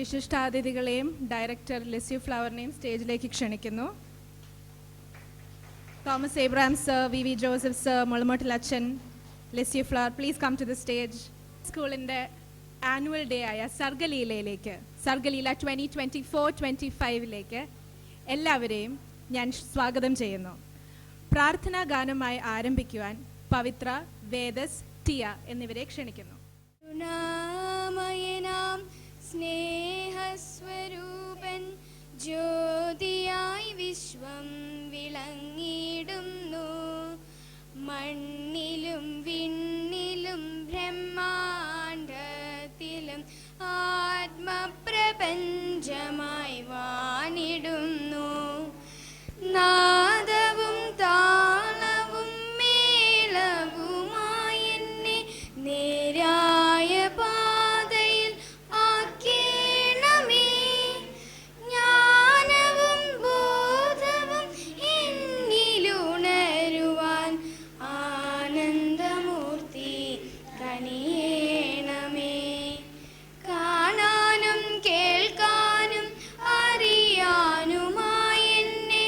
വിശിഷ്ടാതിഥികളെയും director ലെസ്യു ഫ്ലവറിനെയും സ്റ്റേജിലേക്ക് ക്ഷണിക്കുന്നു. Thomas Abraham sir, V Joseph sir, Mulamoottil അച്ഛൻ, ലെസ്യു Flower, please come to the stage. സ്കൂളിൻ്റെ ആനുവൽ ഡേ ആയ സർഗലീലയിലേക്ക്, സർഗലീല 2024-25 എല്ലാവരെയും ഞാൻ സ്വാഗതം ചെയ്യുന്നു. പ്രാർത്ഥനാ ഗാനമായി ആരംഭിക്കുവാൻ പവിത്ര, വേദസ്, ടിയ എന്നിവരെ ക്ഷണിക്കുന്നു. സ്നേഹസ്വരൂപൻ ജ്യോതിയായി വിശ്വം വിളങ്ങിടുന്നു. മണ്ണിലും വിണ്ണിലും ബ്രഹ്മാണ്ഡത്തിലും ആത്മപ്രപഞ്ചമായി വാണിടുന്നു. നാദവും താളവും മേളവുമായി എന്നെ നേരായ പാതയിൽ ആക്കേണമേ. ജ്ഞാനവും ബോധവും എന്നിലുണരുവാൻ ആനന്ദമൂർത്തി കനിയേണമേ. കാണാനും കേൾക്കാനും അറിയാനുമായി എന്നെ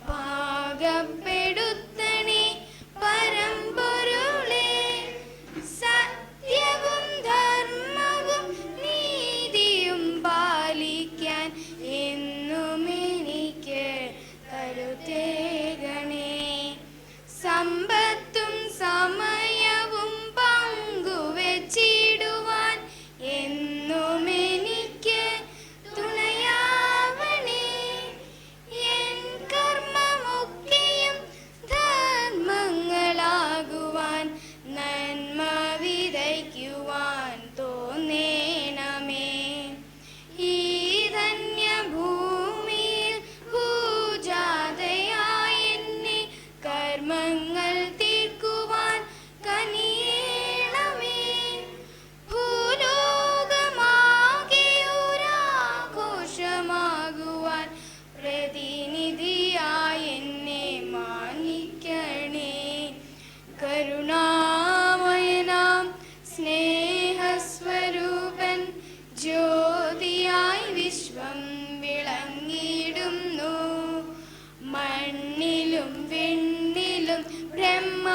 പാകപ്പെടുത്തണേ പരമ്പൊരുളേ. സത്യവും ധർമ്മവും നീതിയും പാലിക്കാൻ എന്നും എനിക്ക് കരുത്തേകണേ. സമ്പത്തും സമയവും പങ്കുവച്ചിടുവാൻ എന്നും എനിക്ക് തുണയാവണേ. എൻ കർമ്മമൊക്കെയും ധർമ്മങ്ങളാകുവാൻ നന്മ വിതയ്ക്കുവാൻ തോന്നേണമേ. ഈ ധന്യഭൂമിയിൽ പൂജാതയായി എന്നെ കർമ്മങ്ങൾ തീർക്കുവാൻ കനിയേണമേ. ഭൂലോകമാകെയൊരാഘോഷമാകുവാൻ പ്രതിനിധിയായി എന്നെ മാനിക്കണേ. കരുണാമയനാം സ്നേഹസ്വരൂപൻ ജ്യോതിയായി വിശ്വം വിളങ്ങിടുന്നു. മണ്ണിലും വിണ്ണിലും ബ്രഹ്മാണ്ഡത്തിലും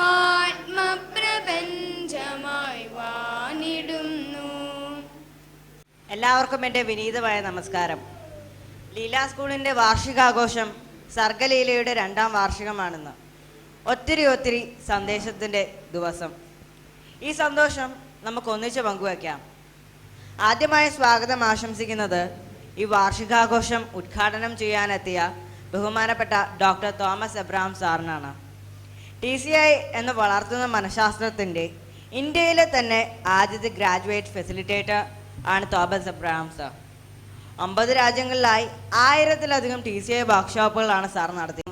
ആത്മപ്രപഞ്ചമായി വാണിടുന്നു. എല്ലാവർക്കും എൻ്റെ വിനീതമായ നമസ്കാരം. ലീല സ്കൂളിൻ്റെ വാർഷികാഘോഷം സർഗലീലയുടെ 2ാം വാർഷികമാണെന്ന്. ഒത്തിരി സന്ദേശത്തിൻ്റെ ദിവസം. ഈ സന്തോഷം നമുക്കൊന്നിച്ച് പങ്കുവയ്ക്കാം. ആദ്യമായി സ്വാഗതം ആശംസിക്കുന്നത് ഈ വാർഷികാഘോഷം ഉദ്ഘാടനം ചെയ്യാനെത്തിയ ബഹുമാനപ്പെട്ട ഡോക്ടർ തോമസ് എബ്രഹാം സാറിനാണ്. TCI എന്ന വളർത്തുന്ന മനഃശാസ്ത്രത്തിൻ്റെ ഇന്ത്യയിലെ തന്നെ ആദ്യത്തെ ഗ്രാജുവേറ്റ് ഫെസിലിറ്റേറ്റർ ആണ് തോമസ് എബ്രഹാം സാർ. 9 രാജ്യങ്ങളിലായി 1000-ലധികം TCI വർക്ക്ഷോപ്പുകളാണ് സാർ നടത്തിയത്.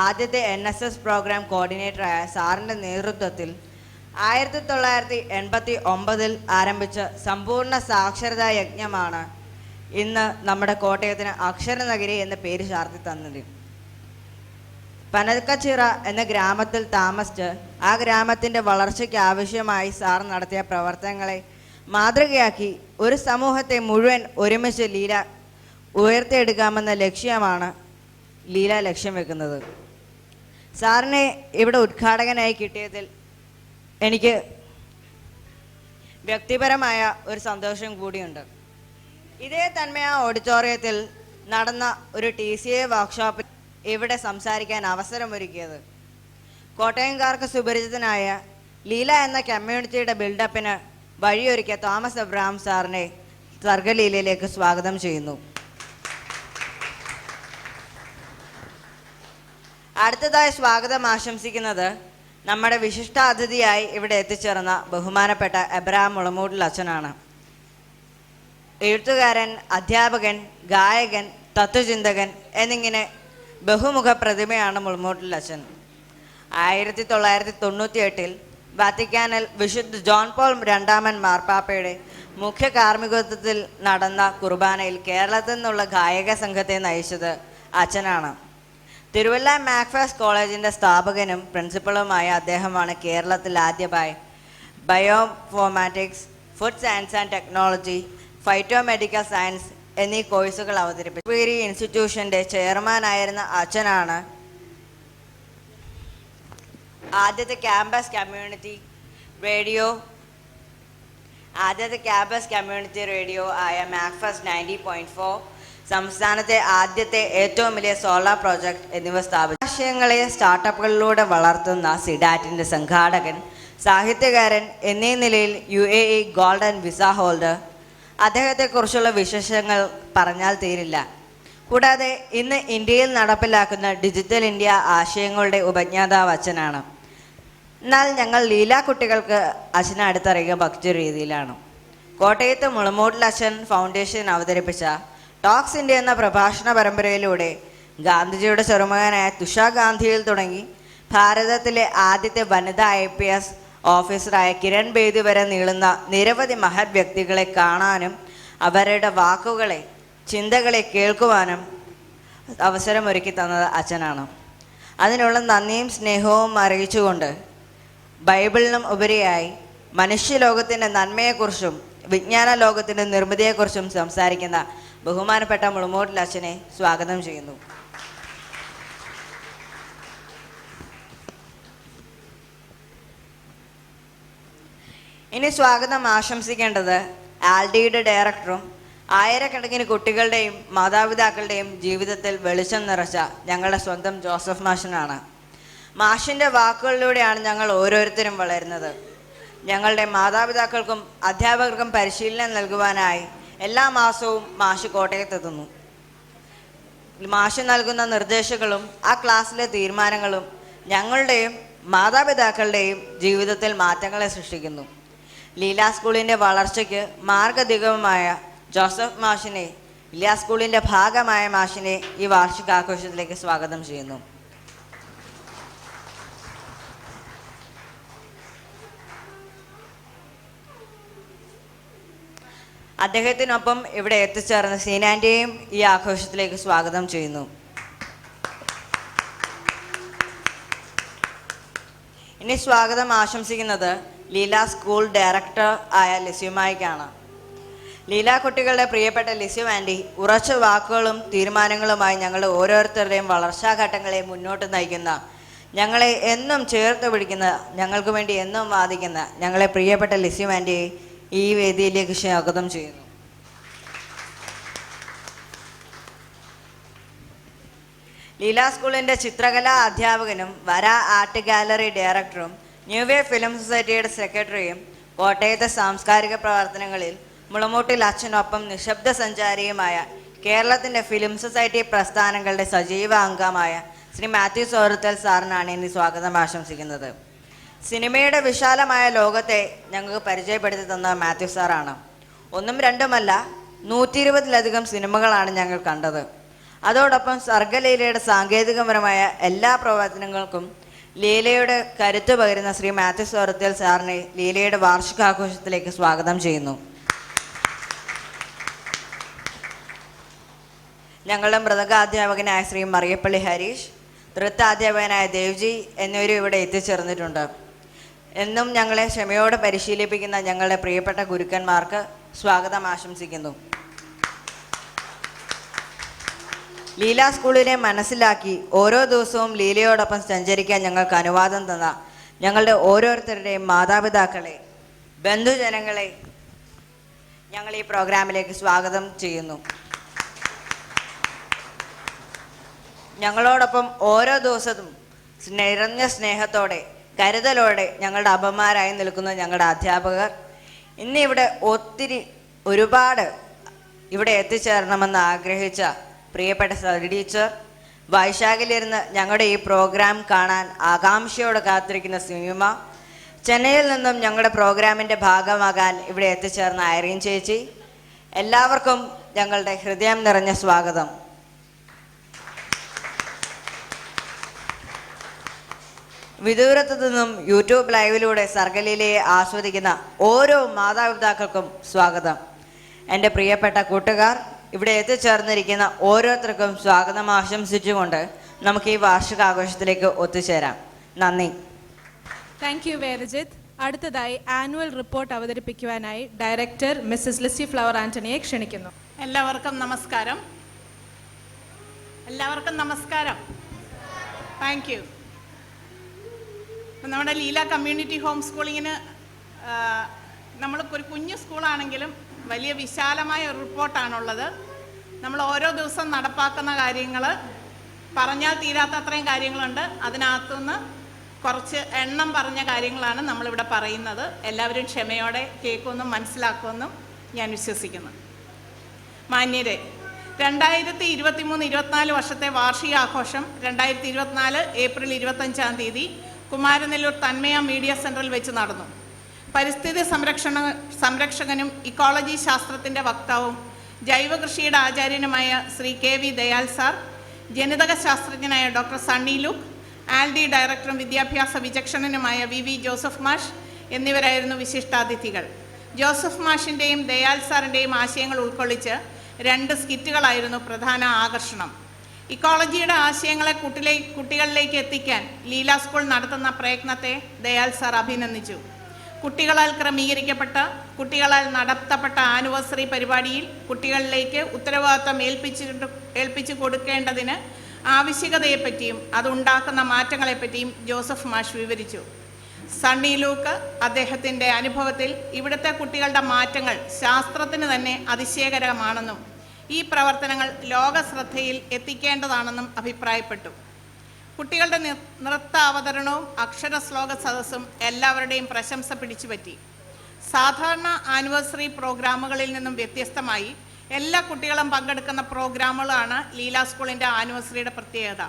ആദ്യത്തെ NSS പ്രോഗ്രാം കോർഡിനേറ്ററായ സാറിൻ്റെ നേതൃത്വത്തിൽ 1989 ആരംഭിച്ച സമ്പൂർണ്ണ സാക്ഷരതാ യജ്ഞമാണ് ഇന്ന് നമ്മുടെ കോട്ടയത്തിന് അക്ഷരനഗരി എന്ന പേര് ചാർത്തി തന്നത്. പനക്കച്ചിറ എന്ന ഗ്രാമത്തിൽ താമസിച്ച് ആ ഗ്രാമത്തിൻ്റെ വളർച്ചയ്ക്ക് ആവശ്യമായി സാർ നടത്തിയ പ്രവർത്തനങ്ങളെ മാതൃകയാക്കി ഒരു സമൂഹത്തെ മുഴുവൻ ഒരുമിച്ച് ലീല ഉയർത്തിയെടുക്കാമെന്ന ലക്ഷ്യമാണ് ലീല ലക്ഷ്യം വെക്കുന്നത്. സാറിനെ ഇവിടെ ഉദ്ഘാടകനായി കിട്ടിയതിൽ എനിക്ക് വ്യക്തിപരമായ ഒരു സന്തോഷം കൂടിയുണ്ട്. ഇതേ തന്മയ ഓഡിറ്റോറിയത്തിൽ നടന്ന ഒരു TCI വർക്ക്ഷോപ്പിൽ ഇവിടെ സംസാരിക്കാൻ അവസരമൊരുക്കിയത് കോട്ടയംകാർക്ക് സുപരിചിതനായ ലീല എന്ന കമ്മ്യൂണിറ്റിയുടെ ബിൽഡപ്പിന് വഴിയൊരുക്കിയ തോമസ് എബ്രഹാം സാറിനെ സർഗലീലയിലേക്ക് സ്വാഗതം ചെയ്യുന്നു. അടുത്തതായി സ്വാഗതം ആശംസിക്കുന്നത് നമ്മുടെ വിശിഷ്ടാതിഥിയായി ഇവിടെ എത്തിച്ചേർന്ന ബഹുമാനപ്പെട്ട എബ്രഹാം മുളമൂട്ടിൽ അച്ഛനാണ്. എഴുത്തുകാരൻ, അധ്യാപകൻ, ഗായകൻ, തത്വചിന്തകൻ എന്നിങ്ങനെ ബഹുമുഖ പ്രതിമയാണ് മുളമൂട്ടിൽ അച്ഛൻ. 1998 വത്തിക്കാനിൽ വിശുദ്ധ ജോൺ പോൾ II മാർപ്പാപ്പയുടെ മുഖ്യ കാർമ്മികത്വത്തിൽ നടന്ന കുർബാനയിൽ കേരളത്തിൽ നിന്നുള്ള ഗായക സംഘത്തെ നയിച്ചത് അച്ഛനാണ്. തിരുവല്ല മാക്ഫാസ് കോളേജിൻ്റെ സ്ഥാപകനും പ്രിൻസിപ്പളുമായ അദ്ദേഹമാണ് കേരളത്തിൽ ആദ്യമായി bioinformatics food science and technology, phytomedical science എന്നീ കോഴ്സുകൾ അവതരിപ്പിച്ചു. കാവേരി ഇൻസ്റ്റിറ്റ്യൂഷൻ്റെ ചെയർമാനായിരുന്ന അച്ഛനാണ് ആദ്യത്തെ ക്യാമ്പസ് കമ്മ്യൂണിറ്റി റേഡിയോ ആയ മാക്ഫസ് 90.4, സംസ്ഥാനത്തെ ആദ്യത്തെ ഏറ്റവും വലിയ സോളാർ പ്രോജക്റ്റ് എന്നിവ സ്ഥാപിച്ചു. ആശയങ്ങളെ സ്റ്റാർട്ടപ്പുകളിലൂടെ വളർത്തുന്ന സിഡാറ്റിൻ്റെ സംഘാടകൻ, സാഹിത്യകാരൻ എന്നീ നിലയിൽ UAE ഗോൾഡൻ വിസ ഹോൾഡർ. അദ്ദേഹത്തെക്കുറിച്ചുള്ള വിശേഷങ്ങൾ പറഞ്ഞാൽ തീരില്ല. കൂടാതെ ഇന്ന് ഇന്ത്യയിൽ നടപ്പിലാക്കുന്ന ഡിജിറ്റൽ ഇന്ത്യ ആശയങ്ങളുടെ ഉപജ്ഞാതാവ് അച്ഛനാണ്. എന്നാൽ ഞങ്ങൾ ലീല കുട്ടികൾക്ക് അച്ഛനെ അടുത്തറിയുക ഭക്തി രീതിയിലാണ്. കോട്ടയത്ത് മുളമൂട്ടിൽ അച്ഛൻ ഫൗണ്ടേഷൻ അവതരിപ്പിച്ച ടോക്സ് ഇന്ത്യ എന്ന പ്രഭാഷണ പരമ്പരയിലൂടെ ഗാന്ധിജിയുടെ ചെറുമകനായ തുഷാ ഗാന്ധിയിൽ തുടങ്ങി ഭാരതത്തിലെ ആദ്യത്തെ വനിതാ IPS ഓഫീസറായ കിരൺ ബേദി വരെ നീളുന്ന നിരവധി മഹത് വ്യക്തികളെ കാണാനും അവരുടെ വാക്കുകളെ, ചിന്തകളെ കേൾക്കുവാനും അവസരമൊരുക്കി തന്നത് അച്ഛനാണ്. അതിനുള്ള നന്ദിയും സ്നേഹവും അറിയിച്ചുകൊണ്ട് ബൈബിളിനും ഉപരിയായി മനുഷ്യലോകത്തിൻ്റെ നന്മയെക്കുറിച്ചും വിജ്ഞാന ലോകത്തിൻ്റെ നിർമ്മിതിയെക്കുറിച്ചും സംസാരിക്കുന്ന ബഹുമാനപ്പെട്ട മുളമൂട്ടിൽ അച്ഛനെ സ്വാഗതം ചെയ്യുന്നു. ഇനി സ്വാഗതം ആശംസിക്കേണ്ടത് ആൽഡിയുടെ ഡയറക്ടറും ആയിരക്കണക്കിന് കുട്ടികളുടെയും മാതാപിതാക്കളുടെയും ജീവിതത്തിൽ വെളിച്ചം നിറച്ച ഞങ്ങളുടെ സ്വന്തം ജോസഫ് മാഷിനാണ്. മാഷിൻ്റെ വാക്കുകളിലൂടെയാണ് ഞങ്ങൾ ഓരോരുത്തരും വളരുന്നത്. ഞങ്ങളുടെ മാതാപിതാക്കൾക്കും അധ്യാപകർക്കും പരിശീലനം നൽകുവാനായി എല്ലാ മാസവും മാഷ് കോട്ടയത്തെത്തുന്നു. മാഷ് നൽകുന്ന നിർദ്ദേശങ്ങളും ആ ക്ലാസ്സിലെ തീരുമാനങ്ങളും ഞങ്ങളുടെയും മാതാപിതാക്കളുടെയും ജീവിതത്തിൽ മാറ്റങ്ങളെ സൃഷ്ടിക്കുന്നു. ലീല സ്കൂളിൻ്റെ വളർച്ചയ്ക്ക് മാർഗദീപമായ ജോസഫ് മാഷിനെ, ലീല സ്കൂളിൻ്റെ ഭാഗമായ മാഷിനെ ഈ വാർഷികാഘോഷത്തിലേക്ക് സ്വാഗതം ചെയ്യുന്നു. അദ്ദേഹത്തിനൊപ്പം ഇവിടെ എത്തിച്ചേർന്ന സീനാൻ്റെയും ഈ ആഘോഷത്തിലേക്ക് സ്വാഗതം ചെയ്യുന്നു. ഇനി സ്വാഗതം ആശംസിക്കുന്നത് ലീല സ്കൂൾ ഡയറക്ടർ ആയ ലിസ്യുമായിക്കാണ്. ലീല കുട്ടികളുടെ പ്രിയപ്പെട്ട ലിസ്യു ആൻറ്റി ഉറച്ച വാക്കുകളും തീരുമാനങ്ങളുമായി ഞങ്ങൾ ഓരോരുത്തരുടെയും വളർച്ചാഘട്ടങ്ങളെ മുന്നോട്ട് നയിക്കുന്ന, ഞങ്ങളെ എന്നും ചേർത്ത് പിടിക്കുന്ന, ഞങ്ങൾക്ക് വേണ്ടി എന്നും വാദിക്കുന്ന ഞങ്ങളെ പ്രിയപ്പെട്ട ലിസ്യു ആൻറ്റിയെ ഈ വേദിയിലേക്ക് സ്വാഗതം ചെയ്യുന്നു. ലീല സ്കൂളിൻ്റെ ചിത്രകലാ അധ്യാപകനും വര ആർട്ട് ഗാലറി ഡയറക്ടറും ന്യൂ വേ ഫിലിം സൊസൈറ്റിയുടെ സെക്രട്ടറിയും കോട്ടയത്തെ സാംസ്കാരിക പ്രവർത്തനങ്ങളിൽ മുളമൂട്ടിൽ അച്ഛനൊപ്പം നിശബ്ദ സഞ്ചാരിയുമായ കേരളത്തിൻ്റെ ഫിലിം സൊസൈറ്റി പ്രസ്ഥാനങ്ങളുടെ സജീവ അംഗമായ ശ്രീ മാത്യു സോറത്തൽ സാറിനാണ് ഇനി സ്വാഗതം ആശംസിക്കുന്നത്. സിനിമയുടെ വിശാലമായ ലോകത്തെ ഞങ്ങൾക്ക് പരിചയപ്പെടുത്തി തന്ന മാത്യു സാറാണ്. ഒന്നും രണ്ടുമല്ല, 120-ലധികം സിനിമകളാണ് ഞങ്ങൾ കണ്ടത്. അതോടൊപ്പം സർഗലീലയുടെ സാങ്കേതികപരമായ എല്ലാ പ്രവർത്തനങ്ങൾക്കും ലീലയുടെ കരുത്ത് പകരുന്ന ശ്രീ മാത്യു സോറത്തൽ സാറിനെ ലീലയുടെ വാർഷികാഘോഷത്തിലേക്ക് സ്വാഗതം ചെയ്യുന്നു. ഞങ്ങളുടെ മൃദംഗാധ്യാപകനായ ശ്രീ മറിയപ്പള്ളി ഹരീഷ്, നൃത്താധ്യാപകനായ ദേവ്ജി എന്നിവരും ഇവിടെ എത്തിച്ചേർന്നിട്ടുണ്ട്. എന്നും ഞങ്ങളെ ക്ഷമയോടെ പരിശീലിപ്പിക്കുന്ന ഞങ്ങളുടെ പ്രിയപ്പെട്ട ഗുരുക്കന്മാർക്ക് സ്വാഗതം ആശംസിക്കുന്നു. ലീല സ്കൂളിനെ മനസ്സിലാക്കി ഓരോ ദിവസവും ലീലയോടൊപ്പം സഞ്ചരിക്കാൻ ഞങ്ങൾക്ക് അനുവാദം തന്ന ഞങ്ങളുടെ ഓരോരുത്തരുടെയും മാതാപിതാക്കളെ, ബന്ധുജനങ്ങളെ ഞങ്ങൾ ഈ പ്രോഗ്രാമിലേക്ക് സ്വാഗതം ചെയ്യുന്നു. ഞങ്ങളോടൊപ്പം ഓരോ ദിവസവും നിറഞ്ഞ സ്നേഹത്തോടെ, കരുതലോടെ ഞങ്ങളുടെ അമ്മമാരായി നിൽക്കുന്ന ഞങ്ങളുടെ അധ്യാപകർ, ഇന്നിവിടെ ഒരുപാട് ഇവിടെ എത്തിച്ചേരണമെന്ന് ആഗ്രഹിച്ച പ്രിയപ്പെട്ട സ്റ്റഡി ടീച്ചർ, വൈശാഖിലിരുന്ന് ഞങ്ങളുടെ ഈ പ്രോഗ്രാം കാണാൻ ആകാംക്ഷയോടെ കാത്തിരിക്കുന്ന സിനിമ, ചെന്നൈയിൽ നിന്നും ഞങ്ങളുടെ പ്രോഗ്രാമിൻ്റെ ഭാഗമാകാൻ ഇവിടെ എത്തിച്ചേർന്ന ഐറീൻ ചേച്ചി, എല്ലാവർക്കും ഞങ്ങളുടെ ഹൃദയം നിറഞ്ഞ സ്വാഗതം. വിദൂരത്തു നിന്നും യൂട്യൂബ് ലൈവിലൂടെ സർഗലീലയെ ആസ്വദിക്കുന്ന ഓരോ മാതാപിതാക്കൾക്കും സ്വാഗതം. എൻ്റെ പ്രിയപ്പെട്ട കൂട്ടുകാർ, ഇവിടെ എത്തിച്ചേർന്നിരിക്കുന്ന ഓരോരുത്തർക്കും സ്വാഗതം ആശംസിച്ചുകൊണ്ട് നമുക്ക് ഈ വാർഷികാഘോഷത്തിലേക്ക് ഒത്തുചേരാം. നന്ദി. Thank you Vedajith. അടുത്തതായി ആനുവൽ റിപ്പോർട്ട് അവതരിപ്പിക്കുവാനായി ഡയറക്ടർ മിസ്സസ് ലിസി ഫ്ലവർ ആന്റണിയെ ക്ഷണിക്കുന്നു. എല്ലാവർക്കും നമസ്കാരം. Thank you. നമ്മുടെ ലീല കമ്മ്യൂണിറ്റി ഹോം സ്കൂളിങ്ങിന് നമ്മളിപ്പോൾ ഒരു കുഞ്ഞു സ്കൂളാണെങ്കിലും വലിയ വിശാലമായ ഒരു റിപ്പോർട്ടാണുള്ളത്. നമ്മൾ ഓരോ ദിവസം നടപ്പാക്കുന്ന കാര്യങ്ങൾ പറഞ്ഞാൽ തീരാത്ത അത്രയും കാര്യങ്ങളുണ്ട്. അതിനകത്തുനിന്ന് കുറച്ച് എണ്ണം പറഞ്ഞ കാര്യങ്ങളാണ് നമ്മളിവിടെ പറയുന്നത്. എല്ലാവരും ക്ഷമയോടെ കേൾക്കുമെന്നും മനസ്സിലാക്കുമെന്നും ഞാൻ വിശ്വസിക്കുന്നു. മാന്യരെ, 2023-24 വർഷത്തെ വാർഷികാഘോഷം 2024 ഏപ്രിൽ 25 കുമാരനെല്ലൂർ തന്മയ മീഡിയ സെൻറ്ററിൽ വെച്ച് നടന്നു. പരിസ്ഥിതി സംരക്ഷകനും ഇക്കോളജി ശാസ്ത്രത്തിൻ്റെ വക്താവും ജൈവകൃഷിയുടെ ആചാര്യനുമായ ശ്രീ KV ദയാൽ സാർ, ജനിതക ശാസ്ത്രജ്ഞനായ ഡോക്ടർ സണ്ണി ലൂക്ക്, ആൽഡി ഡയറക്ടറും വിദ്യാഭ്യാസ വിചക്ഷണനുമായ VV ജോസഫ് മാഷ് എന്നിവരായിരുന്നു വിശിഷ്ടാതിഥികൾ. ജോസഫ് മാഷിൻ്റെയും ദയാൽ സാറിൻ്റെയും ആശയങ്ങൾ ഉൾക്കൊള്ളിച്ച് 2 സ്കിറ്റുകളായിരുന്നു പ്രധാന ആകർഷണം. ഇക്കോളജിയുടെ ആശയങ്ങളെ കുട്ടികളിലേക്ക് എത്തിക്കാൻ ലീല സ്കൂൾ നടത്തുന്ന പ്രയത്നത്തെ ദയാൽ സാർ അഭിനന്ദിച്ചു. കുട്ടികളാൽ ക്രമീകരിക്കപ്പെട്ട, കുട്ടികളാൽ നടത്തപ്പെട്ട ആനിവേഴ്സറി പരിപാടിയിൽ കുട്ടികളിലേക്ക് ഉത്തരവാദിത്തം ഏൽപ്പിച്ചു കൊടുക്കേണ്ടതിന് ആവശ്യകതയെപ്പറ്റിയും അതുണ്ടാക്കുന്ന മാറ്റങ്ങളെപ്പറ്റിയും ജോസഫ് മാഷ് വിവരിച്ചു. സണ്ണി ലൂക്ക് അദ്ദേഹത്തിൻ്റെ അനുഭവത്തിൽ ഇവിടുത്തെ കുട്ടികളുടെ മാറ്റങ്ങൾ ശാസ്ത്രത്തിന് തന്നെ അതിശയകരമാണെന്നും ഈ പ്രവർത്തനങ്ങൾ ലോക ശ്രദ്ധയിൽ എത്തിക്കേണ്ടതാണെന്നും അഭിപ്രായപ്പെട്ടു. കുട്ടികളുടെ നൃത്ത അവതരണവും അക്ഷരശ്ലോക സദസ്സും എല്ലാവരുടെയും പ്രശംസ പിടിച്ചുപറ്റി. സാധാരണ ആനിവേഴ്സറി പ്രോഗ്രാമുകളിൽ നിന്നും വ്യത്യസ്തമായി എല്ലാ കുട്ടികളും പങ്കെടുക്കുന്ന പ്രോഗ്രാമുകളാണ് ലീല സ്കൂളിൻ്റെ ആനിവേഴ്സറിയുടെ പ്രത്യേകത.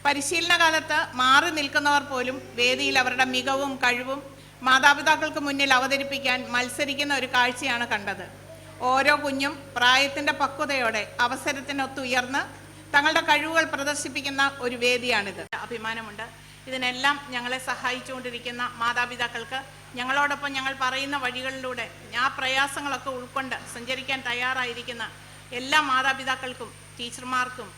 പരിശീലന കാലത്ത് മാറി നിൽക്കുന്നവർ പോലും വേദിയിൽ അവരുടെ മികവും കഴിവും മാതാപിതാക്കൾക്ക് മുന്നിൽ അവതരിപ്പിക്കാൻ മത്സരിക്കുന്ന ഒരു കാഴ്ചയാണ് കണ്ടത്. ഓരോ കുഞ്ഞും പ്രായത്തിൻ്റെ പക്വതയോടെ അവസരത്തിനൊത്തുയർന്ന് തങ്ങളുടെ കഴിവുകൾ പ്രദർശിപ്പിക്കുന്ന ഒരു വേദിയാണിത്. അഭിമാനമുണ്ട്. ഇതിനെല്ലാം ഞങ്ങളെ സഹായിച്ചുകൊണ്ടിരിക്കുന്ന മാതാപിതാക്കൾക്ക് ഞങ്ങളോടൊപ്പം ഞങ്ങൾ പറയുന്ന വഴികളിലൂടെ ആ പ്രയാസങ്ങളൊക്കെ ഉൾക്കൊണ്ട് സഞ്ചരിക്കാൻ തയ്യാറായിരിക്കുന്ന എല്ലാ മാതാപിതാക്കൾക്കും ടീച്ചർമാർക്കും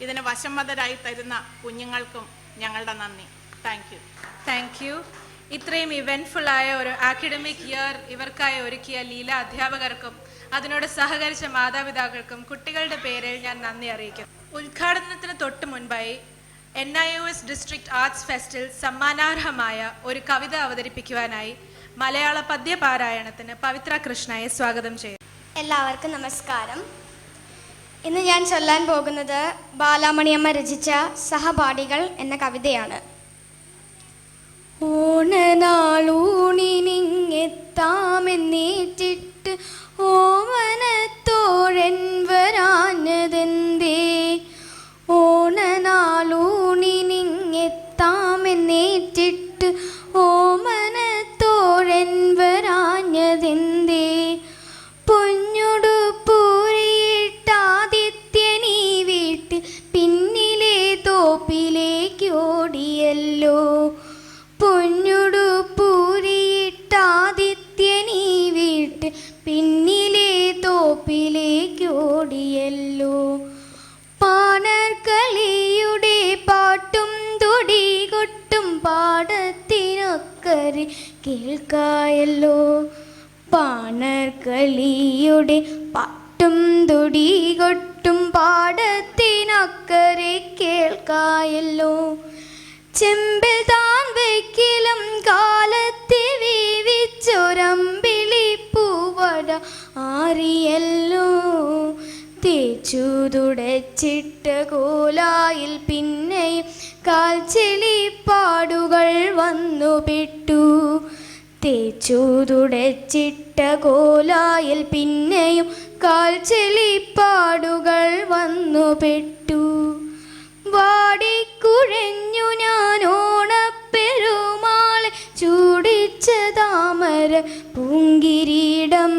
ഇതിന് വശംവദരായി തരുന്ന കുഞ്ഞുങ്ങൾക്കും ഞങ്ങളുടെ നന്ദി. Thank U. ഇത്രയും ഇവൻറ്റ്ഫുള്ളായ ഒരു ആക്കഡമിക് ഇയർ ഇവർക്കായി ഒരുക്കിയ ലീല അധ്യാപകർക്കും അതിനോട് സഹകരിച്ച മാതാപിതാക്കൾക്കും കുട്ടികളുടെ പേരിൽ ഞാൻ നന്ദി അറിയിക്കുന്നു. ഉദ്ഘാടനത്തിന് തൊട്ട് മുൻപായി NIOS ഡിസ്ട്രിക്ട് ആർട്സ് ഫെസ്റ്റിൽ സമ്മാനാർഹമായ ഒരു കവിത അവതരിപ്പിക്കുവാനായി മലയാള പദ്യപാരായണത്തിന് പവിത്ര കൃഷ്ണയെ സ്വാഗതം ചെയ്യുന്നു. എല്ലാവർക്കും നമസ്കാരം. ഇന്ന് ഞാൻ ചൊല്ലാൻ പോകുന്നത് ബാലാമണിയമ്മ രചിച്ച സഹപാഠികൾ എന്ന കവിതയാണ്. ഓണനാളൂണിനിങ്ങെത്താമെന്നേറ്റിട്ട് ഓമനത്തോഴൻ വരാഞ്ഞതെന്തേ? ഓണനാളൂണിനിങ്ങെത്താമെന്നേറ്റിട്ട് ഓമനത്തോഴൻ വരാഞ്ഞതെന്തേ? പൊഞ്ഞുടുപ്പൂരിയിട്ടാദിത്യനീ വീട്ടിൽ പിന്നിലെ തോപ്പിലേക്ക് ഓടിയല്ലോ. പൊഞ്ഞുടുപ്പൂരിയിട്ടാദിത്യനീ വീട്ടിൽ പിന്നിലെ തോപ്പിലേക്ക് ഓടിയല്ലോ. പാണർക്കളിയുടെ പാട്ടും തൊടികൊട്ടും പാടത്തിനക്കരെ കേൾക്കായല്ലോ. പാണർക്കളിയുടെ പാട്ടും തൊടികൊട്ടും പാടത്തിനക്കരെ കേൾക്കായല്ലോ. ചെമ്പിൽ താൻ വയ്ക്കിലും കാലത്തെ വീവിച്ചൊരമ്പിളി പൂവട ആറിയല്ലോ. തേച്ചു തുടച്ചിട്ട കോലായിൽ പിന്നെയും കാൽച്ചെളിപ്പാടുകൾ വന്നുപെട്ടു. തേച്ചു തുടച്ചിട്ട കോലായിൽ പിന്നെയും കാൽച്ചെളിപ്പാടുകൾ വന്നുപെട്ടു. വാടിക്കുഴഞ്ഞു ഞാൻ ഓണപ്പെരുമാളെ ചൂടിച്ച താമര പൂങ്കിരീടം.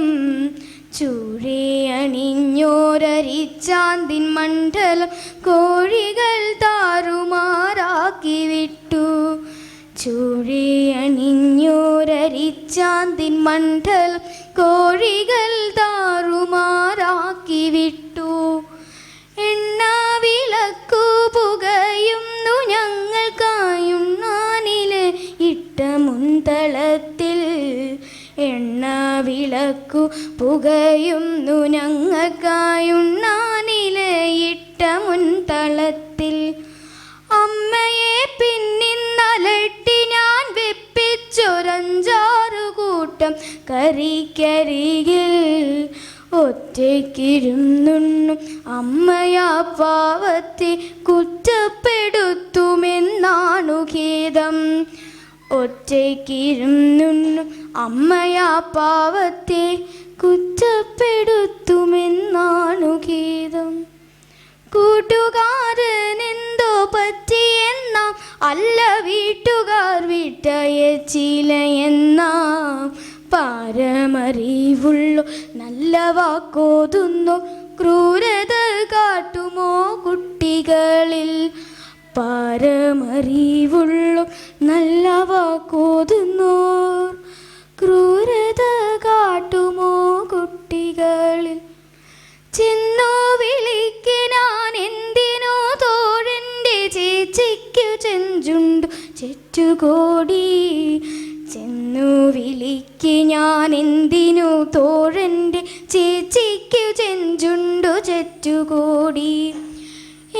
ചൂഴെ അണിഞ്ഞോരരിച്ചാന്തിൻ മണ്ഡലം കോഴികൾ താറുമാറാക്കി വിട്ടു. ചൂഴെ അണിഞ്ഞോരരിച്ചാന്തിൻ മണ്ഡലം കോഴികൾ താറുമാറാക്കി വിട്ടു. എണ്ണാവിളക്കു പുകയുന്നു ഞങ്ങൾക്കായുണ്ണാനിലെ ഇട്ട മുന്തളത്തിൽ എണ്ണ വിളക്കു പുകയുന്നു ഞങ്ങൾക്കായുണ്ണാനിലയിട്ട മുൻതളത്തിൽ. അമ്മയെ പിന്നിന്നലട്ടി ഞാൻ വെപ്പിച്ചൊരഞ്ചാറു കൂട്ടം കറിക്കരികിൽ ഒറ്റയ്ക്കിരുന്നുണ്ണും അമ്മയാ പാവത്തെ കുറ്റപ്പെടുത്തുമെന്നാണു ഖേദം. ഒറ്റയ്ക്കിരുന്നുണ്ണും അമ്മയാ പാവത്തെ കുറ്റപ്പെടുത്തുമെന്നാണു ഖേദം. കൂട്ടുകാരനെന്തോ പറ്റിയെന്നാം, അല്ല വീട്ടുകാർ വിട്ടയച്ചിലയെന്നാം. പാരമറിവുള്ളോ നല്ല വാക്കോതുന്നോ ക്രൂരത കാട്ടുമോ കുട്ടികളിൽ. പാരമറിവുള്ളോ നല്ല വാക്കോതുന്നോർ ക്രൂരത കാട്ടുമോ കുട്ടികളിൽ. ചെന്നു വിളിക്കാൻ എന്തിനോ തോഴൻ്റെ ചേച്ചിക്കു ചെഞ്ചുണ്ടു ചെറ്റുകോടി. ചെന്നു വിളിക്കാൻ എന്തിനു തോഴൻ്റെ ചേച്ചിക്കു ചെഞ്ചുണ്ടു ചെറ്റുകോടി.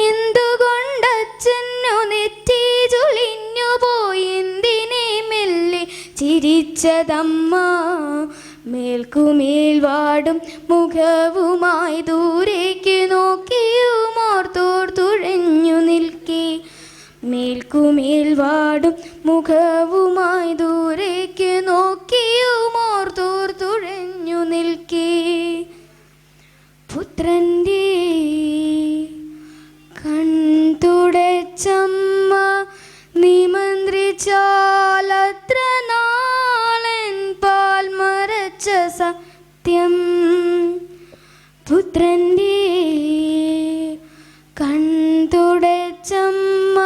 എന്തുകൊണ്ടച്ഛനു നെറ്റി ചുളിഞ്ഞു പോയി എന്തിനെ മെല്ലെ ചിരിച്ചതമ്മ. മേൽക്കുമേൽ വാടും മുഖവുമായി ദൂരേക്ക് നോക്കിയുമോർത്തോർ തുഴഞ്ഞു നിൽക്കേ. മേൽക്കുമേൽ വാടും മുഖവുമായി ദൂരേക്ക് നോക്കിയുമോർത്തോർ തുഴഞ്ഞു നിൽക്കേ. പുത്രൻ്റെ കൺതുടച്ചമ്മ നിമന്ത്രിച്ചാലത്ര നാളൻ പാൽ മറച്ച സത്യം. പുത്രൻ്റെ കൺതുടച്ചമ്മ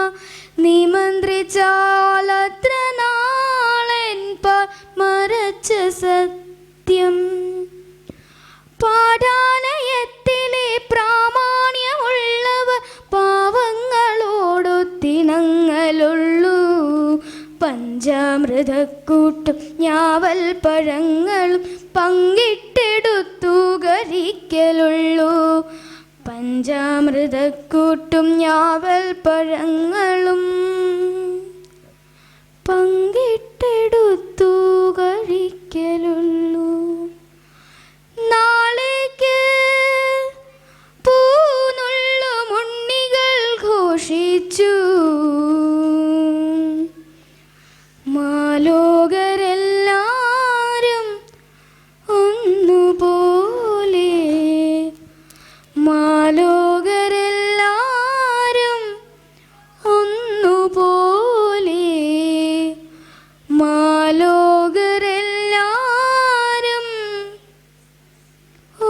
നിമന്ത്രിച്ചാലത്ര നാളൻ പാൽ മറച്ച സത്യം. പാടാലയത്തിലെ പ്രാമാണ്യമുള്ളവർ പാവങ്ങളോടൊത്തിണങ്ങലുള്ളൂ. പഞ്ചാമൃതക്കൂട്ടും ഞാവൽ പഴങ്ങളും പങ്കിട്ടെടുത്തു കഴിക്കലുള്ളൂ. പഞ്ചാമൃതക്കൂട്ടും ഞാവൽ പഴങ്ങളും പങ്കിട്ടെടുത്തു കഴിക്കലുള്ളൂ. നാളേക്ക് പൂനുള്ളുമുണ്ണികൾ ഘോഷിച്ചു. മാലോകരെല്ലാരും ഒന്നുപോലെ. മാലോകരെല്ലാരും ഒന്നുപോലെ. മാലോകരെല്ലാരും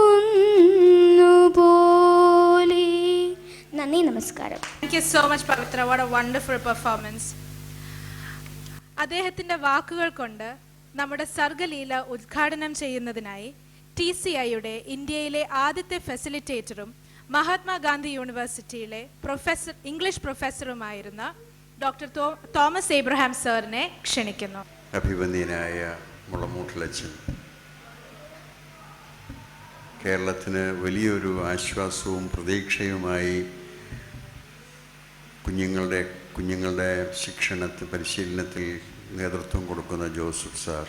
ഒന്നുപോലെ. നന്ദി, നമസ്കാരം. Thank you so much, Pavitra. What a wonderful performance. അദ്ദേഹത്തിൻ്റെ വാക്കുകൾ കൊണ്ട് നമ്മുടെ സർഗലീല ഉദ്ഘാടനം ചെയ്യുന്നതിനായി TCIയുടെ ഇന്ത്യയിലെ ആദ്യത്തെ ഫെസിലിറ്റേറ്ററും മഹാത്മാഗാന്ധി യൂണിവേഴ്സിറ്റിയിലെ ഇംഗ്ലീഷ് പ്രൊഫസറുമായിരുന്ന ഡോക്ടർ തോമസ് ഏബ്രഹാം സാറിനെ ക്ഷണിക്കുന്നു. അഭിവന്യനായ മുളമൂട്ടിലച്ചൻ കേരളത്തിന് വലിയൊരു ആശ്വാസവും പ്രതീക്ഷയുമായി കുഞ്ഞുങ്ങളുടെ പരിശീലനത്തിൽ നേതൃത്വം കൊടുക്കുന്ന ജോസഫ് സാർ,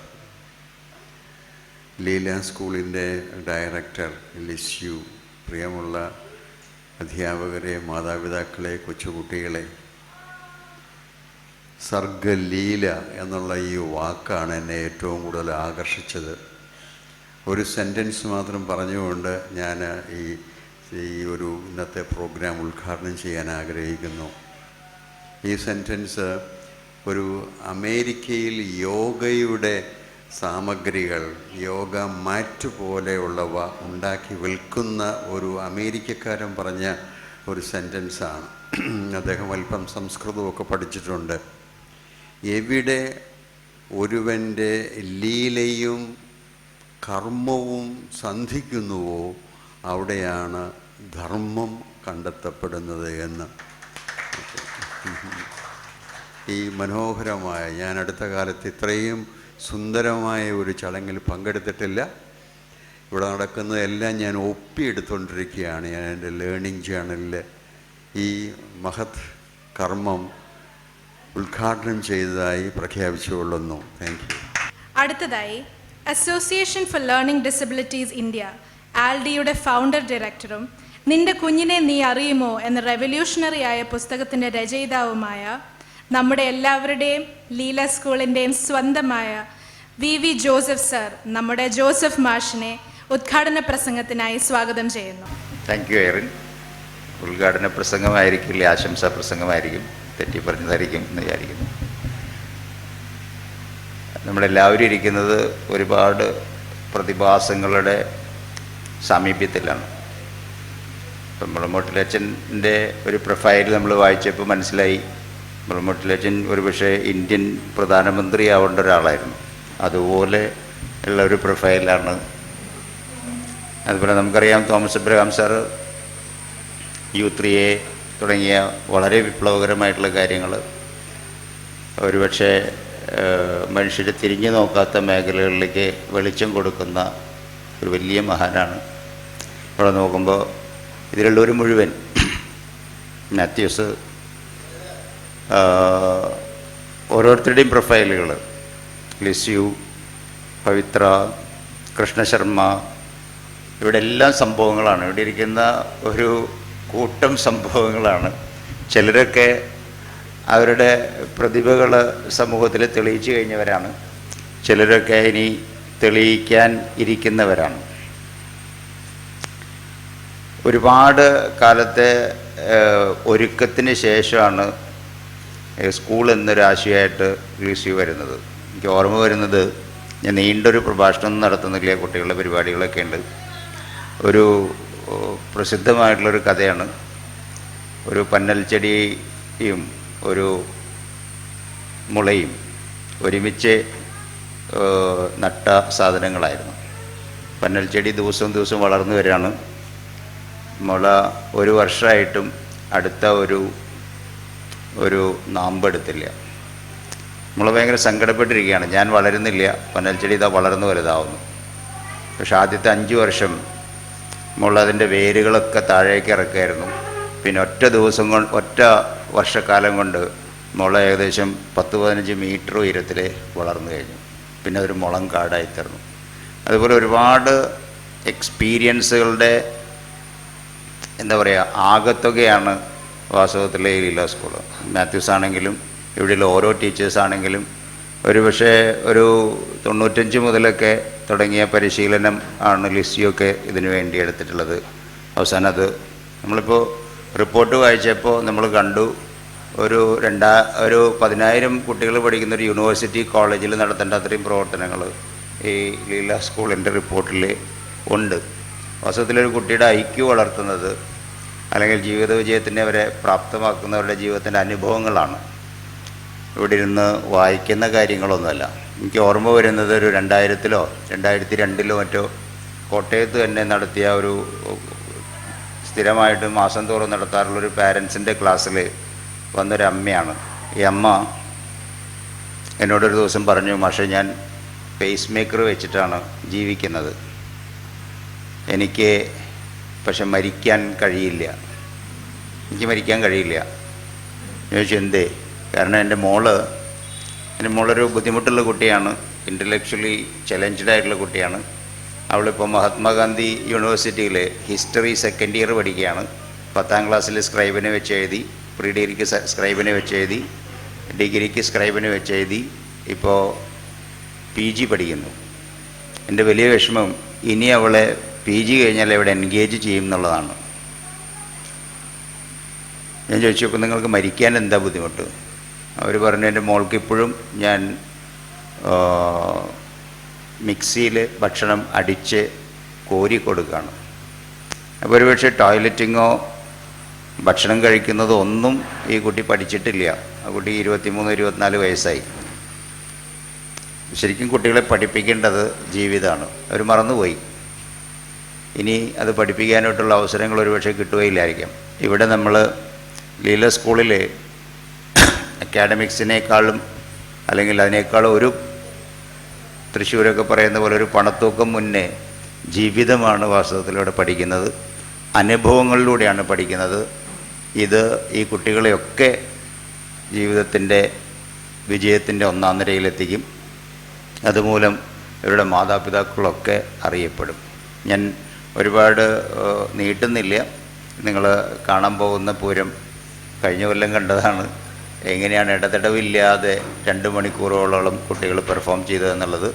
ലീല സ്കൂളിൻ്റെ ഡയറക്ടർ ലിസ്യു, പ്രിയമുള്ള അധ്യാപകരെ, മാതാപിതാക്കളെ, കൊച്ചുകുട്ടികളെ, സർഗലീല എന്നുള്ള ഈ വാക്കാണ് എന്നെ ഏറ്റവും കൂടുതൽ ആകർഷിച്ചത്. ഒരു സെൻറ്റൻസ് മാത്രം പറഞ്ഞുകൊണ്ട് ഞാൻ ഈ ഒരു ഇന്നത്തെ പ്രോഗ്രാം ഉദ്ഘാടനം ചെയ്യാൻ ആഗ്രഹിക്കുന്നു. ഈ സെൻറ്റൻസ് ഒരു അമേരിക്കയിൽ യോഗയുടെ സാമഗ്രികൾ, യോഗ മാറ്റ് പോലെയുള്ളവ ഉണ്ടാക്കി വിൽക്കുന്ന ഒരു അമേരിക്കക്കാരൻ പറഞ്ഞ ഒരു സെൻറ്റൻസാണ്. അദ്ദേഹം അല്പം സംസ്കൃതമൊക്കെ പഠിച്ചിട്ടുണ്ട്. എവിടെ ഒരുവൻ്റെ ലീലയും കർമ്മവും സന്ധിക്കുന്നുവോ അവിടെയാണ് ധർമ്മം കണ്ടെത്തപ്പെടുന്നത് എന്ന്. ഈ മനോഹരമായ, ഞാൻ അടുത്ത കാലത്ത് ഇത്രയും സുന്ദരമായ ഒരു ചടങ്ങിൽ പങ്കെടുത്തിട്ടില്ല. ഇവിടെ നടക്കുന്നതെല്ലാം ഞാൻ ഒപ്പിയെടുത്തുകൊണ്ടിരിക്കുകയാണ്. ഞാൻ എൻ്റെ ലേണിംഗ് ജേണലിൽ ഈ മഹത് കർമ്മം ഉദ്ഘാടനം ചെയ്തതായി പ്രഖ്യാപിച്ചുകൊള്ളുന്നു. Thank you. അടുത്തതായി association for learning disabilities India ആൽഡിയുടെ ഫൗണ്ടർ ഡയറക്ടറും നിന്റെ കുഞ്ഞിനെ നീ അറിയുമോ എന്ന റെവല്യൂഷണറി ആയ പുസ്തകത്തിൻ്റെ രചയിതാവുമായ നമ്മുടെ എല്ലാവരുടെയും ലീല സ്കൂളിൻ്റെയും സ്വന്തമായ വി ജോസഫ് സർ നമ്മുടെ ജോസഫ് മാഷിനെ ഉദ്ഘാടന പ്രസംഗത്തിനായി സ്വാഗതം ചെയ്യുന്നു. Thank you Erin. ഉദ്ഘാടന പ്രസംഗമായിരിക്കില്ല, ആശംസാ പ്രസംഗമായിരിക്കും. തെറ്റി പറഞ്ഞതായിരിക്കും എന്ന് വിചാരിക്കുന്നു. നമ്മളെല്ലാവരും ഇരിക്കുന്നത് ഒരുപാട് പ്രതിഭാസങ്ങളുടെ സാമീപ്യത്തിലാണ്. ഇപ്പം മുളമൂട്ടിലച്ചൻ്റെ ഒരു പ്രൊഫൈൽ നമ്മൾ വായിച്ചപ്പോൾ മനസ്സിലായി മുളമൂട്ടിലച്ചൻ ഒരുപക്ഷെ ഇന്ത്യൻ പ്രധാനമന്ത്രി ആവേണ്ട ഒരാളായിരുന്നു. അതുപോലെ ഉള്ള ഒരു പ്രൊഫൈലാണ്. അതുപോലെ നമുക്കറിയാം തോമസ് എബ്രഹാം സാറ് U3A തുടങ്ങിയ വളരെ വിപ്ലവകരമായിട്ടുള്ള കാര്യങ്ങൾ ഒരുപക്ഷെ മനുഷ്യർ തിരിഞ്ഞു നോക്കാത്ത മേഖലകളിലേക്ക് വെളിച്ചം കൊടുക്കുന്ന ഒരു വലിയ മഹാനാണ്. ഇവിടെ നോക്കുമ്പോൾ ഇതിലുള്ളവർ മുഴുവൻ മാത്യൂസ് ഓരോരുത്തരുടെയും പ്രൊഫൈലുകൾ ലിസ്യു, പവിത്ര, കൃഷ്ണശർമ്മ, ഇവിടെ എല്ലാം സംഭവങ്ങളാണ്. ഇവിടെ ഇരിക്കുന്ന ഒരു കൂട്ടം സംഭവങ്ങളാണ്. ചിലരൊക്കെ അവരുടെ പ്രതിഭകൾ സമൂഹത്തിൽ തെളിയിച്ചു കഴിഞ്ഞവരാണ്. ചിലരൊക്കെ ഇനി തെളിയിക്കാൻ ഇരിക്കുന്നവരാണ്. ഒരുപാട് കാലത്തെ ഒരുക്കത്തിന് ശേഷമാണ് സ്കൂൾ എന്നൊരു ആശയമായിട്ട് ലിസ്യു വരുന്നത്. എനിക്ക് ഓർമ്മ വരുന്നത്, ഞാൻ നീണ്ടൊരു പ്രഭാഷണം നടത്തുന്നില്ല, കുട്ടികളുടെ പരിപാടികളൊക്കെ ഉണ്ട്. ഒരു പ്രസിദ്ധമായിട്ടുള്ളൊരു കഥയാണ്. ഒരു പന്നൽ ചെടിയും ഒരു മുളയും ഒരുമിച്ച് നട്ട സാധനങ്ങളായിരുന്നു. പന്നൽ ചെടി ദിവസവും ദിവസവും വളർന്നു വരികയാണ്. മുള ഒരു വർഷമായിട്ടും അടുത്ത ഒരു നാമ്പെടുത്തില്ല. മുള ഭയങ്കര സങ്കടപ്പെട്ടിരിക്കുകയാണ്. ഞാൻ വളരുന്നില്ല, പന്നൽ ചെടി ഇതാ വളർന്നു വലുതാവുന്നു. പക്ഷെ ആദ്യത്തെ 5 വർഷം മുള അതിൻ്റെ വേരുകളൊക്കെ താഴേക്ക് ഇറക്കായിരുന്നു. പിന്നെ ഒറ്റ വർഷക്കാലം കൊണ്ട് മുള ഏകദേശം 10-15 മീറ്റർ ഉയരത്തിൽ വളർന്നു കഴിഞ്ഞു. പിന്നെ ഒരു മുളം കാടായി തീർന്നു. അതുപോലെ ഒരുപാട് എക്സ്പീരിയൻസുകളുടെ എന്താ പറയുക ആകത്തുകയാണ് വാസ്തവത്തിലെ ലീല സ്കൂള്. മാത്യൂസ് ആണെങ്കിലും ഇവിടെയുള്ള ഓരോ ടീച്ചേഴ്സാണെങ്കിലും ഒരുപക്ഷെ ഒരു 95 മുതലൊക്കെ തുടങ്ങിയ പരിശീലനം ആണ് ലിസ്യുവൊക്കെ ഇതിനു വേണ്ടി എടുത്തിട്ടുള്ളത്. അവസാനം അത് നമ്മളിപ്പോൾ റിപ്പോർട്ട് വായിച്ചപ്പോൾ നമ്മൾ കണ്ടു, ഒരു 10,000 കുട്ടികൾ പഠിക്കുന്ന ഒരു യൂണിവേഴ്സിറ്റി കോളേജിൽ നടത്തേണ്ട അത്രയും പ്രവർത്തനങ്ങൾ ഈ ലീല സ്കൂളിൻ്റെ റിപ്പോർട്ടിൽ ഉണ്ട്. വാസ്തവത്തിലൊരു കുട്ടിയുടെ IQ വളർത്തുന്നത് അല്ലെങ്കിൽ ജീവിത വിജയത്തിനെ അവരെ പ്രാപ്തമാക്കുന്നവരുടെ ജീവിതത്തിൻ്റെ അനുഭവങ്ങളാണ്. ഇവിടെ ഇരുന്ന് വായിക്കുന്ന കാര്യങ്ങളൊന്നുമല്ല. എനിക്ക് ഓർമ്മ വരുന്നത് ഒരു 2000-ലോ 2002-ലോ മറ്റോ കോട്ടയത്ത് തന്നെ നടത്തിയ ഒരു സ്ഥിരമായിട്ട് മാസം തോറും നടത്താറുള്ളൊരു പാരൻസിൻ്റെ ക്ലാസ്സിൽ വന്നൊരു അമ്മയാണ്. ഈ അമ്മ എന്നോടൊരു ദിവസം പറഞ്ഞു, മാഷേ ഞാൻ പേസ് മേക്കർ വെച്ചിട്ടാണ് ജീവിക്കുന്നത്, എനിക്ക് പക്ഷെ മരിക്കാൻ കഴിയില്ല. ചോദിച്ചു എന്തേ? കാരണം എൻ്റെ മോളൊരു ബുദ്ധിമുട്ടുള്ള കുട്ടിയാണ്, ഇൻ്റലക്ച്വലി ചലഞ്ചഡ് ആയിട്ടുള്ള കുട്ടിയാണ്. അവളിപ്പോൾ മഹാത്മാഗാന്ധി യൂണിവേഴ്സിറ്റിയിൽ ഹിസ്റ്ററി 2nd ഇയർ പഠിക്കുകയാണ്. 10ാം ക്ലാസ്സിൽ സ്ക്രൈബിനെ വെച്ച് എഴുതി, പ്രീ ഡിഗ്രിക്ക് സ്ക്രൈബിനെ വെച്ച് എഴുതി, ഡിഗ്രിക്ക് സ്ക്രൈബിനെ വെച്ച് എഴുതി, ഇപ്പോൾ PG പഠിക്കുന്നു. എൻ്റെ വലിയ വിഷമം ഇനി അവളെ PG കഴിഞ്ഞാൽ എവിടെ എൻഗേജ് ചെയ്യും എന്നുള്ളതാണ്. ഞാൻ ചോദിച്ചു, അപ്പോൾ നിങ്ങൾക്ക് മരിക്കാൻ എന്താ ബുദ്ധിമുട്ട്? അവർ പറഞ്ഞു, എൻ്റെ മോൾക്ക് ഇപ്പോഴും ഞാൻ മിക്സിയിൽ ഭക്ഷണം അടിച്ച് കോരി കൊടുക്കുകയാണ്. അപ്പോൾ ഒരുപക്ഷെ ടോയ്ലറ്റിങ്ങോ ഭക്ഷണം കഴിക്കുന്നതോ ഒന്നും ഈ കുട്ടി പഠിച്ചിട്ടില്ല. ആ കുട്ടി 23-24 വയസ്സായി. ശരിക്കും കുട്ടികളെ പഠിപ്പിക്കേണ്ടത് ജീവിതമാണ്. അവർ മറന്നുപോയി. ഇനി അത് പഠിപ്പിക്കാനായിട്ടുള്ള അവസരങ്ങൾ ഒരുപക്ഷെ കിട്ടുകയില്ലായിരിക്കാം. ഇവിടെ നമ്മൾ ലീല സ്കൂളിൽ അക്കാഡമിക്സിനേക്കാളും അല്ലെങ്കിൽ അതിനേക്കാളും ഒരു തൃശ്ശൂരൊക്കെ പറയുന്ന പോലെ ഒരു പണത്തൂക്കം മുന്നേ ജീവിതമാണ് വാസ്തവത്തിലൂടെ പഠിക്കുന്നത്, അനുഭവങ്ങളിലൂടെയാണ് പഠിക്കുന്നത്. ഇത് ഈ കുട്ടികളെയൊക്കെ ജീവിതത്തിൻ്റെ വിജയത്തിൻ്റെ ഒന്നാം നിരയിലെത്തിക്കും. അതുമൂലം ഇവരുടെ മാതാപിതാക്കളൊക്കെ അറിയപ്പെടും. ഞാൻ ഒരുപാട് നീട്ടുന്നില്ല. നിങ്ങൾ കാണാൻ പോകുന്ന പൂരം കഴിഞ്ഞ കൊല്ലം കണ്ടതാണ്. എങ്ങനെയാണ് ഇടതടവില്ലാതെ 2 മണിക്കൂറോളം കുട്ടികൾ പെർഫോം ചെയ്തതെന്നുള്ളത്.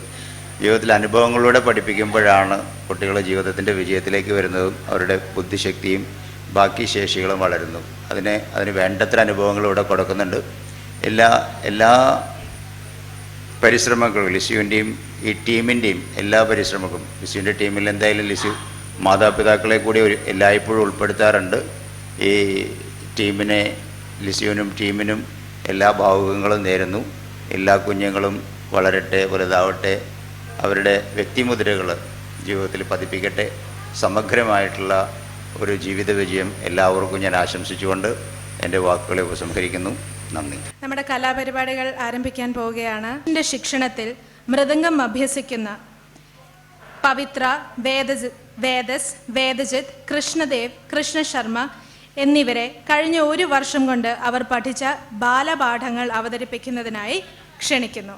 ജീവിതത്തിലെ അനുഭവങ്ങളിലൂടെ പഠിപ്പിക്കുമ്പോഴാണ് കുട്ടികൾ ജീവിതത്തിൻ്റെ വിജയത്തിലേക്ക് വരുന്നതും അവരുടെ ബുദ്ധിശക്തിയും ബാക്കി ശേഷികളും വളരുന്നു. അതിന് വേണ്ടത്ര അനുഭവങ്ങൾ ഇവിടെ കൊടുക്കുന്നുണ്ട്. എല്ലാ പരിശ്രമങ്ങളും ലിസ്യുവിൻ്റെയും ഈ ടീമിൻ്റെയും എല്ലാ പരിശ്രമങ്ങളും, ലിസ്യുവിൻ്റെ ടീമിൽ എന്തായാലും ലിസ്യു മാതാപിതാക്കളെ കൂടി എല്ലായ്പ്പോഴും ഉൾപ്പെടുത്താറുണ്ട്. ഈ ടീമിനെ, ലിസ്യുവിനും ടീമിനും എല്ലാ ഭാവുകങ്ങളും നേരുന്നു. എല്ലാ കുഞ്ഞുങ്ങളും വളരട്ടെ, വലുതാവട്ടെ, അവരുടെ വ്യക്തിമുദ്രകൾ ജീവിതത്തിൽ പതിപ്പിക്കട്ടെ. സമഗ്രമായിട്ടുള്ള ഒരു ജീവിത വിജയം എല്ലാവർക്കും ഞാൻ ആശംസിച്ചുകൊണ്ട് എൻ്റെ വാക്കുകളെ ഉപസംഹരിക്കുന്നു. നന്ദി. നമ്മുടെ കലാപരിപാടികൾ ആരംഭിക്കാൻ പോവുകയാണ്. എൻ്റെ ശിക്ഷണത്തിൽ മൃദംഗം അഭ്യസിക്കുന്ന പവിത്ര, വേദസ്, വേദജിത്ത്, കൃഷ്ണദേവ്, കൃഷ്ണശർമ്മ എന്നിവരെ കഴിഞ്ഞ 1 വർഷം കൊണ്ട് അവർ പഠിച്ച ബാലപാഠങ്ങൾ അവതരിപ്പിക്കുന്നതിനായി ക്ഷണിക്കുന്നു.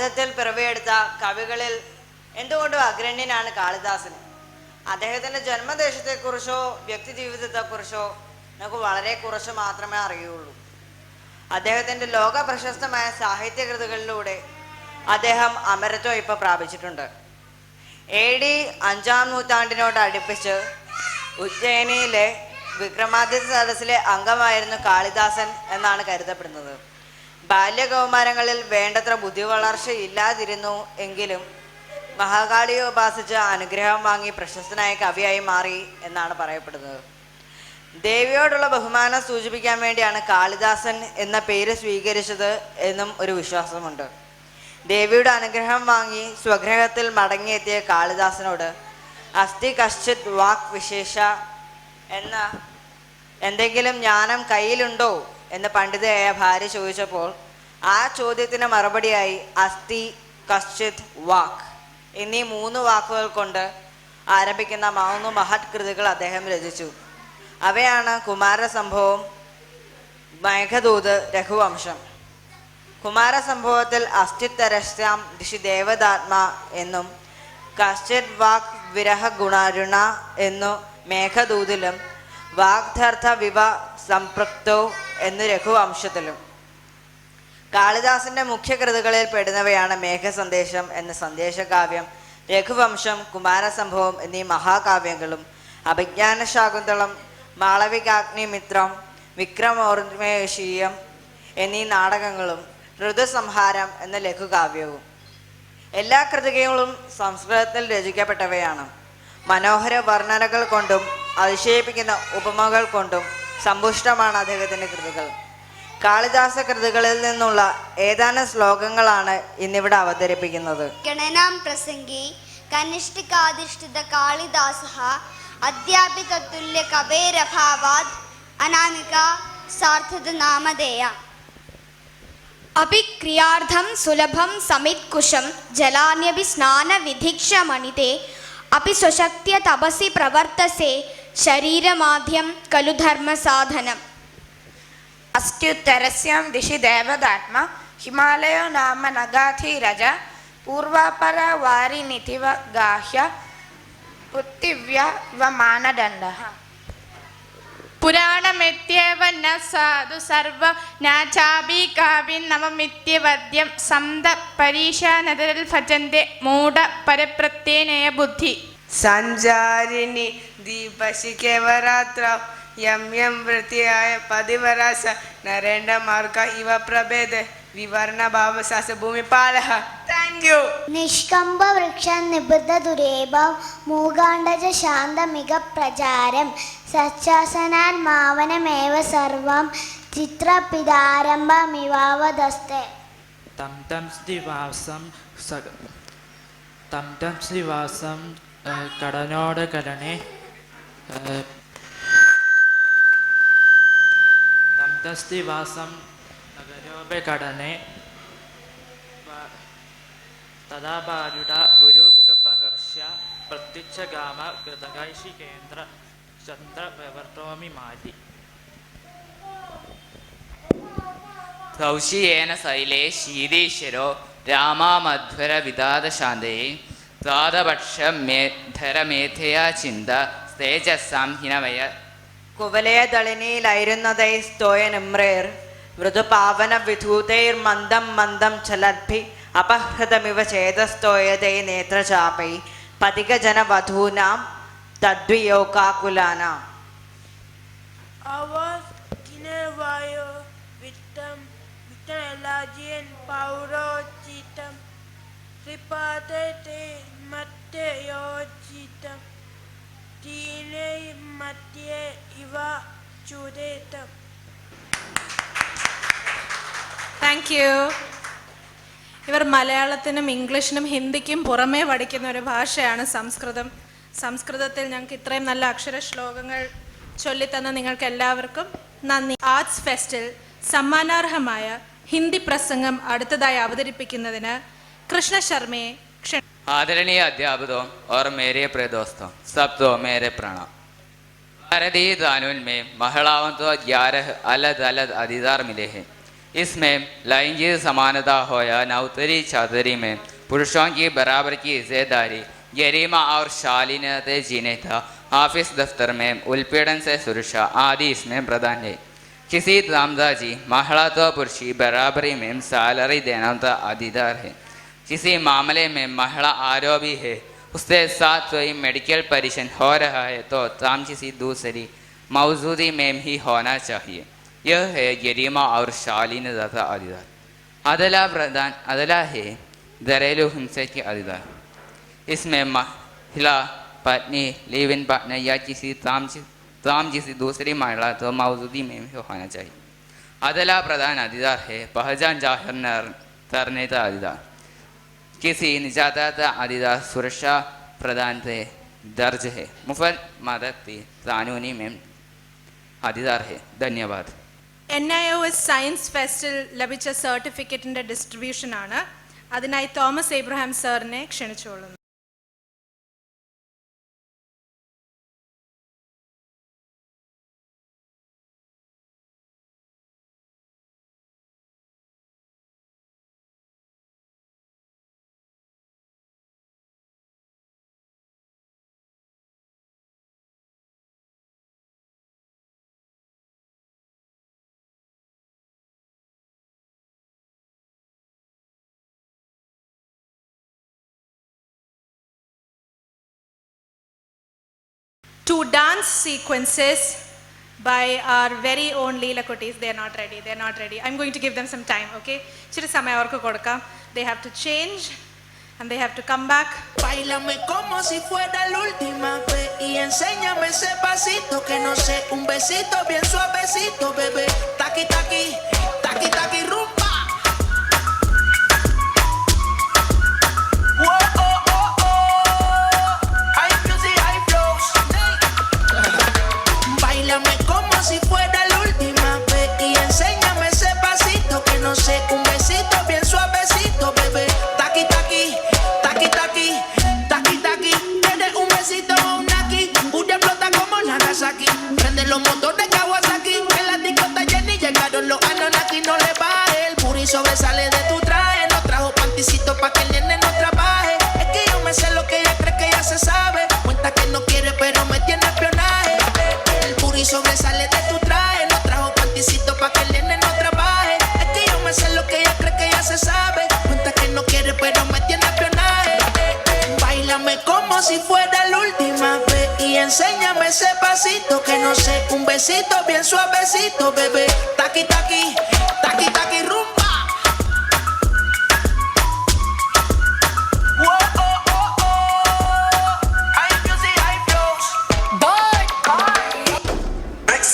ഭാരതത്തിൽ പിറവിയെടുത്ത കവികളിൽ എന്തുകൊണ്ടും അഗ്രണ്യനാണ് കാളിദാസൻ. അദ്ദേഹത്തിൻ്റെ ജന്മദേശത്തെക്കുറിച്ചോ വ്യക്തി ജീവിതത്തെക്കുറിച്ചോ നമുക്ക് വളരെ കുറച്ച് മാത്രമേ അറിയുള്ളൂ. അദ്ദേഹത്തിൻ്റെ ലോക പ്രശസ്തമായ സാഹിത്യകൃതികളിലൂടെ അദ്ദേഹം അമരത്വം ഇപ്പോൾ പ്രാപിച്ചിട്ടുണ്ട്. AD 5-ാം നൂറ്റാണ്ടിനോട് അടുപ്പിച്ച് ഉജ്ജയിനിയിലെ വിക്രമാദിത്യ സദസ്സിലെ അംഗമായിരുന്നു കാളിദാസൻ എന്നാണ് കരുതപ്പെടുന്നത്. ബാല്യകൗമാരങ്ങളിൽ വേണ്ടത്ര ബുദ്ധി വളർച്ചയില്ലാതിരുന്നു എങ്കിലും മഹാകാളിയെ ഉപാസിച്ച് അനുഗ്രഹം വാങ്ങി പ്രശസ്തനായ കവിയായി മാറി എന്നാണ് പറയപ്പെടുന്നത്. ദേവിയോടുള്ള ബഹുമാനം സൂചിപ്പിക്കാൻ വേണ്ടിയാണ് കാളിദാസൻ എന്ന പേര് സ്വീകരിച്ചത് എന്നും ഒരു വിശ്വാസമുണ്ട്. ദേവിയുടെ അനുഗ്രഹം വാങ്ങി സ്വഗ്രഹത്തിൽ മടങ്ങിയെത്തിയ കാളിദാസനോട് അസ്തി കശ്ചിത് വാക് വിശേഷ എന്ന എന്തെങ്കിലും ജ്ഞാനം കയ്യിലുണ്ടോ എന്ന് പണ്ഡിതയായ ഭാര്യ ചോദിച്ചപ്പോൾ ആ ചോദ്യത്തിന് മറുപടിയായി അസ്തി കശ്ചിത് വാക് എന്നീ 3 വാക്കുകൾ കൊണ്ട് ആരംഭിക്കുന്ന 3 മഹത് കൃതികൾ അദ്ദേഹം രചിച്ചു. അവയാണ് കുമാരസംഭവം, മേഘദൂത്, രഘുവംശം. കുമാരസംഭവത്തിൽ അസ്ഥിത്തരസ്യാം ദിശി ദേവതാത്മാ എന്നും കശ്ചിത് വാക് വിരഹ ഗുണരുണ എന്നു മേഘദൂതിലും വാഗ്ധർത്ഥ വിവ സംപൃക്തോ എന്ന് രഘുവംശത്തിലും. കാളിദാസന്റെ മുഖ്യകൃതികളിൽ പെടുന്നവയാണ് മേഘസന്ദേശം എന്ന സന്ദേശകാവ്യം, രഘുവംശം, കുമാരസംഭവം എന്നീ മഹാകാവ്യങ്ങളും അഭിജ്ഞാന ശാകുന്തളം, മാളവികാഗ്നിമിത്രം, വിക്രമോർമേഷീയം എന്നീ നാടകങ്ങളും ഋതുസംഹാരം എന്ന ലഘുകാവ്യവും. എല്ലാ കൃതികളും സംസ്കൃതത്തിൽ രചിക്കപ്പെട്ടവയാണ്. മനോഹര വർണ്ണനകൾ കൊണ്ടും അതിശയിപ്പിക്കുന്ന ഉപമകൾ കൊണ്ടും സമ്പുഷ്ടമാണ് അദ്ദേഹത്തിൻ്റെ കൃതികൾ. കാളിദാസ കൃതികളിൽ നിന്നുള്ള ഏതാനും ശ്ലോകങ്ങളാണ് ഇന്നിവിടെ അവതരിപ്പിക്കുന്നത്. ഗണനാം പ്രസംഗി കനിഷ്ഠികാധിഷ്ഠിത കാളിദാസഃ അദ്യാപി തത്തുല്യ കവേരഭാവാത് അനാമിക സാർത്ഥത നാമധേയ. അഭിക്രിയാർത്ഥം സുലഭം സമിത്കുശം ജലാന്യപി സ്നാനവിധിക്ഷമണിതേ അപി സ്വശക്ത്യ തപസി പ്രവർത്തസേ ശരീരമാദ്യം ഖലു ധർമ്മസാധനം. അസ്ത്യുത്തരസ്യാം ദിശി ദേവതാത്മ ഹിമാലയോ നാമ നഗാധിരജ പൂർവാപര വാരിനിധിവ ഗാഹ്യ പൃഥിവ്യ ഇവ മാനദണ്ഡഃ. പുരാണമെത്യവ ന സാധു സർവം നാചാപി കാവ്യം നവമിത്യവദ്യം സന്ത പരീക്ഷാനതരൽ ഭജന്തെ മൂഢ പരപ്രത്യനയ ബുദ്ധി. സഞ്ചാരിണി ദീപശിഖേവരാത്ര യം യം വൃത്തിയായ പതിവരാസ നരേണ്ട മാർഗ ഇവ പ്രഭേദ വിവർണ ഭാവസാസ ഭൂമിപാലഃ. Thank you. നിഷ്കമ്പ വൃക്ഷ നിബദ്ധ ദുരേഭം മൂകാണ്ഡജ ശാന്തമിക പ്രചാരം സച്ചാസനാൽ മാവനമേവ സർവം ചിത്രപിതാരംഭമിവാവദസ്തേ. തം തം ശ്രീവാസം കടനോട് കടനെ തം തം ശ്രീവാസം നഗരോപെ കടനെ തഥാ ബാരുട ഗുരുപഹർഷ്യ പ്രത്യക്ഷ ഗാമ കൃതകൈഷി കേന്ദ്ര ചന്ദ്ര പ്രവർത്തോമി മാറ്റി. ധൗഷിയേന ശൈലേ ശീതീശ്വരോ രാമാമധ്വര വിദാതശാന്തയെ ദ്വാദപക്ഷമേധരമേധയാ ചിന്ത തേജസ്സാം ഹിനവയ. കുവലയദളിനിയിലായിരുന്നതൈ സ്തോയനിമ്രേർ മൃദുപാവന വിധൂതൈർ മന്ദം മന്ദം ചലദ്ഭി അപഹൃതമിവ ചേതസ്തോയതൈ നേത്രചാപൈ പതികജന വധൂനാം തദ്വിയോഗാകുലാനാം. Thank you. ഇവർ മലയാളത്തിനും ഇംഗ്ലീഷിനും ഹിന്ദിക്കും പുറമേ പഠിക്കുന്ന ഒരു ഭാഷയാണ് സംസ്കൃതം. സംസ്കൃതത്തിൽ ഞങ്ങൾക്ക് ഇത്രയും നല്ല അക്ഷര ശ്ലോകങ്ങൾ ചൊല്ലിത്തന്ന നിങ്ങൾക്ക് എല്ലാവർക്കും നന്ദി. ആർട്സ് ഫെസ്റ്റിൽ സമ്മാനാർഹമായ ഹിന്ദി പ്രസംഗം അടുത്തതായി അവതരിപ്പിക്കുന്നതിന് കൃഷ്ണ ശർമ്മയെ आदरणीय अध्यापकों और मेरे प्रिय दोस्तों, सबको मेरे प्रणाम. भारतीय कानून में महिलाओं को 11 अलग अलग अधिकार मिले हैं. इसमें लैंगिक समानता हो या नौकरी चाकरी में पुरुषों की बराबर की हिस्सेदारी, गरिमा और शालीनता जीने था, ऑफिस दफ्तर में उत्पीड़न से सुरक्षा आदि इसमें प्रदान है। किसी नामदाजी महिला तो पुरुषी बराबरी में सैलरी देना का अधिकार है। किसी मामले में महिला आरोपी है, उसके साथ कोई मेडिकल परीक्षण हो रहा है तो काम किसी दूसरी मौजूदगी में ही होना चाहिए। यह है गरिमा और शालीनता का अधिकार। अदला है घरेलू हिंसा के अधिकार। इसमें महिला पत्नी, लिव इन पार्टनर या किसी किसी दूसरी महिला तो मौजूदगी में भी होना चाहिए। अदला प्रधान अधिकार है पहचान जाहिर करने का अधिकार। किसी निजात का अधिकार सुरक्षा प्रदान से दर्ज है। मुफ्त मदद की कानूनी में अधिकार है। धन्यवाद. NIOS സയൻസ് ഫെസ്റ്റിൽ ലഭിച്ച സർട്ടിഫിക്കറ്റിന്റെ ഡിസ്ട്രിബ്യൂഷൻ ആണ്. അതിനായി തോമസ് എബ്രഹാം സാറിനെ ക്ഷണിച്ചുകൊള്ളുന്നു. Two dance sequences by our very own Leela Kuttis. They are not ready. I'm going to give them some time, okay? Chiri samay avarku kodukam. They have to change and they have to come back. Báilame como si fuera la última vez y enséñame ese pasito que no sé, un besito bien suavecito, bebé. Taqui taqui, taqui taqui rumba. Si fuera la última vez y enséñame ese pasito que no sé, un besito bien suavecito, bebé. Taqui taqui, taqui taqui, taqui taqui. Tienes un besito o un aquí, una explota como Nagasaki. Prende los motores Kawasaki, en la discota Jenny llegaron los Anunnaki. No le baje, el puri sobresale de tu traje. No trajo panticito pa' que el nene no trabaje. Es que yo me sé lo que ella cree que ya se sabe. Cuenta que no quiere pero me tiene espionaje. El puri sobresale de tu traje. No trajo panticito pa' que el nene no trabaje. Es que yo me sé lo que ella cree que ya se sabe. Cuenta que no quiere pero me tiene espionaje. Báilame como si fuera la última vez y enséñame ese pasito que no sé, un besito bien suavecito, bebé. Taqui taqui, taqui taqui rumba.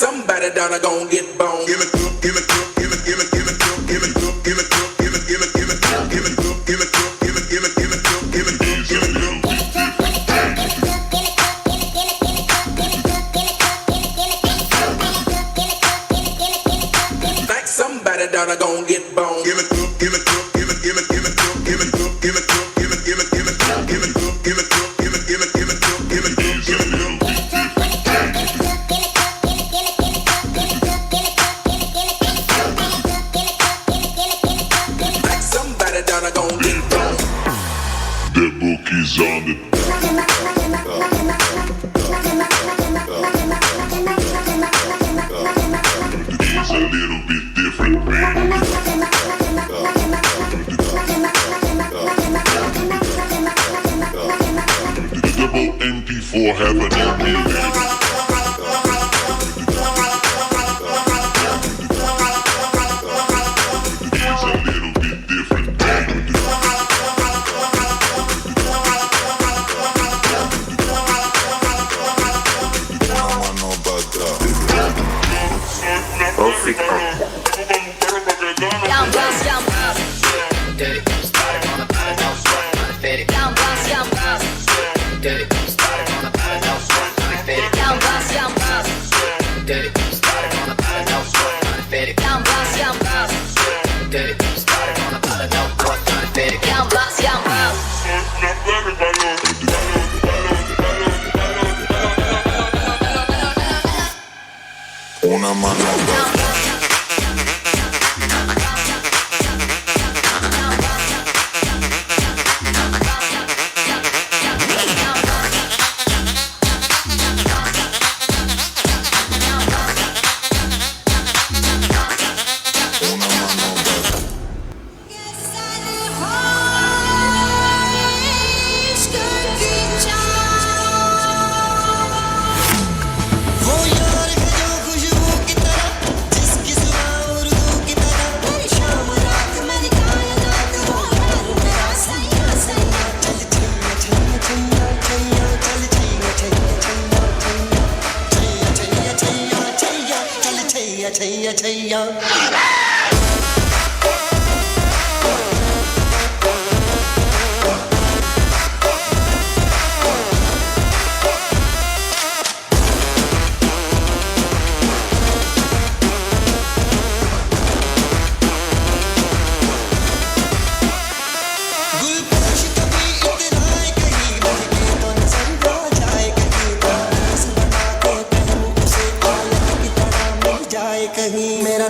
Somebody down, I gon' get bone. Give it, give it, give it, give it, give it, give it, give it, give it, give it, give it, give it, give it, give it, give it, give it, give it, give it, give it. Like somebody down, I gon' get bone. Give it, give it, give it, give it, give it, give it, give it, give it, give it, give it, give it, give it, give it, give it, give it, give it, give it, give it. The book is on the it's a little bit different, man. The double MP4 have an MP. It's a little bit different, man. Una mano. చెయ్య చెయ్య చెయ్య मेरा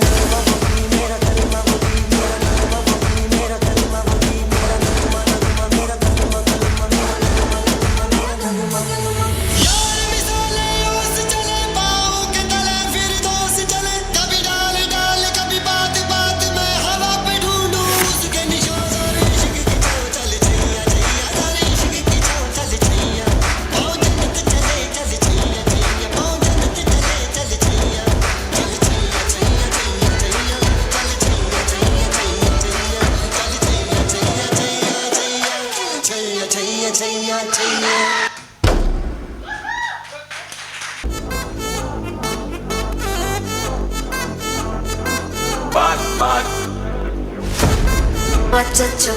Machacho,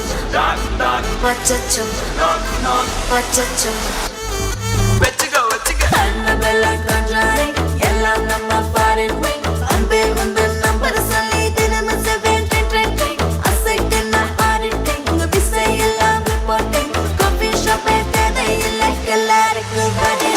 machacho, machacho. Annabella Conjari, Ella Nama Farid Wing, Unbe Wunda number Sally, Dinam 7 I say dinner auditing, we say you love reporting, coffee shop and they like a lot of good body.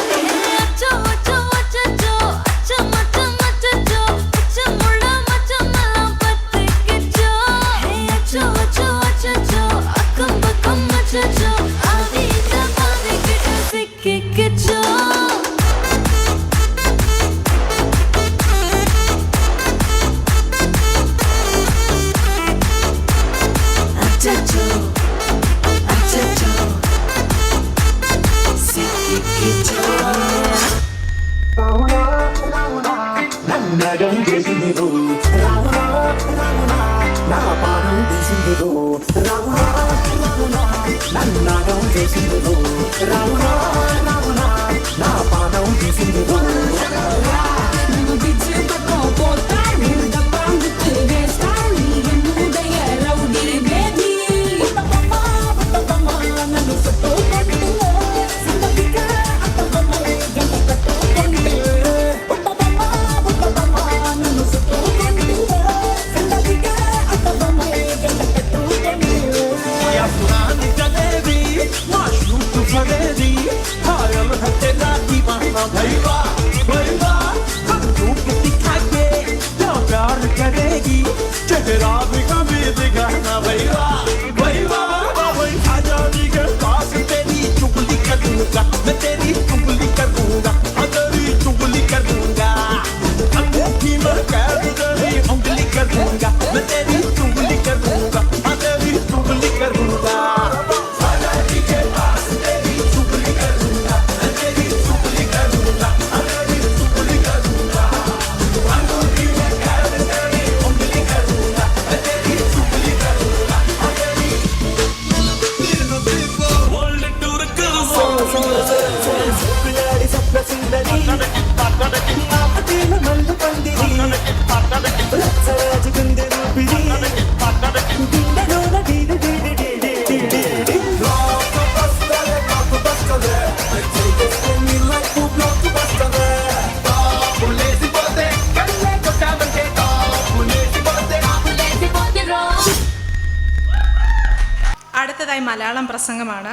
അടുത്തതായി മലയാളം പ്രസംഗമാണ്.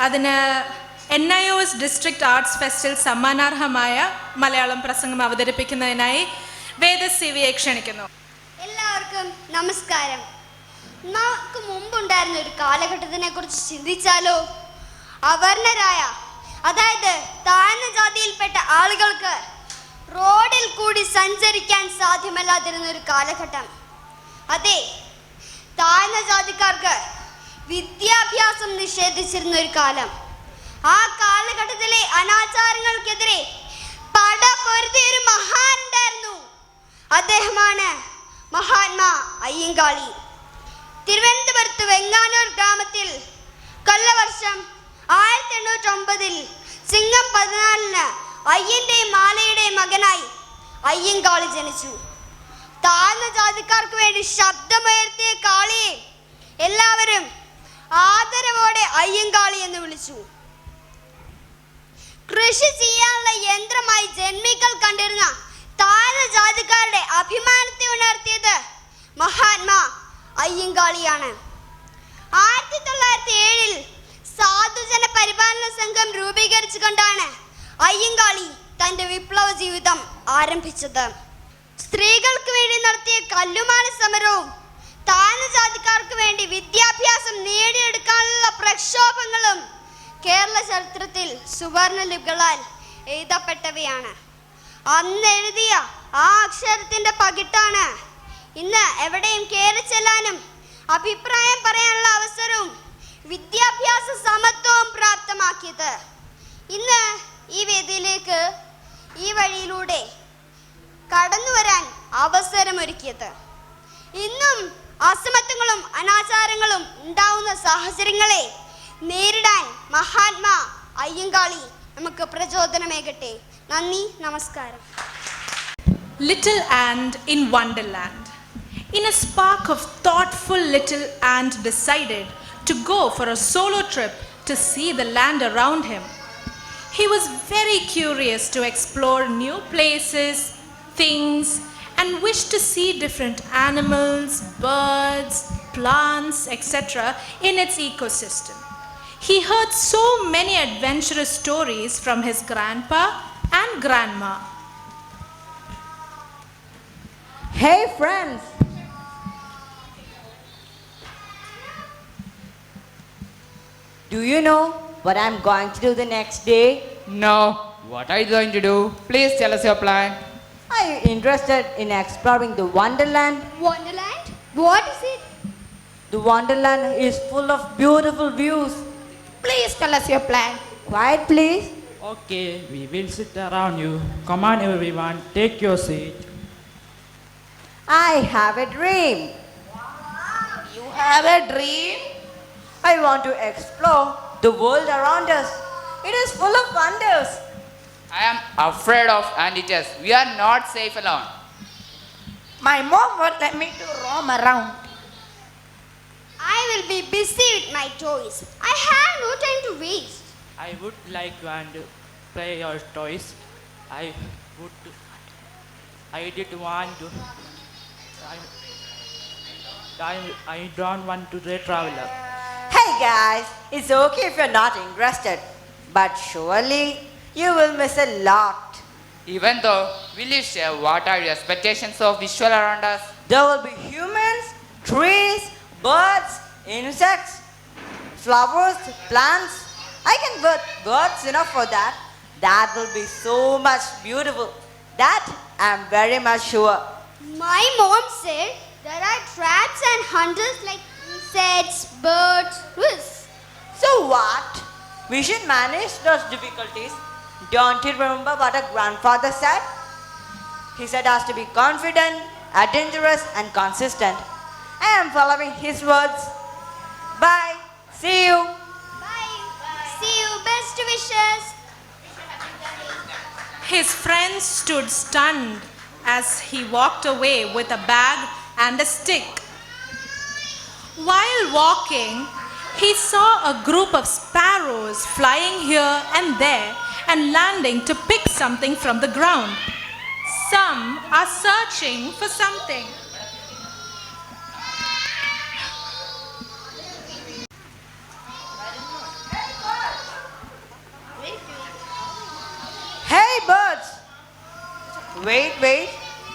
അതിന് NIOS district arts ഫെസ്റ്റിൽ സമ്മാനാർഹമായ Malayalam പ്രസംഗം അവതരിപ്പിക്കുന്നതിനായി വേദസിവിയെ ക്ഷണിക്കുന്നു. എല്ലാവർക്കും നമസ്കാരം. നമുക്ക് മുമ്പുണ്ടായിരുന്ന ഒരു കാലഘട്ടത്തിനെ കുറിച്ച് ചിന്തിച്ചാലോ? അവർണരായ, അതായത് താഴ്ന്ന ജാതിയിൽപ്പെട്ട ആളുകൾക്ക് റോഡിൽ കൂടി സഞ്ചരിക്കാൻ സാധ്യമല്ലാതിരുന്ന ഒരു കാലഘട്ടം. അതെ, താഴ്ന്ന ജാതിക്കാർക്ക് വിദ്യാഭ്യാസം നിഷേധിച്ചിരുന്ന ഒരു കാലം. ആ കാലഘട്ടത്തിലെ അനാചാരങ്ങൾക്കെതിരെ പടപൊരുതിയ ഒരു മഹാനുണ്ടായിരുന്നു. അദ്ദേഹമാണ് മഹാത്മാ അയ്യങ്കാളി. തിരുവനന്തപുരത്ത് വെങ്ങാനൂർ ഗ്രാമത്തിൽ കൊല്ലവർഷം 1809 ചിങ്ങം 14 അയ്യന്റെയും മാലയുടെയും മകനായി അയ്യങ്കാളി ജനിച്ചു. താഴ്ന്ന ജാതിക്കാർക്ക് വേണ്ടി ശബ്ദമുയർത്തിയ കാളിയെ എല്ലാവരും ആദരവോടെ അയ്യങ്കാളി എന്ന് വിളിച്ചു. കൃഷി ചെയ്യാനുള്ള യന്ത്രമായി ജന്മികൾ കണ്ടിരുന്ന താഴ്ന്ന ജാതിക്കാരുടെ അഭിമാനത്തെ ഉണർത്തിയത് മഹാത്മാ അയ്യങ്കാളിയാണ്. 1907 സാധുജന പരിപാലന സംഘം രൂപീകരിച്ചുകൊണ്ടാണ് അയ്യങ്കാളി തന്റെ വിപ്ലവ ജീവിതം ആരംഭിച്ചത്. സ്ത്രീകൾക്ക് വേണ്ടി നടത്തിയ കല്ലുമാല സമരവും താഴ്ന്ന ജാതിക്കാർക്ക് വേണ്ടി വിദ്യാഭ്യാസം നേടിയെടുക്കാനുള്ള പ്രക്ഷോഭങ്ങളും കേരള ചരിത്രത്തിൽ സുവർണ ലിപികളാൽ എഴുതപ്പെട്ടവയാണ്. അന്ന് എഴുതിയ ആ അക്ഷരത്തിന്റെ പകിട്ടാണ് ഇന്ന് എവിടെയും കയറി ചെല്ലാനും അഭിപ്രായം പറയാനുള്ള അവസരവും വിദ്യാഭ്യാസ സമത്വവും പ്രാപ്തമാക്കിയത്. ഇന്ന് ഈ വേദിയിലേക്ക് ഈ വഴിയിലൂടെ കടന്നു വരാൻ അവസരമൊരുക്കിയത്. ഇന്നും അസമത്വങ്ങളും അനാചാരങ്ങളും ഉണ്ടാവുന്ന സാഹചര്യങ്ങളെ നേരിടാൻ മഹാത്മാ അയ്യങ്കാളി നമുക്ക് പ്രചോദനമേകട്ടെ. നന്ദി, നമസ്കാരം. Little Ant in Wonderland. In a spark of thoughtful, little Ant decided to go for a solo trip to see the land around him. He was very curious to explore new places, things, and wished to see different animals, birds, plants, etc. in its ecosystem. He heard so many adventurous stories from his grandpa and grandma. Hey friends! Do you know what I'm going to do the next day? No. What are you going to do? Please tell us your plan. Are you interested in exploring the Wonderland? Wonderland? What is it? The Wonderland is full of beautiful views. Please tell us your plan. Quiet please. Okay, we will sit around you. Come on, everyone, take your seat. I have a dream. You have a dream? I want to explore the world around us. It is full of wonders. I am afraid of anteaters. We are not safe alone. My mom won't let me to roam around. I will be busy with my toys. I have no time to waste. I would like to play your toys. I did want to. I don't want to be a traveler. Hey guys, it's okay if you're not interested, but surely you will miss a lot. Even though, will you share what are your expectations of visual around us? There will be humans, trees, birds, insects, flowers, plants. I can put words enough for that. That will be so much beautiful. That I'm very much sure. My mom said there are traps and hunters like insects, birds, risks. So what? We should manage those difficulties. Don't you remember what our grandfather said? He said us to be confident, adventurous and consistent. I am following his words. Bye. See you. Bye. See you. Best wishes. His friends stood stunned as he walked away with a bag and a stick. While walking, he saw a group of sparrows flying here and there and landing to pick something from the ground. Some are searching for something. Hey birds. Wait.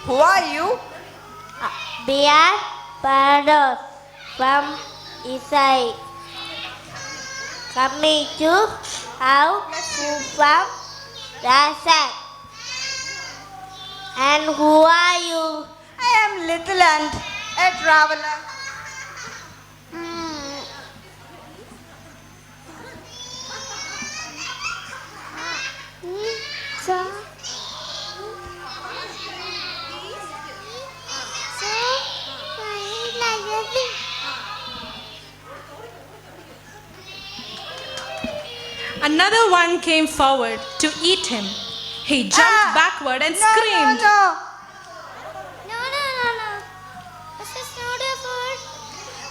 Who are you? We are parrots from Israel, coming to help from Gaza. And who are you? I am Little Ant, a traveler. Another one came forward to eat him. He jumped backward and screamed. No. No.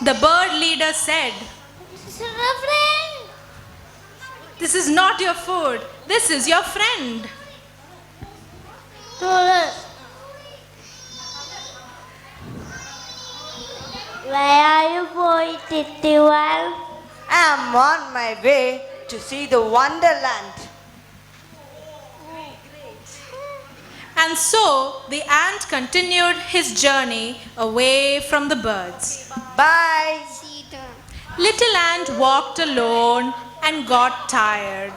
The bird leader said, Reverend. "This is not your food. This is your friend." Where are you going, Tittival? I'm on my way to see the Wonderland. And so the ant continued his journey away from the birds. Bye. Little ant walked alone and got tired.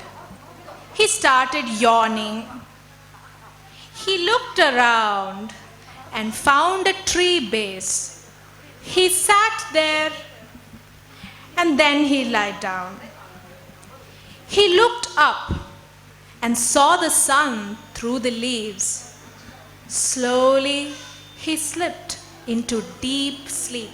He started yawning. He looked around and found a tree base. He sat there and then he lay down. He looked up and saw the sun through the leaves. Slowly he slipped into deep sleep.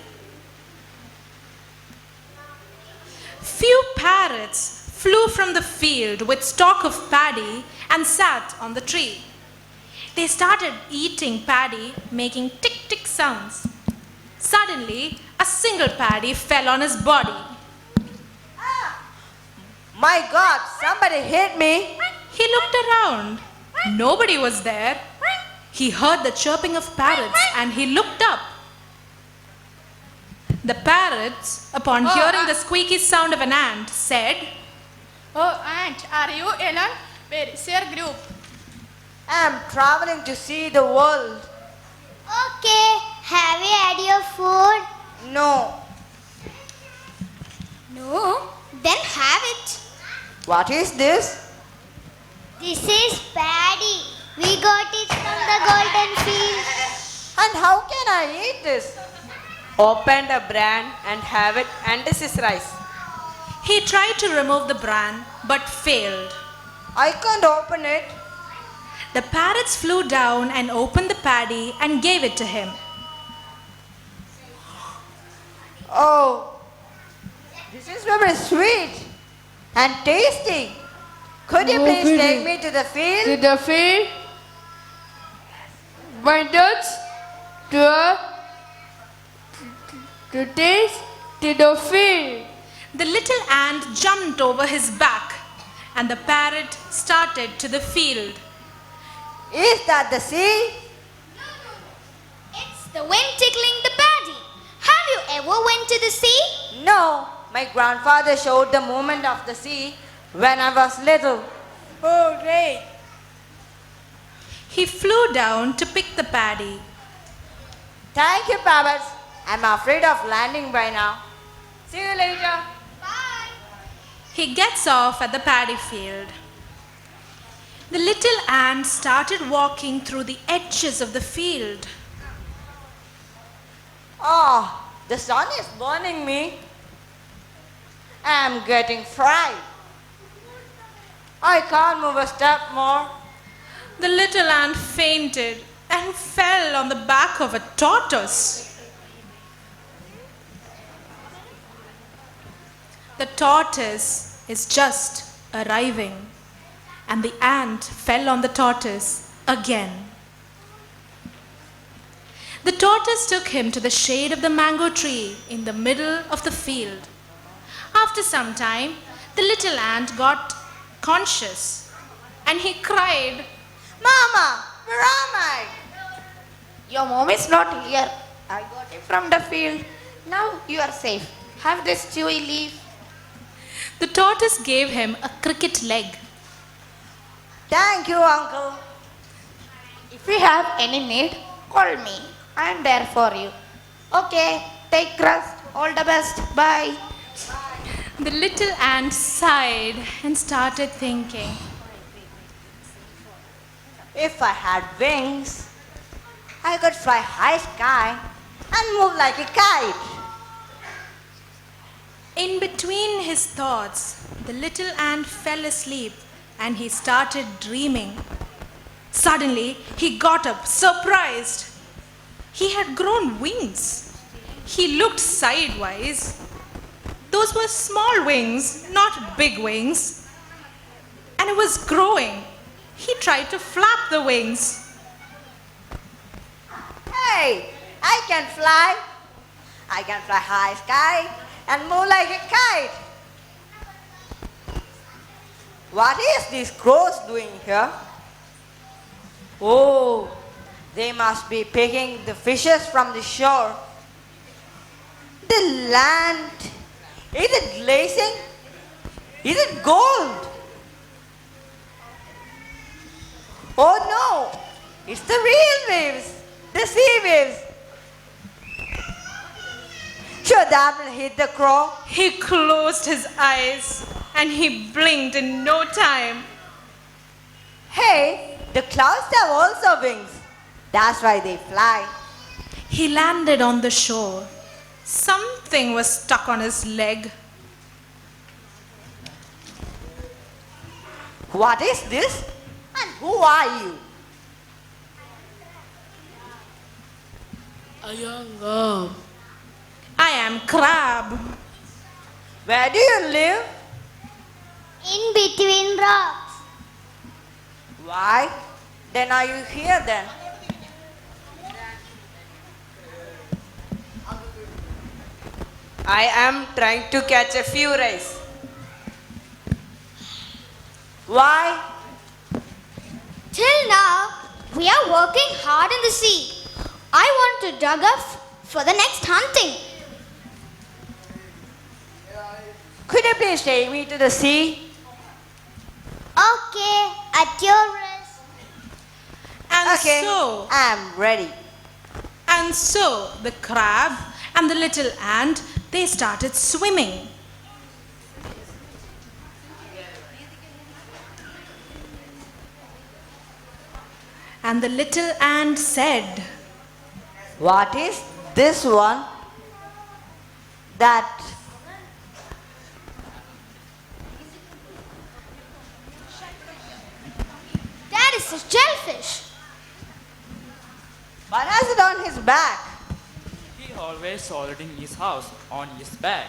Few parrots flew from the field with stalk of paddy and sat on the tree. They started eating paddy, making tick-tick sounds. Suddenly, a single paddy fell on his body. My God, somebody hit me. He looked around. Nobody was there. He heard the chirping of parrots and he looked up. The parrots, upon hearing the squeaky sound of an ant, said, "Oh, ant, are you alone? Where is your group?" I'm traveling to see the world. Okay, have you had your food? No. No? Then have it. What is this? This is paddy. We got it from the golden field. And how can I eat this? Open the bran and have it, and this is rice. He tried to remove the bran but failed. I can't open it. The parrots flew down and opened the paddy and gave it to him. Oh, this is very sweet and tasty. Could you please take me to the field? To the field? Bandits? To taste? To the field. The little ant jumped over his back and the parrot started to the field. Is that the sea? It's the wind tickling the paddy. Have you ever went to the sea? No, my grandfather showed the movement of the sea when I was little. Oh, great. He flew down to pick the paddy. Thank you, Babas. I'm afraid of landing by now. See you later. He gets off at the paddy field. The little ant started walking through the edges of the field. Oh, the sun is burning me. I'm getting fried. I can't move a step more. The little ant fainted and fell on the back of a tortoise. The tortoise is just arriving, and the ant fell on the tortoise again. The tortoise took him to the shade of the mango tree in the middle of the field. After some time, the little ant got conscious and he cried, Mama, where am I? Your mom is not here. I got it from the field. Now you are safe. Have this chewy leaf. The tortoise gave him a cricket leg. Thank you, Uncle. If you have any need, call me. I am there for you. Okay, take rest. All the best. Bye. The little ant sighed and started thinking. If I had wings, I could fly high sky and move like a kite. In between his thoughts, the little ant fell asleep and he started dreaming. Suddenly, he got up, surprised. He had grown wings. He looked sidewise. Those were small wings, not big wings. And it was growing. He tried to flap the wings. Hey, I can fly. I can fly high sky and move like a kite. What is these crows doing here? Oh, they must be picking the fishes from the shore. The land, is it glazing? Is it gold? Oh no, it's the real waves, the sea waves. Sure, that will hit the crow. He closed his eyes and he blinked in no time. Hey, the clouds have also wings. That's why they fly. He landed on the shore. Something was stuck on his leg. What is this? And who are you? A young girl. I am Crab. Where do you live? In between rocks. Why? Then are you here then? I am trying to catch a few rays. Why? Till now, we are working hard in the sea. I want to dug up for the next hunting. Could you please take me to the sea? Okay, at your risk. And Okay, so, I'm ready. and so the crab and the little ant, they started swimming. And the little ant said, What is this one? That That is a jellyfish. what has it on his back? He always holding his house on his back.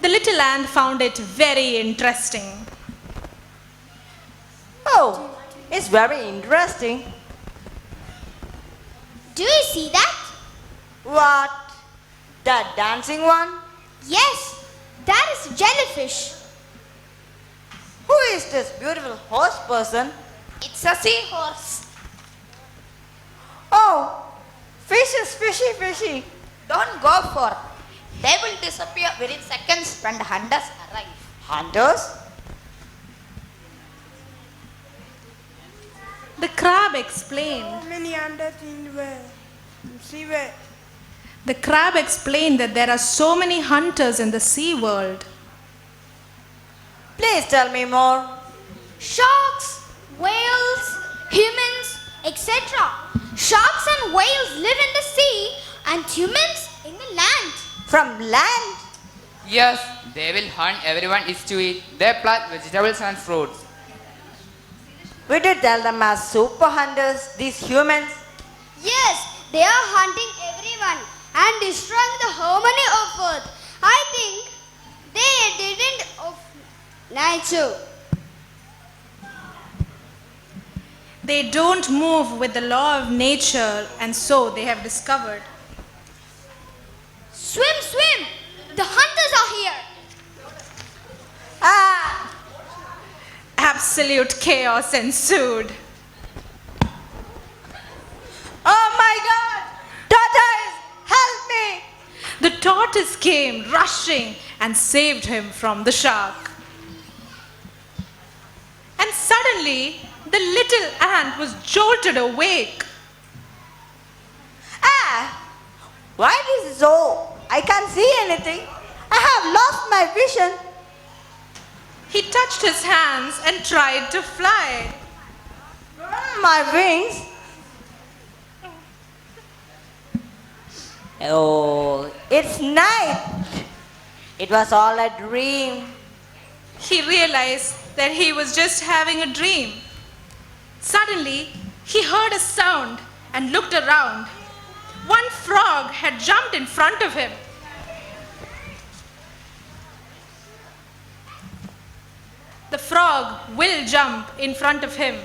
the little ant found it very interesting. Oh, it's very interesting. Do you see that? What? That dancing one? Yes, that is a jellyfish. Who is this beautiful horse person? It's a seahorse. Oh, fishes, fishy, fishy. Don't go for. They will disappear within seconds when the hunters arrive. Hunters? The crab explained. How many hunters in the seaway? The crab explained that there are so many hunters in the sea world. Please tell me more. Sharks, whales, humans, etc. Sharks and whales live in the sea and humans in the land. From land? Yes, they will hunt everyone is to eat. They plant vegetables and fruits. We did tell them as super hunters, these humans. Yes, they are hunting everyone and destroying the harmony of earth. I think they didn't of nature. They don't move with the law of nature, and so they have discovered. Swim, swim! The hunters are here. Ah! Absolute chaos ensued. Oh my God! Tortoise, help me! The tortoise came rushing and saved him from the shark. And suddenly, the little ant was jolted awake. Ah! Why is it so? I can't see anything. I have lost my vision. He touched his hands and tried to fly. My wings. Oh, it's night. It was all a dream. He realized that he was just having a dream. Suddenly, he heard a sound and looked around. One frog had jumped in front of him. The frog will jump in front of him.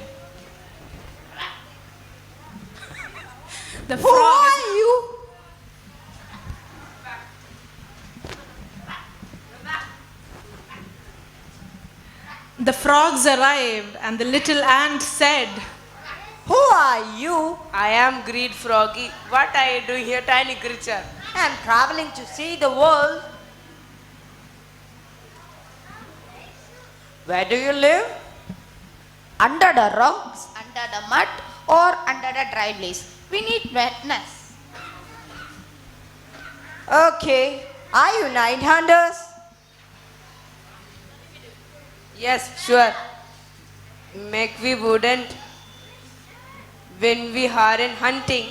The frog is... you? The frogs arrived, and the little ant said, Who are you? I am Greed Froggy. What are you doing here, tiny creature? I am traveling to see the world. Where do you live? Under the rocks, under the mud, or under the dry place. We need wetness. Okay. Are you night hunters? Yes, sure. Make we wouldn't when we aren't hunting.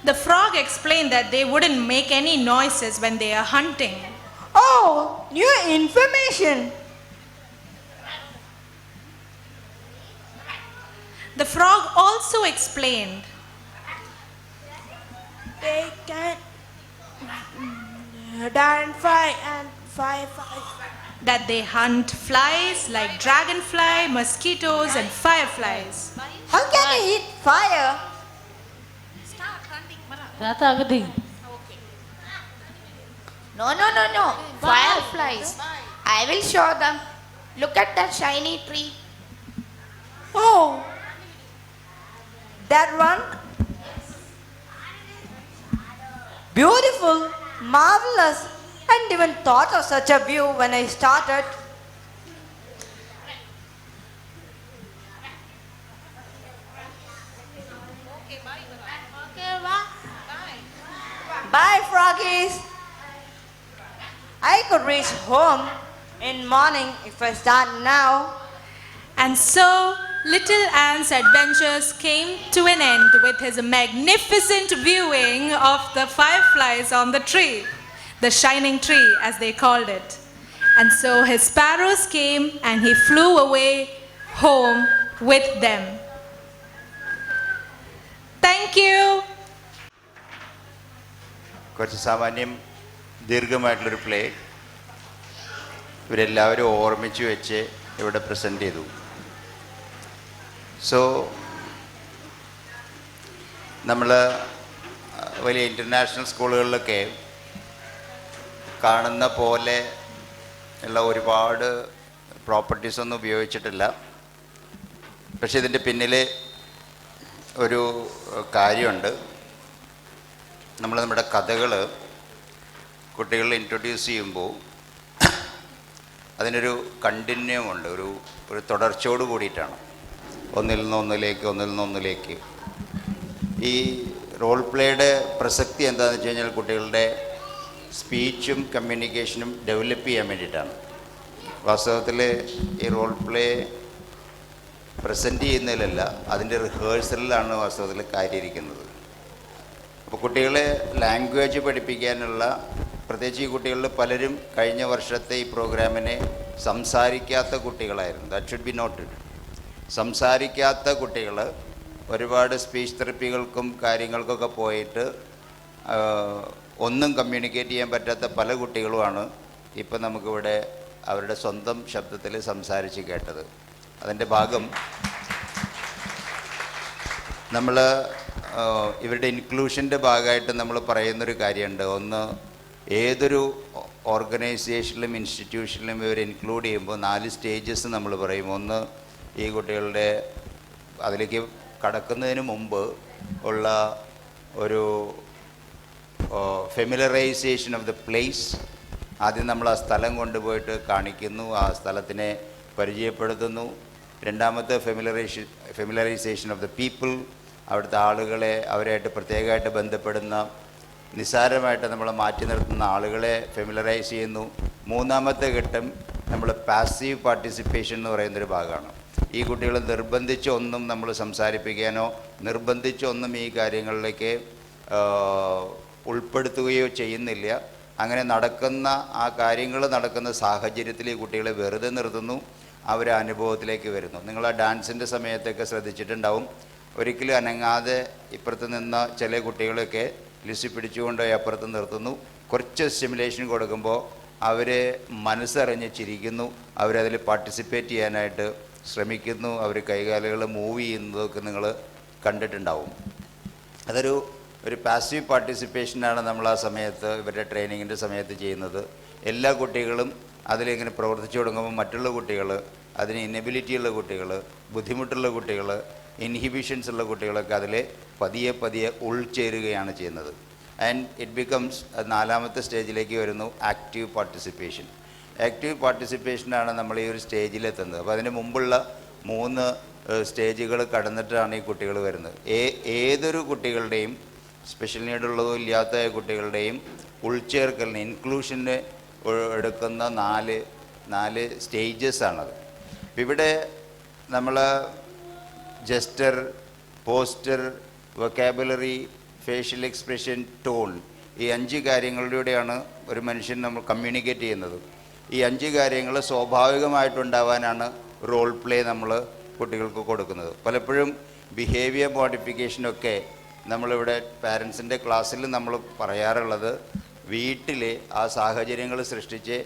The frog explained that they wouldn't make any noises when they are hunting. Oh, new information. The frog also explained They can dance fly and fireflies. that they hunt flies like dragonfly, mosquitoes, and fireflies. How can you eat fire? No. Fireflies. I will show them. Look at that shiny tree. Oh, that one? Beautiful, marvelous. I didn't even thought of such a view when I started. Bye, froggies. I could reach home in morning if I start now. And so, Little Ant's adventures came to an end with his magnificent viewing of the fireflies on the tree, the shining tree as they called it. And so his sparrows came and he flew away home with them. Thank you. കുറച്ച് സാമാന്യം ദീർഘമായിട്ടുള്ളൊരു play ഇവരെല്ലാവരും ഓർമ്മിച്ച് വെച്ച് ഇവിടെ present ചെയ്തു. So നമ്മൾ വലിയ international സ്കൂളുകളിലൊക്കെ കാണുന്ന പോലെ ഉള്ള ഒരുപാട് പ്രോപ്പർട്ടീസ് ഒന്നും ഉപയോഗിച്ചിട്ടില്ല. പക്ഷേ ഇതിൻ്റെ പിന്നിൽ ഒരു കാര്യമുണ്ട്. നമ്മുടെ കഥകൾ കുട്ടികളെ ഇൻട്രൊഡ്യൂസ് ചെയ്യുമ്പോൾ അതിനൊരു കണ്ടിന്യൂം ഉണ്ട്, ഒരു തുടർച്ചയോട് കൂടിയിട്ടാണ്. ഒന്നിൽ നിന്ന് ഒന്നിലേക്ക്. ഈ റോൾ പ്ലേയുടെ പ്രസക്തി എന്താണെന്ന് വെച്ച് കഴിഞ്ഞാൽ കുട്ടികളുടെ സ്പീച്ചും കമ്മ്യൂണിക്കേഷനും ഡെവലപ്പ് ചെയ്യാൻ വേണ്ടിയിട്ടാണ്. വാസ്തവത്തിൽ ഈ റോൾ പ്ലേ പ്രസൻറ്റ് ചെയ്യുന്നതിലല്ല, അതിൻ്റെ റിഹേഴ്സലിലാണ് വാസ്തവത്തിൽ കാര്യമിരിക്കുന്നത്. അപ്പോൾ കുട്ടികളെ ലാംഗ്വേജ് പഠിപ്പിക്കാനുള്ള, പ്രത്യേകിച്ച് ഈ കുട്ടികളിൽ പലരും കഴിഞ്ഞ വർഷത്തെ ഈ പ്രോഗ്രാമിനെ സംസാരിക്കാത്ത കുട്ടികളായിരുന്നു. That should be noted. സംസാരിക്കാത്ത കുട്ടികൾ ഒരുപാട് സ്പീച്ച് തെറപ്പികൾക്കും കാര്യങ്ങൾക്കൊക്കെ പോയിട്ട് ഒന്നും കമ്മ്യൂണിക്കേറ്റ് ചെയ്യാൻ പറ്റാത്ത പല കുട്ടികളുമാണ് ഇപ്പം നമുക്കിവിടെ അവരുടെ സ്വന്തം ശബ്ദത്തിൽ സംസാരിച്ച് കേട്ടത്. അതിൻ്റെ ഭാഗം നമ്മൾ ഇവരുടെ ഇൻക്ലൂഷൻ്റെ ഭാഗമായിട്ട് നമ്മൾ പറയുന്നൊരു കാര്യമുണ്ട്. ഒന്ന്, ഏതൊരു ഓർഗനൈസേഷനിലും ഇൻസ്റ്റിറ്റ്യൂഷനിലും ഇവർ ഇൻക്ലൂഡ് ചെയ്യുമ്പോൾ 4 സ്റ്റേജസ് നമ്മൾ പറയും. ഒന്ന്, ഈ കുട്ടികളുടെ അതിലേക്ക് കടക്കുന്നതിന് മുമ്പ് ഉള്ള ഒരു ഫെമിലറൈസേഷൻ ഓഫ് ദ പ്ലേസ്. ആദ്യം നമ്മൾ ആ സ്ഥലം കൊണ്ടുപോയിട്ട് കാണിക്കുന്നു, ആ സ്ഥലത്തിനെ പരിചയപ്പെടുത്തുന്നു. രണ്ടാമത്തെ ഫെമിലറൈസേഷൻ ഓഫ് ദ പീപ്പിൾ, അവിടുത്തെ ആളുകളെ, അവരായിട്ട് പ്രത്യേകമായിട്ട് ബന്ധപ്പെടുന്ന നിസ്സാരമായിട്ട് നമ്മൾ മാറ്റി നിർത്തുന്ന ആളുകളെ ഫെമിലറൈസ് ചെയ്യുന്നു. മൂന്നാമത്തെ ഘട്ടം നമ്മൾ പാസീവ് പാർട്ടിസിപ്പേഷൻ എന്ന് പറയുന്നൊരു ഭാഗമാണ്. ഈ കുട്ടികളെ നിർബന്ധിച്ചൊന്നും നമ്മൾ സംസാരിപ്പിക്കാനോ നിർബന്ധിച്ചൊന്നും ഈ കാര്യങ്ങളിലേക്ക് ഉൾപ്പെടുത്തുകയോ ചെയ്യുന്നില്ല. അങ്ങനെ നടക്കുന്ന ആ കാര്യങ്ങൾ നടക്കുന്ന സാഹചര്യത്തിൽ ഈ കുട്ടികളെ വെറുതെ നിർത്തുന്നു, അവരെ അനുഭവത്തിലേക്ക് വരുന്നു. നിങ്ങൾ ആ ഡാൻസിൻ്റെ സമയത്തൊക്കെ ശ്രദ്ധിച്ചിട്ടുണ്ടാവും, ഒരിക്കലും അനങ്ങാതെ ഇപ്പുറത്ത് നിന്ന ചില കുട്ടികളൊക്കെ ലിസി പിടിച്ചുകൊണ്ട് അപ്പുറത്ത് നിർത്തുന്നു. കുറച്ച് സ്റ്റിമുലേഷൻ കൊടുക്കുമ്പോൾ അവർ മനസ്സറിഞ്ഞ് ചിരിക്കുന്നു, അവരതിൽ പാർട്ടിസിപ്പേറ്റ് ചെയ്യാനായിട്ട് ശ്രമിക്കുന്നു, അവർ കൈകാലുകൾ മൂവ് ചെയ്യുന്നതൊക്കെ നിങ്ങൾ കണ്ടിട്ടുണ്ടാവും. ഒരു പാസീവ് പാർട്ടിസിപ്പേഷനാണ് നമ്മൾ ആ സമയത്ത് ഇവരുടെ ട്രെയിനിങ്ങിൻ്റെ സമയത്ത് ചെയ്യുന്നത്. എല്ലാ കുട്ടികളും അതിലിങ്ങനെ പ്രവർത്തിച്ചു തുടങ്ങുമ്പോൾ മറ്റുള്ള കുട്ടികൾ, അതിന് ഇന്നബിലിറ്റിയുള്ള കുട്ടികൾ, ബുദ്ധിമുട്ടുള്ള കുട്ടികൾ, ഇൻഹിബിഷൻസ് ഉള്ള കുട്ടികളൊക്കെ അതിൽ പതിയെ ഉൾച്ചേരുകയാണ് ചെയ്യുന്നത്. ആൻഡ് ഇറ്റ് ബിക്കംസ് 4ാമത്തെ സ്റ്റേജിലേക്ക് വരുന്നു ആക്റ്റീവ് പാർട്ടിസിപ്പേഷൻ. ആക്റ്റീവ് പാർട്ടിസിപ്പേഷനാണ് നമ്മൾ ഈ ഒരു സ്റ്റേജിലെത്തുന്നത്. അപ്പോൾ അതിന് മുമ്പുള്ള 3 സ്റ്റേജുകൾ കടന്നിട്ടാണ് ഈ കുട്ടികൾ വരുന്നത്. ഏതൊരു കുട്ടികളുടെയും സ്പെഷ്യൽ നീഡുള്ളതോ ഇല്ലാത്ത കുട്ടികളുടെയും ഉൾച്ചേർക്കലിന്, ഇൻക്ലൂഷന് എടുക്കുന്ന 4 സ്റ്റേജസ് ആണത്. ഇവിടെ നമ്മൾ jester, poster, vocabulary, facial expression, tone, ഈ 5 കാര്യങ്ങളിലൂടെയാണ് ഒരു മനുഷ്യൻ നമ്മൾ കമ്മ്യൂണിക്കേറ്റ് ചെയ്യുന്നത്. ഈ 5 കാര്യങ്ങൾ സ്വാഭാവികമായിട്ടുണ്ടാവാനാണ് റോൾ പ്ലേ നമ്മൾ കുട്ടികൾക്ക് കൊടുക്കുന്നത്. പലപ്പോഴും ബിഹേവിയർ മോഡിഫിക്കേഷനൊക്കെ നമ്മളിവിടെ പാരൻസിൻ്റെ ക്ലാസ്സിൽ നമ്മൾ പറയാറുള്ളത് വീട്ടിൽ ആ സാഹചര്യങ്ങൾ സൃഷ്ടിച്ച്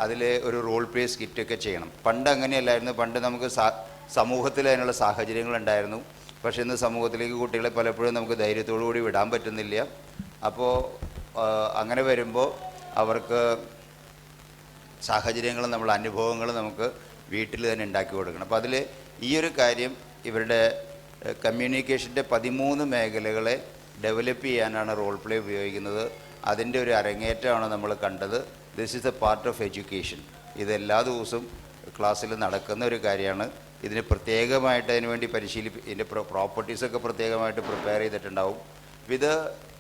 അതിലെ ഒരു റോൾ പ്ലേ സ്കിറ്റൊക്കെ ചെയ്യണം. പണ്ട് അങ്ങനെയല്ലായിരുന്നു. പണ്ട് നമുക്ക് സമൂഹത്തിൽ അതിനുള്ള സാഹചര്യങ്ങളുണ്ടായിരുന്നു. പക്ഷേ ഇന്ന് സമൂഹത്തിലേക്ക് കുട്ടികളെ പലപ്പോഴും നമുക്ക് ധൈര്യത്തോടു കൂടി വിടാൻ പറ്റുന്നില്ല. അപ്പോൾ അങ്ങനെ വരുമ്പോൾ അവർക്ക് സാഹചര്യങ്ങൾ, നമ്മുടെ അനുഭവങ്ങൾ നമുക്ക് വീട്ടിൽ തന്നെ ഉണ്ടാക്കി കൊടുക്കണം. അപ്പോൾ അതിൽ ഈ ഒരു കാര്യം ഇവരുടെ കമ്മ്യൂണിക്കേഷൻ്റെ 13 മേഖലകളെ ഡെവലപ്പ് ചെയ്യാനാണ് റോൾ പ്ലേ ഉപയോഗിക്കുന്നത്. അതിൻ്റെ ഒരു അരങ്ങേറ്റമാണ് നമ്മൾ കണ്ടത്. This is A part of education. ഇത് എല്ലാ ദിവസവും ക്ലാസ്സിൽ നടക്കുന്ന ഒരു കാര്യമാണ്. ഇതിന് പ്രത്യേകമായിട്ട് അതിനുവേണ്ടി ഇതിൻ്റെ പ്രോപ്പർട്ടീസൊക്കെ പ്രത്യേകമായിട്ട് പ്രിപ്പയർ ചെയ്തിട്ടുണ്ടാവും. ഇത്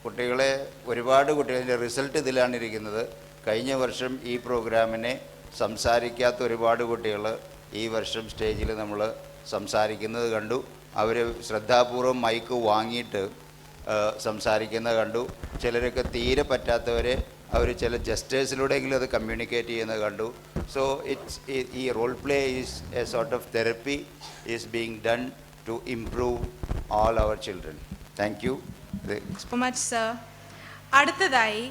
കുട്ടികളെ, ഒരുപാട് കുട്ടികളുടെ റിസൾട്ട് ഇതിലാണ് ഇരിക്കുന്നത്. കഴിഞ്ഞ വർഷം ഈ പ്രോഗ്രാമിനെ സംസാരിക്കാത്ത ഒരുപാട് കുട്ടികൾ ഈ വർഷം സ്റ്റേജിൽ നമ്മൾ സംസാരിക്കുന്നത് കണ്ടു. അവർ ശ്രദ്ധാപൂർവം മൈക്ക് വാങ്ങിയിട്ട് സംസാരിക്കുന്നത് കണ്ടു. ചിലരൊക്കെ തീരെ പറ്റാത്തവരെ അവർ ചില ജസ്റ്റേഴ്സിലൂടെയെങ്കിലും അത് കമ്മ്യൂണിക്കേറ്റ് ചെയ്യുന്നത് കണ്ടു. സോ ഈ role play is a sort of therapy is being done to improve all our children. Thank you so much sir. അടുത്തതായി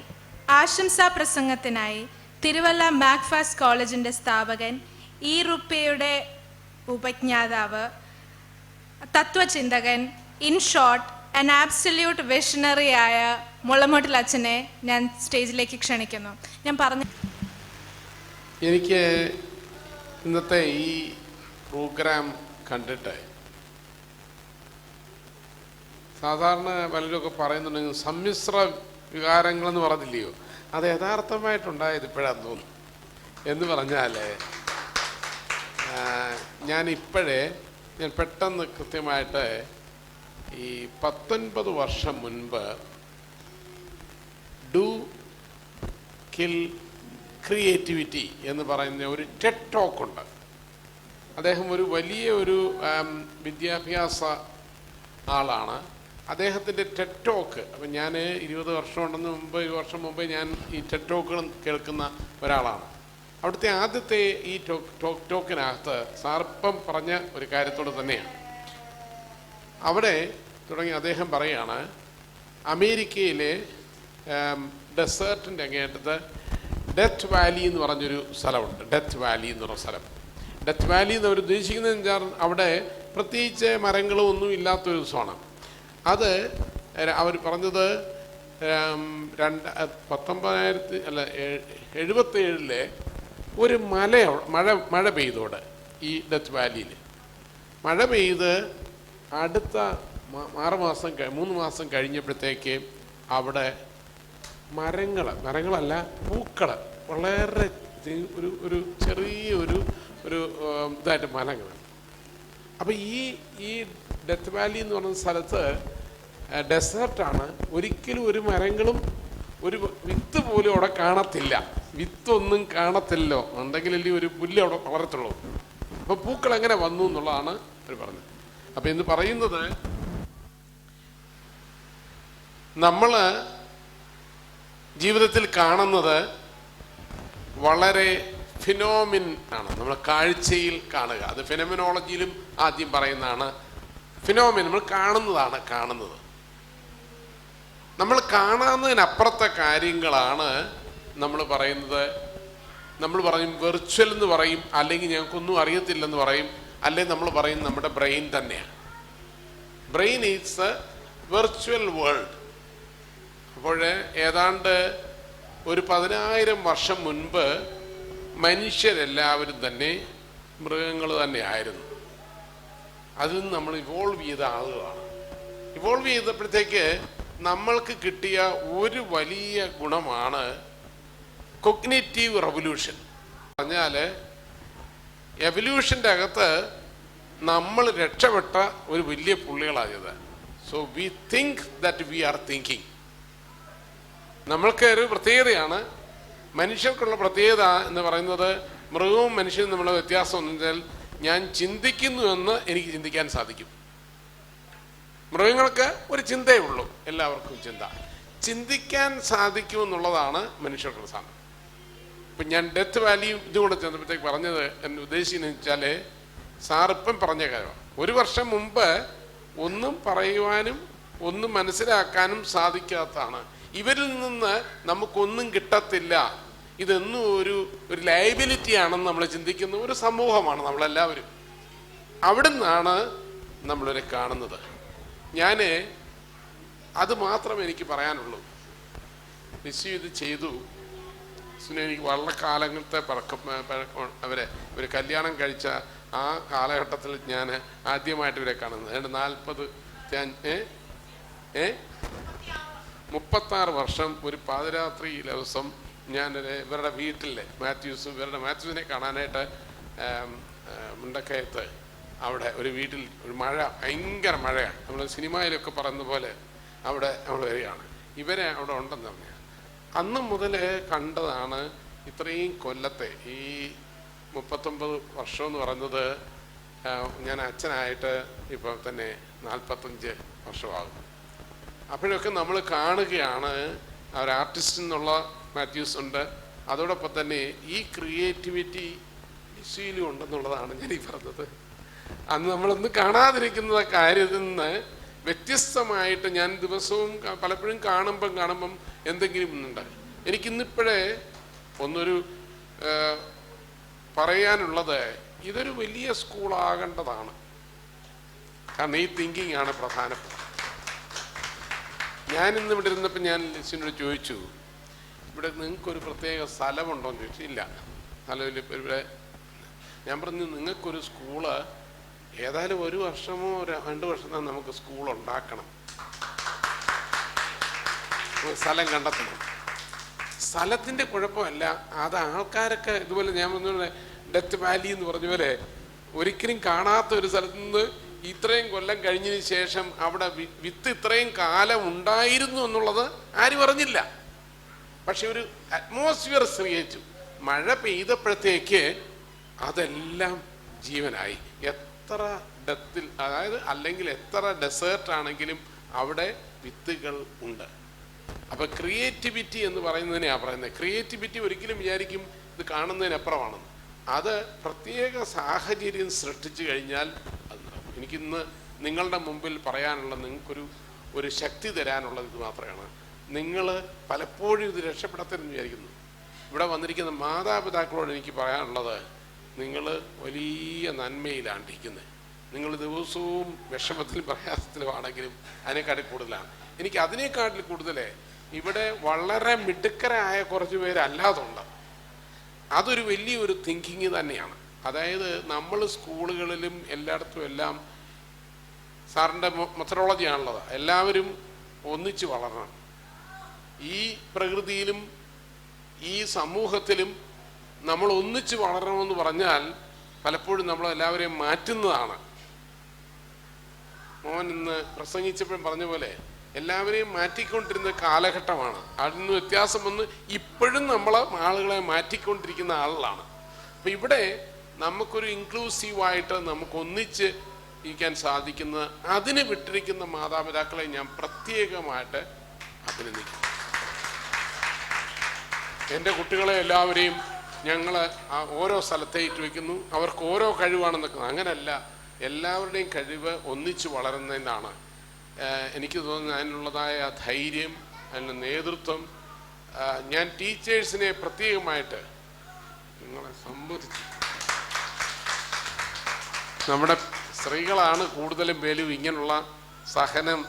ആശംസാ പ്രസംഗത്തിനായി തിരുവല്ല മാക്ഫാസ്റ്റ് കോളേജിൻ്റെ സ്ഥാപകൻ, ഈ റുപ്പയുടെ ഉപജ്ഞാതാവ്, തത്വചിന്തകൻ, in short an absolute visionary ആയ മുളമൂട്ടിൽ അച്ഛനെ ഞാൻ സ്റ്റേജിലേക്ക് ക്ഷണിക്കുന്നു. ഞാൻ പറഞ്ഞു, എനിക്ക് ഇന്നത്തെ ഈ പ്രോഗ്രാം കണ്ടിട്ട് സാധാരണ പലരൊക്കെ പറയുന്നുണ്ടെങ്കിൽ സമ്മിശ്ര വികാരങ്ങളെന്ന് പറഞ്ഞില്ലയോ, അത് യഥാർത്ഥമായിട്ടുണ്ടായത് ഇപ്പോഴാന്ന് തോന്നുന്നു. എന്ന് പറഞ്ഞാൽ ഞാൻ പെട്ടെന്ന് കൃത്യമായിട്ട് ഈ 19 വർഷം മുൻപ് ഡു കിൽ ക്രിയേറ്റിവിറ്റി എന്ന് പറയുന്ന ഒരു ടെഡ് ടോക്കുണ്ട്. അദ്ദേഹം ഒരു വലിയ ഒരു വിദ്യാഭ്യാസ ആളാണ്. അദ്ദേഹത്തിൻ്റെ ടെഡ് ടോക്ക്, അപ്പം ഞാൻ 20 വർഷം മുമ്പ് ഞാൻ ഈ ടെഡ് ടോക്കുകൾ കേൾക്കുന്ന ഒരാളാണ്. അവിടുത്തെ ആദ്യത്തെ ഈ ടോക്കിനകത്ത് സാർപ്പം പറഞ്ഞ ഒരു കാര്യത്തോട് തന്നെയാണ്. അവിടെ തുടങ്ങി അദ്ദേഹം പറയുകയാണ്, അമേരിക്കയിലെ ഡെസേർട്ടിൻ്റെ അങ്ങേറ്റത്ത് ഡെത്ത് വാലി എന്ന് പറഞ്ഞൊരു സ്ഥലമുണ്ട്. ഡെത്ത് വാലി എന്ന് പറഞ്ഞ സ്ഥലം. ഡെത്ത് വാലി എന്ന് അവർ ഉദ്ദേശിക്കുന്നത് വെച്ചാൽ അവിടെ പ്രത്യേകിച്ച് മരങ്ങളും ഒന്നും ഇല്ലാത്തൊരു സോണാണ്. അത് അവർ പറഞ്ഞത് 1977 ഒരു മഴ പെയ്തോടെ ഈ ഡെത്ത് വാലിയിൽ മഴ പെയ്ത് അടുത്ത 3 മാസം കഴിഞ്ഞപ്പോഴത്തേക്ക് അവിടെ മരങ്ങളല്ല പൂക്കൾ വളരെ ഒരു ചെറിയ ഒരു ഇതായിട്ട് മരങ്ങൾ. അപ്പോൾ ഈ ഡെത്ത് വാലി എന്ന് പറയുന്ന സ്ഥലത്ത് ഡെസേർട്ടാണ്. ഒരിക്കലും ഒരു മരങ്ങളും ഒരു വിത്ത് പോലും അവിടെ കാണത്തില്ല. വിത്തൊന്നും കാണത്തില്ലോ, ഉണ്ടെങ്കിലല്ലേ ഒരു പുല്ല് അവിടെ വളരത്തുള്ളൂ. അപ്പോൾ പൂക്കൾ എങ്ങനെ വന്നു എന്നുള്ളതാണ് അവർ പറഞ്ഞത്. അപ്പം എന്ന് പറയുന്നത്, നമ്മൾ ജീവിതത്തിൽ കാണുന്നത് വളരെ ഫിനോമിൻ ആണ്. നമ്മൾ കാഴ്ചയിൽ കാണുക, അത് ഫിനോമിനോളജിയിലും ആദ്യം പറയുന്നതാണ്. ഫിനോമിൻ നമ്മൾ കാണുന്നത്. നമ്മൾ കാണാവുന്നതിനപ്പുറത്തെ കാര്യങ്ങളാണ് നമ്മൾ പറയുന്നത്. നമ്മൾ പറയും വെർച്വൽ എന്ന് പറയും, അല്ലെങ്കിൽ ഞങ്ങൾക്കൊന്നും അറിയത്തില്ലെന്ന് പറയും, അല്ലെങ്കിൽ നമ്മൾ പറയും നമ്മുടെ ബ്രെയിൻ തന്നെയാണ്. Brain is virtual world. അപ്പോൾ ഏതാണ്ട് ഒരു 10,000 വർഷം മുൻപ് മനുഷ്യരെല്ലാവരും തന്നെ മൃഗങ്ങൾ തന്നെ ആയിരുന്നു. അതിൽ നിന്ന് നമ്മൾ ഇവോൾവ് ചെയ്ത ആളുകളാണ്. ഇവോൾവ് ചെയ്തപ്പോഴത്തേക്ക് നമ്മൾക്ക് കിട്ടിയ ഒരു വലിയ ഗുണമാണ് കൊഗ്നിറ്റീവ് റെവല്യൂഷൻ. പറഞ്ഞാൽ എവല്യൂഷൻ്റെ അകത്ത് നമ്മൾ രക്ഷപ്പെട്ട ഒരു വലിയ പുള്ളികളായത്. So we think that we are thinking. നമ്മൾക്ക് ഒരു പ്രത്യേകതയാണ്, മനുഷ്യർക്കുള്ള പ്രത്യേകത എന്ന് പറയുന്നത് മൃഗവും മനുഷ്യനും തമ്മിലുള്ള വ്യത്യാസം എന്ന് വെച്ചാൽ ഞാൻ ചിന്തിക്കുന്നു എന്ന് എനിക്ക് ചിന്തിക്കാൻ സാധിക്കും. മൃഗങ്ങൾക്ക് ഒരു ചിന്തയേ ഉള്ളൂ, എല്ലാവർക്കും ചിന്തിക്കാൻ സാധിക്കുമെന്നുള്ളതാണ് മനുഷ്യർക്കുള്ള സാധനം. ഇപ്പം ഞാൻ ഡെത്ത് വാലിയും ഇതുകൂടെ ചെന്നപ്പോഴത്തേക്ക് പറഞ്ഞത് എന്ന് ഉദ്ദേശിക്കുന്നത് വെച്ചാൽ സാറിപ്പം പറഞ്ഞ കാര്യമാണ്. 1 വർഷം മുമ്പ് ഒന്നും പറയുവാനും ഒന്നും മനസ്സിലാക്കാനും സാധിക്കാത്തതാണ്. ഇവരിൽ നിന്ന് നമുക്കൊന്നും കിട്ടത്തില്ല, ഇതെന്നും ഒരു ലയബിലിറ്റി ആണെന്ന് നമ്മൾ ചിന്തിക്കുന്ന ഒരു സമൂഹമാണ് നമ്മളെല്ലാവരും. അവിടെ നിന്നാണ് നമ്മളിവരെ കാണുന്നത്. ഞാൻ അത് മാത്രമേ എനിക്ക് പറയാനുള്ളൂ. റിസീവ് ഇത് ചെയ്തു. എനിക്ക് വളരെ കാലങ്ങളത്തെ അവരെ ഒരു കല്യാണം കഴിച്ച ആ കാലഘട്ടത്തിൽ ഞാൻ ആദ്യമായിട്ട് ഇവരെ കാണുന്നത്. 36 വർഷം ഒരു പാതിരാത്രി ദിവസം ഞാൻ ഇവരുടെ വീട്ടിലെ മാത്യൂസിനെ കാണാനായിട്ട് മുണ്ടക്കയത്ത് അവിടെ ഒരു വീട്ടിൽ ഒരു മഴ, ഭയങ്കര മഴയാണ്. നമ്മൾ സിനിമയിലൊക്കെ പറയുന്ന പോലെ അവിടെ നമ്മൾ വരികയാണ്. ഇവരെ അവിടെ ഉണ്ടെന്ന് പറഞ്ഞാൽ അന്ന് മുതൽ കണ്ടതാണ്. ഇത്രയും കൊല്ലത്തെ ഈ 39 വർഷം എന്ന് പറയുന്നത് ഞാൻ അച്ഛനായിട്ട് ഇപ്പോൾ തന്നെ 45 വർഷമാകും. അപ്പോഴൊക്കെ നമ്മൾ കാണുകയാണ് ഒരു ആർട്ടിസ്റ്റ് എന്നുള്ള മാത്യൂസ് ഉണ്ട്, അതോടൊപ്പം തന്നെ ഈ ക്രിയേറ്റിവിറ്റി ലിസിയിലും ഉണ്ടെന്നുള്ളതാണ് ഞാൻ ഈ പറഞ്ഞത്. അന്ന് നമ്മളൊന്ന് കാണാതിരിക്കുന്ന കാര്യത്തിൽ നിന്ന് വ്യത്യസ്തമായിട്ട് ഞാൻ ദിവസവും പലപ്പോഴും കാണുമ്പം എന്തെങ്കിലും ഉണ്ട്. എനിക്കിന്നിപ്പോഴേ ഒന്നൊരു പറയാനുള്ളത്, ഇതൊരു വലിയ സ്കൂളാകേണ്ടതാണ്. കാരണം ഈ തിങ്കിങ് ആണ് പ്രധാനപ്പെട്ടത്. ഞാനിന്ന് ഇവിടെ ഇരുന്നപ്പോൾ ഞാൻ ലിസിനോട് ചോദിച്ചു, ഇവിടെ നിങ്ങൾക്കൊരു പ്രത്യേക സ്ഥലമുണ്ടോ എന്ന് ചോദിച്ചു. ഇല്ല, സ്ഥലമില്ല. ഇവിടെ ഞാൻ പറഞ്ഞു, നിങ്ങൾക്കൊരു സ്കൂള് ഏതായാലും 1 വർഷമോ 2 വർഷമോ നമുക്ക് സ്കൂൾ ഉണ്ടാക്കണം, സ്ഥലം കണ്ടെത്തണം. സ്ഥലത്തിൻ്റെ കുഴപ്പമല്ല, അത് ആൾക്കാരൊക്കെ ഇതുപോലെ ഞാൻ പറഞ്ഞ ഡെത്ത് വാലി എന്ന് പറഞ്ഞ പോലെ ഒരിക്കലും കാണാത്ത ഒരു സ്ഥലത്ത് നിന്ന് ഇത്രയും കൊല്ലം കഴിഞ്ഞതിന് ശേഷം അവിടെ വിത്ത് ഇത്രയും കാലം ഉണ്ടായിരുന്നു എന്നുള്ളത് ആരും അറിഞ്ഞില്ല. പക്ഷെ ഒരു അറ്റ്മോസ്ഫിയർ ക്രിയേറ്റ്, മഴ പെയ്തപ്പോഴത്തേക്ക് അതെല്ലാം ജീവനായി. എത്ര ഡെത്തിൽ, അതായത് അല്ലെങ്കിൽ എത്ര ഡെസേർട്ട് ആണെങ്കിലും അവിടെ വിത്തുകൾ ഉണ്ട്. അപ്പം ക്രിയേറ്റിവിറ്റി എന്ന് പറയുന്നതിനെയാണ് പറയുന്നത്. ക്രിയേറ്റിവിറ്റി ഒരിക്കലും വിചാരിക്കും ഇത് കാണുന്നതിനപ്പുറമാണെന്ന്. അത് പ്രത്യേക സാഹചര്യം സൃഷ്ടിച്ചു കഴിഞ്ഞാൽ അത് നടക്കും. എനിക്കിന്ന് നിങ്ങളുടെ മുമ്പിൽ പറയാനുള്ള, നിങ്ങൾക്കൊരു ശക്തി തരാനുള്ളത് ഇത് മാത്രമാണ്. നിങ്ങൾ പലപ്പോഴും ഇത് രക്ഷപ്പെടത്തെന്ന് വിചാരിക്കുന്നു. ഇവിടെ വന്നിരിക്കുന്ന മാതാപിതാക്കളോട് എനിക്ക് പറയാനുള്ളത്, നിങ്ങൾ വലിയ നന്മയിലാണ്ടിരിക്കുന്നത്. നിങ്ങൾ ദിവസവും വിഷമത്തിലും പ്രയാസത്തിലുമാണെങ്കിലും അതിനേക്കാട്ടിൽ കൂടുതലാണ്. എനിക്ക് അതിനേക്കാട്ടിൽ കൂടുതൽ ഇവിടെ വളരെ മിടുക്കരായ കുറച്ച് പേരല്ലാതുണ്ട്. അതൊരു വലിയൊരു തിങ്കിങ് തന്നെയാണ്. അതായത് നമ്മൾ സ്കൂളുകളിലും എല്ലായിടത്തും എല്ലാം സാറിൻ്റെ മെത്തഡോളജി ആണുള്ളത്, എല്ലാവരും ഒന്നിച്ച് വളരണം. ഈ പ്രകൃതിയിലും ഈ സമൂഹത്തിലും നമ്മൾ ഒന്നിച്ച് വളരണമെന്ന് പറഞ്ഞാൽ പലപ്പോഴും നമ്മളെല്ലാവരെയും മാറ്റുന്നതാണ്. മോൻ ഇന്ന് പ്രസംഗിച്ചപ്പോഴും പറഞ്ഞ പോലെ എല്ലാവരെയും മാറ്റിക്കൊണ്ടിരുന്ന കാലഘട്ടമാണ്. അതിൽ നിന്ന് വ്യത്യാസം വന്ന് ഇപ്പോഴും നമ്മൾ ആളുകളെ മാറ്റിക്കൊണ്ടിരിക്കുന്ന ആളുകളാണ്. അപ്പം ഇവിടെ നമുക്കൊരു ഇൻക്ലൂസീവായിട്ട് നമുക്ക് ഒന്നിച്ച് ഇരിക്കാൻ സാധിക്കുന്ന, അതിന് വിട്ടിരിക്കുന്ന മാതാപിതാക്കളെ ഞാൻ പ്രത്യേകമായിട്ട് അഭിനന്ദിക്കുന്നു. എൻ്റെ കുട്ടികളെ എല്ലാവരെയും ഞങ്ങൾ ഓരോ സ്ഥലത്തേക്ക് വയ്ക്കുന്നു, അവർക്ക് ഓരോ കഴിവാണെന്നൊക്കെ. അങ്ങനല്ല, എല്ലാവരുടെയും കഴിവ് ഒന്നിച്ച് വളരുന്നതിനാണ്. എനിക്ക് തോന്നുന്നത് അതിനുള്ളതായ ധൈര്യം, അതിനുള്ള നേതൃത്വം. ഞാൻ ടീച്ചേഴ്സിനെ പ്രത്യേകമായിട്ട് നിങ്ങളെ സംബന്ധിച്ച്, നമ്മുടെ സ്ത്രീകളാണ് കൂടുതലും വേലും ഇങ്ങനെയുള്ള സഹനം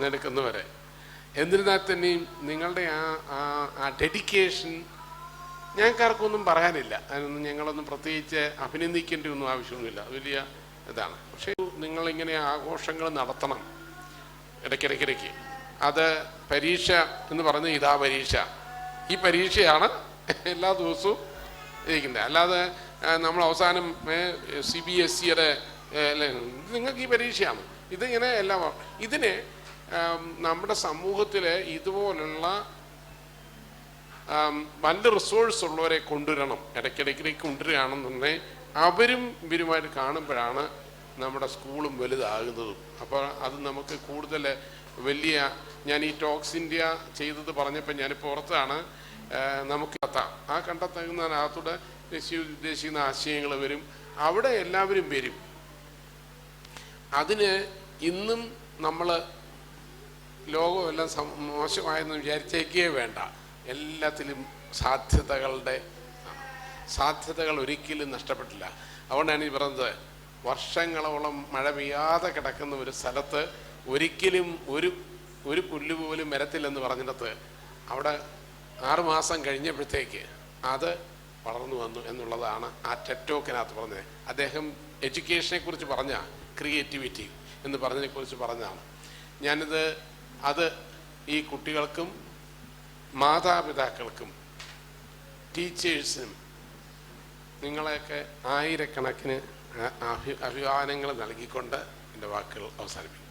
എടുക്കുന്നവരെ. എന്നിരുന്നാൽ തന്നെയും നിങ്ങളുടെ ആ ഡെഡിക്കേഷൻ ഞങ്ങൾക്കാർക്കൊന്നും പറയാനില്ല. അതിനൊന്നും ഞങ്ങളൊന്നും പ്രത്യേകിച്ച് അഭിനന്ദിക്കേണ്ട ഒന്നും ആവശ്യമൊന്നുമില്ല. വലിയ ഇതാണ്. പക്ഷേ നിങ്ങളിങ്ങനെ ആഘോഷങ്ങൾ നടത്തണം ഇടയ്ക്കിടയ്ക്കിടയ്ക്ക്. അത് പരീക്ഷ എന്ന് പറയുന്നത് ഇതാ പരീക്ഷ, ഈ പരീക്ഷയാണ് എല്ലാ ദിവസവും ഇരിക്കുന്നത്. അല്ലാതെ നമ്മൾ അവസാനം CBSE നിങ്ങൾക്ക് ഈ പരീക്ഷയാണ് ഇതിങ്ങനെ എല്ലാം. ഇതിനെ നമ്മുടെ സമൂഹത്തിൽ ഇതുപോലുള്ള നല്ല റിസോഴ്സ് ഉള്ളവരെ കൊണ്ടുവരണം. ഇടയ്ക്കിടയ്ക്ക് കൊണ്ടുവരികയാണെന്നുണ്ടെങ്കിൽ അവരും ഇവരുമായിട്ട് കാണുമ്പോഴാണ് നമ്മുടെ സ്കൂളും വലുതാകുന്നതും. അപ്പോൾ അത് നമുക്ക് കൂടുതൽ വലിയ, ഞാൻ ഈ ടോക്സ് ഇന്ത്യ ചെയ്തത് പറഞ്ഞപ്പോൾ ഞാനിപ്പോൾ ഓർത്താണ്, നമുക്ക് ആ കണ്ടെത്തുന്നതിനകത്തൂടെ ഉദ്ദേശിക്കുന്ന ആശയങ്ങൾ വരും, അവിടെ എല്ലാവരും വരും. അതിന് ഇന്നും നമ്മൾ ലോകമെല്ലാം മോശമായെന്ന് വിചാരിച്ചേക്കേ വേണ്ട. എല്ലാത്തിലും സാധ്യതകൾ ഒരിക്കലും നഷ്ടപ്പെട്ടില്ല. അതുകൊണ്ടാണ് ഈ പറയുന്നത്, വർഷങ്ങളോളം മഴ പെയ്യാതെ കിടക്കുന്ന ഒരു സ്ഥലത്ത് ഒരിക്കലും ഒരു പുല്ല് പോലും വരത്തില്ലെന്ന് പറഞ്ഞിടത്ത് അവിടെ 6 മാസം കഴിഞ്ഞപ്പോഴത്തേക്ക് അത് വളർന്നു വന്നു എന്നുള്ളതാണ് ആ ടെറ്റോക്കിനകത്ത് പറഞ്ഞത്. അദ്ദേഹം എഡ്യൂക്കേഷനെ കുറിച്ച് പറഞ്ഞ ക്രിയേറ്റിവിറ്റി എന്ന് പറഞ്ഞതിനെക്കുറിച്ച് പറഞ്ഞതാണ്. അത് ഈ കുട്ടികൾക്കും മാതാപിതാക്കൾക്കും ടീച്ചേഴ്സിനും നിങ്ങളെയൊക്കെ ആയിരക്കണക്കിന് അഭിവാദനങ്ങൾ നൽകിക്കൊണ്ട് എൻ്റെ വാക്കുകൾ അവസാനിപ്പിക്കും.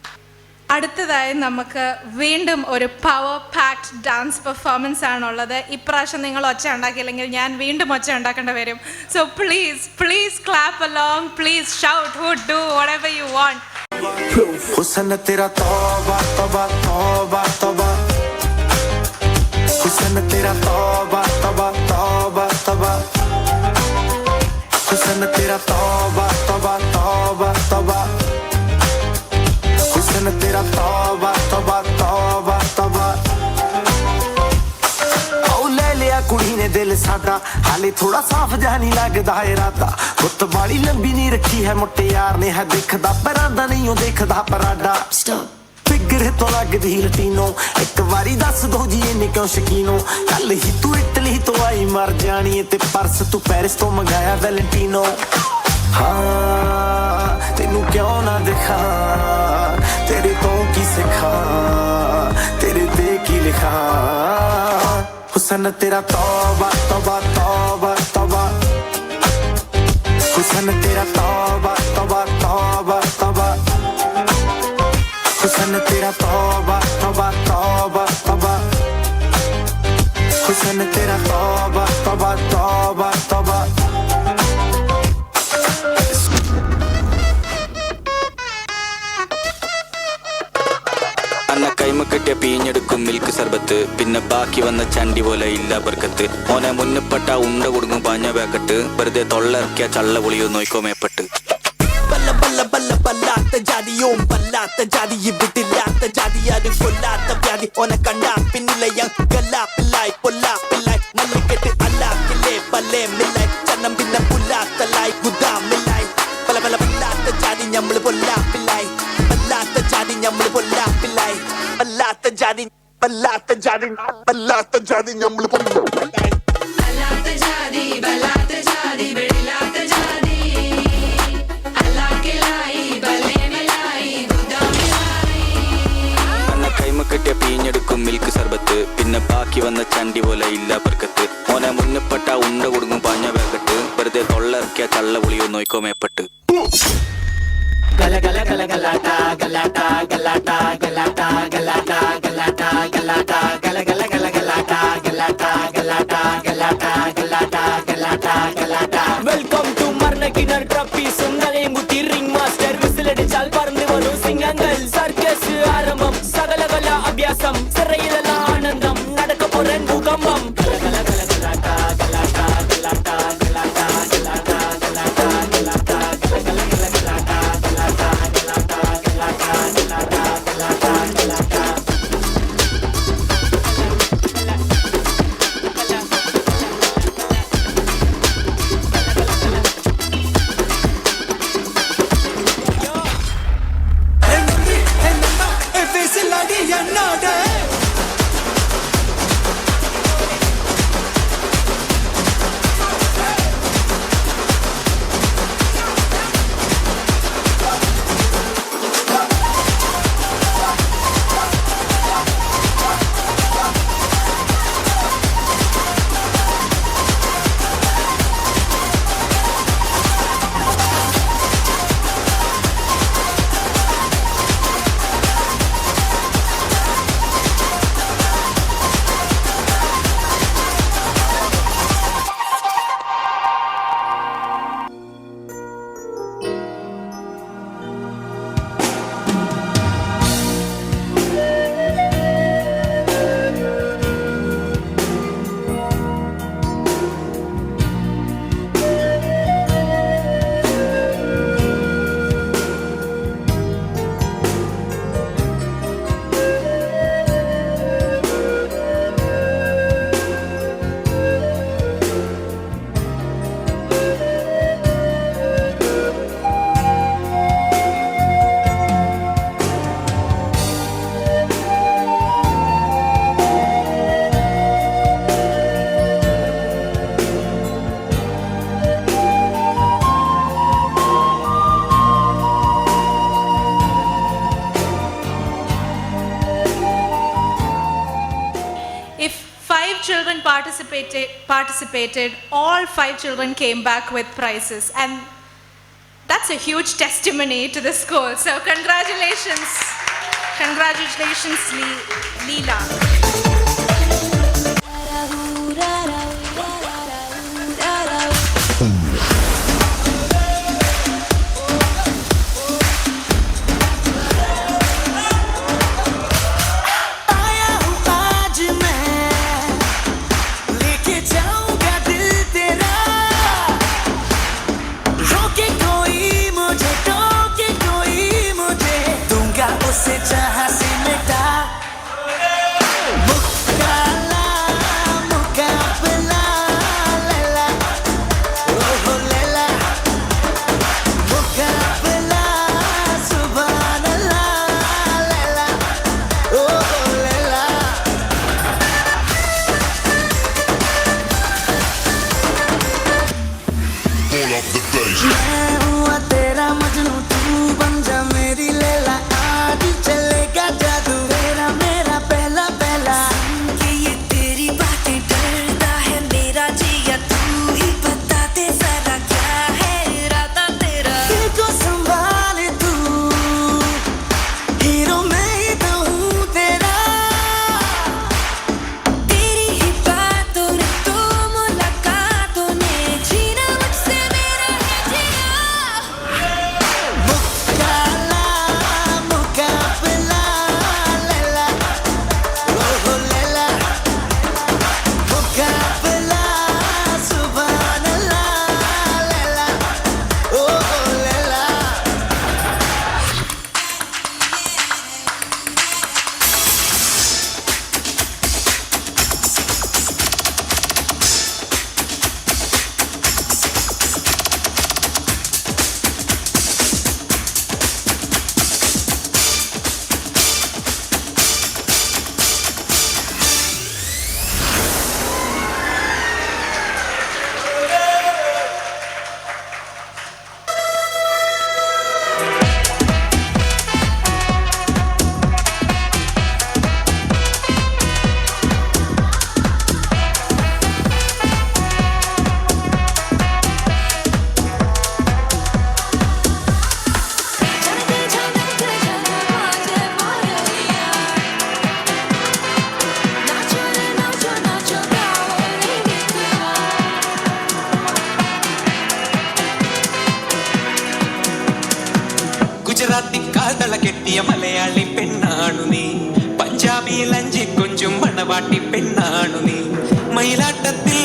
അടുത്തതായി നമുക്ക് വീണ്ടും ഒരു പവർ പാക്ഡ് ഡാൻസ് പെർഫോമൻസ് ആണുള്ളത്. ഇപ്രാവശ്യം നിങ്ങൾ ഒച്ച ഉണ്ടാക്കിയില്ലെങ്കിൽ ഞാൻ വീണ്ടും ഒച്ച ഉണ്ടാക്കേണ്ടി വരും. So please clap along, please shout, do whatever you want. हुस्न तेरा तौबा तौबा तौबा तौबा, हुस्न तेरा तौबा तौबा तौबा तौबा, हुस्न तेरा तौबा तौबा तौबा तौबा, हुस्न तेरा तौबा तौबा तौबा तौबा। ले लिया कुड़ी ने दिल साडा, हाले थोड़ा साफ जा नहीं लगदा इरादा, गुत्त बाली लंबी नहीं रखी है मुट्टे यार ने, है देखदा परांदा नहीं ओ देखदा पराडा। फिगर तो लगदी लटीनो, एक बारी दस दो जी इन्ने क्यों शकीनो, कल ही तू इटली तो आई मर जानी ते पर्स तू पेरिस तो मंगाया वैलेंटिनो। हाँ तेनू क्यों ना दिखा, तेरे तो की सिखा, तेरे दे की लिखा, हुस्न तेरा तौबा तौबा तौबा तौबा, हुस्न तेरा तौबा तौबा तौबा तौबा, हुस्न तेरा तौबा तौबा तौबा तौबा, हुस्न तेरा तौबा तौबा तौबा तौबा। കൈമ കെട്ടിയ പീഞ്ഞെടുക്കും മിൽക്ക് സർബത്ത്, പിന്നെ ബാക്കി വന്ന ചണ്ടി പോലെ ഇല്ല ബർക്കത്ത്, ഓനെ മുന്നപ്പെട്ട ഉണ്ട കൊടുക്കും പാഞ്ഞ പാക്കറ്റ്, വെറുതെ തൊള്ളയിറക്കിയ ചള്ള പൊളിയോ നോയിക്കോ മേപ്പെട്ട്. ബല്ല ബല്ല ബല്ല ബല്ലാത്ത ജാതിയും ബല്ലാത്ത ജാതി ഇവിടില്ലാത്ത ജാതി, ആരും കൊല്ലാത്ത വ്യാധി, ഓനെ കണ്ടാ പിന്നിലയ ഗല്ലാപ്പില്ലായി പൊല്ലാപ്പില്ലായി, മല്ലിക്കെട്ട് അല്ലാക്കില്ലേ പല്ലേ മില്ലായി, ചന്നം പിന്നെ പുല്ലാത്തല്ലായി ഗുദാമില്ലായി, പല പല ബല്ലാത്ത ജാതി ഞമ്മള് പൊല്ലാപ്പില്ലായി, ബല്ലാത്ത ജാതി ഞമ്മള് പൊല്ലാപ്പില്ലായി, ബല്ലാത്ത ജാതി ബല്ലാത്ത ജാതി ബല്ലാത്ത ജാതി ഞമ്മള് പൊല്ലാപ്പില്ലായി, ബല്ലാത്ത ജാതി ബല്ലാത്ത ജാതി വെളിലാത്ത ജാതി, കൈമ കെട്ടിയ പീഞ്ഞെടുക്കും മിൽക്ക് സർബത്ത്, പിന്നെ ബാക്കി വന്ന ചണ്ടി പോലെ ഇല്ല ബർക്കത്ത്, ഓനെ മുന്നപ്പെട്ട ഉണ്ട കൊടുക്കും പാഞ്ഞ പാക്കറ്റ്, വെറുതെ തൊള്ളയിറക്കിയ ചള്ള പൊളിയോ നോയിക്കോ മേപ്പെട്ട്. ഗല ഗല ഗല ഗലാട്ട ഗലാട്ട ഗലാട്ട ഗലാട്ട ഗലാട്ട ഗലാട്ട ഗലാട്ട ഗല ഗല ഗല ഗലാട്ട ഗലാട്ട ഗലാട്ട ഗലാട്ട ഗലാട്ട ഗലാട്ട ഗലാട്ട. വെൽക്കം ടു മർണകിണർ ട്രപ്പീസ്, ഉന്നലയും കുത്തി റിംഗ് മാസ്റ്റർ, വിസിലടിച്ചാൽ പറന്ന് വരും സിംഗങ്ങൾ, സർക്കസ് ആരംഭം, സകല കല അഭ്യാസം, സിറയിലുള്ള ആനന്ദം, നടക്ക പോരാൻ ഭൂകമ്പം. ഗല ഗല ഗല ഗലാട്ട ഗലാട്ട ഗലാട്ട ഗലാട്ട ഗലാട്ട ഗലാട്ട ഗലാട്ട ഗല ഗല ഗല ഗലാട്ട ഗലാട്ട ഗലാട്ട ഗലാട്ട Galatta. children participated. All 5 children came back with prizes, and that's a huge testimony to the school. So congratulations, Leela. കെട്ടിയ മലയാളി പെണ്ണാണു നീ, പഞ്ചാബിയിൽ അഞ്ചി കൊഞ്ചും മണവാട്ടി പെണ്ണാണു നീ, മയിലാട്ടത്തിൽ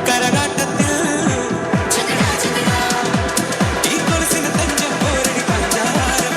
കരകാട്ടത്തിൽ ഈ കൊലുസിന് തഞ്ചം പോരടി പഞ്ചാരം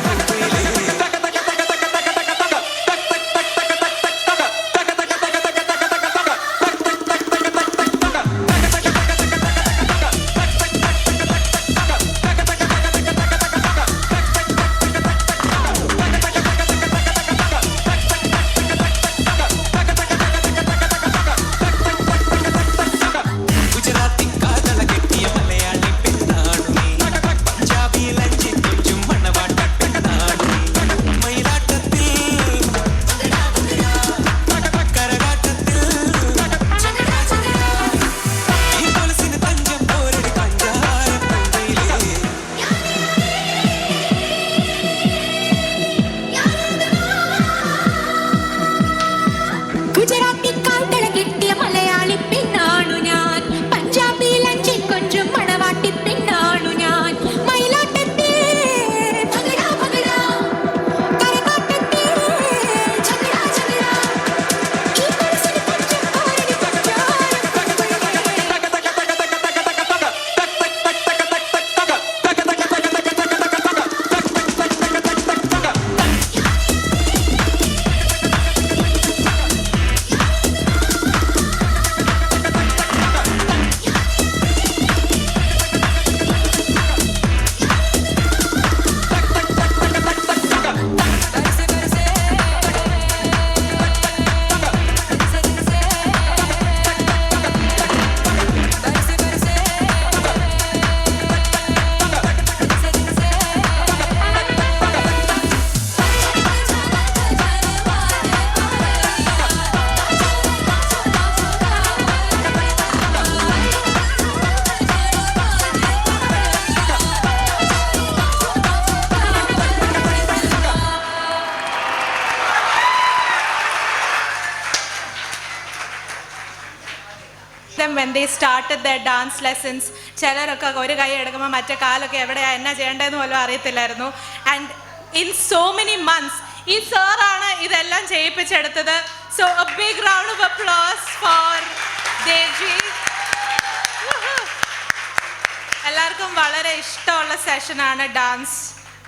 when they started their dance lessons. ചിലരൊക്കെ ഒരു കൈ എടുക്കുമ്പോൾ മറ്റേ കാലൊക്കെ എവിടെയാണ് എന്നാ ചെയ്യേണ്ടതെന്ന് പോലും അറിയത്തില്ലായിരുന്നു. And in so many months ഈ സാറാണ് ഇതെല്ലാം ചെയ്യിപ്പിച്ചെടുത്തത്. So a big round of applause for Devji. എല്ലാവർക്കും വളരെ ഇഷ്ടമുള്ള സെഷനാണ് ഡാൻസ്.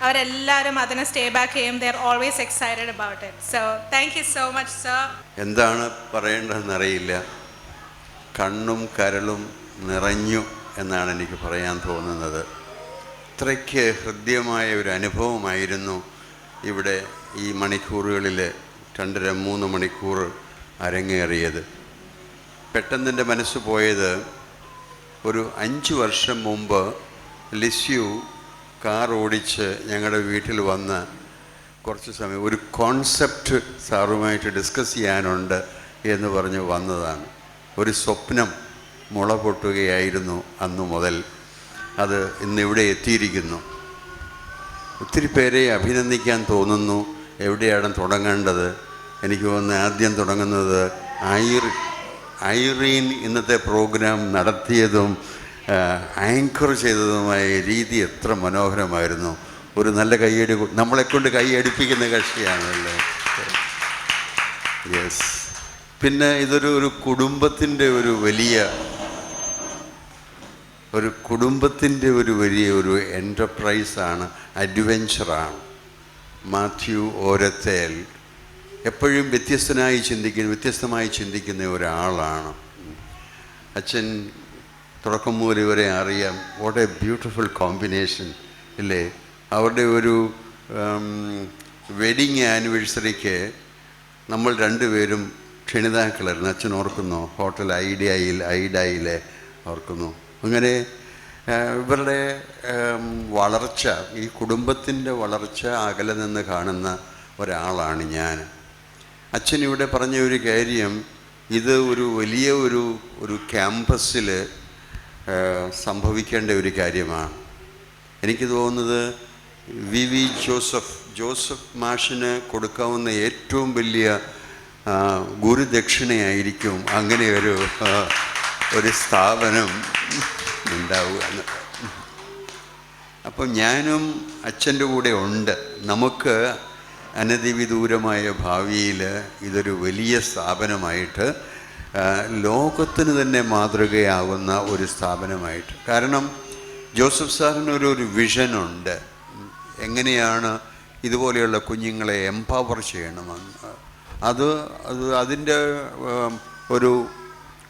അവരെല്ലാവരും അതിനെ സ്റ്റേ ബാക്ക് ചെയ്യും. They are always excited about it. So thank you so much sir. എന്താണ് പറയേണ്ടതെന്നറിയില്ല. കണ്ണും കരളും നിറഞ്ഞു എന്നാണ് എനിക്ക് പറയാൻ തോന്നുന്നത്. അത്രയ്ക്ക് ഹൃദ്യമായ ഒരു അനുഭവമായിരുന്നു ഇവിടെ ഈ മണിക്കൂറുകളിൽ 2.5-3 മണിക്കൂർ അരങ്ങേറിയത്. പെട്ടെന്ന് എൻ്റെ മനസ്സ് പോയത് ഒരു 5 വർഷം മുമ്പ് ലിസ്യു കാർ ഓടിച്ച് ഞങ്ങളുടെ വീട്ടിൽ വന്ന് കുറച്ച് സമയം ഒരു കോൺസെപ്റ്റ് സാറുമായിട്ട് ഡിസ്കസ് ചെയ്യാനുണ്ട് എന്ന് പറഞ്ഞ് വന്നതാണ്. ഒരു സ്വപ്നം മുള പൊട്ടുകയായിരുന്നു അന്നു മുതൽ. അത് ഇന്നിവിടെ എത്തിയിരിക്കുന്നു. ഒത്തിരി പേരെ അഭിനന്ദിക്കാൻ തോന്നുന്നു. എവിടെയാണ് തുടങ്ങേണ്ടത്? എനിക്ക് തോന്നുന്നു ആദ്യം തുടങ്ങുന്നത് ഐറീൻ ഇന്നത്തെ പ്രോഗ്രാം നടത്തിയതും ആങ്കർ ചെയ്തതുമായ രീതി എത്ര മനോഹരമായിരുന്നു. ഒരു നല്ല കൈയടി, നമ്മളെക്കൊണ്ട് കൈയടിപ്പിക്കുന്ന കക്ഷിയാണല്ലോ. യെസ്. പിന്നെ ഇതൊരു കുടുംബത്തിൻ്റെ ഒരു വലിയ ഒരു എൻ്റർപ്രൈസാണ്, അഡ്വെഞ്ചറാണ്. മാത്യു ഓരത്തേൽ എപ്പോഴും വ്യത്യസ്തമായി ചിന്തിക്കുന്ന ഒരാളാണ്. അച്ഛൻ തുടക്കം മുതൽ ഇവരെ അറിയാം. വാട്ട് എ ബ്യൂട്ടിഫുൾ കോമ്പിനേഷൻ ഇല്ലേ? അവരുടെ ഒരു വെഡിങ് ആനിവേഴ്സറിക്ക് നമ്മൾ രണ്ടുപേരും ക്ഷണിതാക്കളായിരുന്നു. അച്ഛൻ ഓർക്കുന്നു, ഹോട്ടൽ ഐഡയിലെ ഓർക്കുന്നു. അങ്ങനെ ഇവരുടെ വളർച്ച, ഈ കുടുംബത്തിൻ്റെ വളർച്ച അകലെ നിന്ന് കാണുന്ന ഒരാളാണ് ഞാൻ. അച്ഛൻ ഇവിടെ പറഞ്ഞ ഒരു കാര്യം, ഇത് ഒരു വലിയ ഒരു ക്യാമ്പസിൽ സംഭവിക്കേണ്ട ഒരു കാര്യമാണ്. എനിക്ക് തോന്നുന്നത് വി ജോസഫ് മാഷിന് കൊടുക്കാവുന്ന ഏറ്റവും വലിയ ഗുരുദക്ഷിണയായിരിക്കും അങ്ങനെ ഒരു സ്ഥാപനം ഉണ്ടാവുക. അപ്പം ഞാനും അച്ഛൻ്റെ കൂടെ ഉണ്ട്. നമുക്ക് അനധിവിദൂരമായ ഭാവിയിൽ ഇതൊരു വലിയ സ്ഥാപനമായിട്ട്, ലോകത്തിന് തന്നെ മാതൃകയാകുന്ന ഒരു സ്ഥാപനമായിട്ട്. കാരണം ജോസഫ് സാറിനൊരു വിഷനുണ്ട്, എങ്ങനെയാണ് ഇതുപോലെയുള്ള കുഞ്ഞുങ്ങളെ എംപവർ ചെയ്യണമെന്ന്. അതിൻ്റെ ഒരു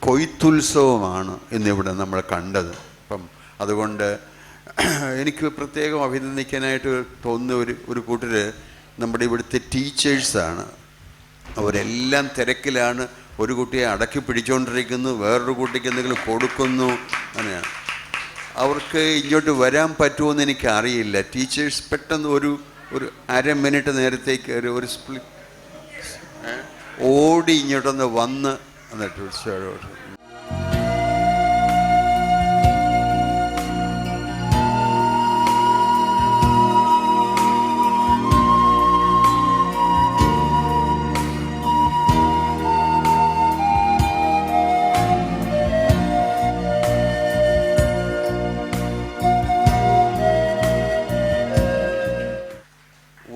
കൊയ്ത്തുത്സവമാണ് ഇന്നിവിടെ നമ്മൾ കണ്ടത്. അപ്പം അതുകൊണ്ട് എനിക്ക് പ്രത്യേകം അഭിനന്ദിക്കാനായിട്ട് തോന്നുന്ന ഒരു കൂട്ടർ നമ്മുടെ ഇവിടുത്തെ ടീച്ചേഴ്സാണ്. അവരെല്ലാം തിരക്കിലാണ്. ഒരു കുട്ടിയെ അടക്കി പിടിച്ചുകൊണ്ടിരിക്കുന്നു, വേറൊരു കുട്ടിക്ക് എന്തെങ്കിലും കൊടുക്കുന്നു. അങ്ങനെയാണ്. അവർക്ക് ഇങ്ങോട്ട് വരാൻ പറ്റുമെന്ന് എനിക്കറിയില്ല. ടീച്ചേഴ്സ് പെട്ടെന്ന് ഒരു അര മിനിറ്റ് നേരത്തേക്ക് ഒരു സ്പ്ലിറ്റ് ഓടി ഇങ്ങോട്ടൊന്ന് വന്ന് എന്നിട്ട്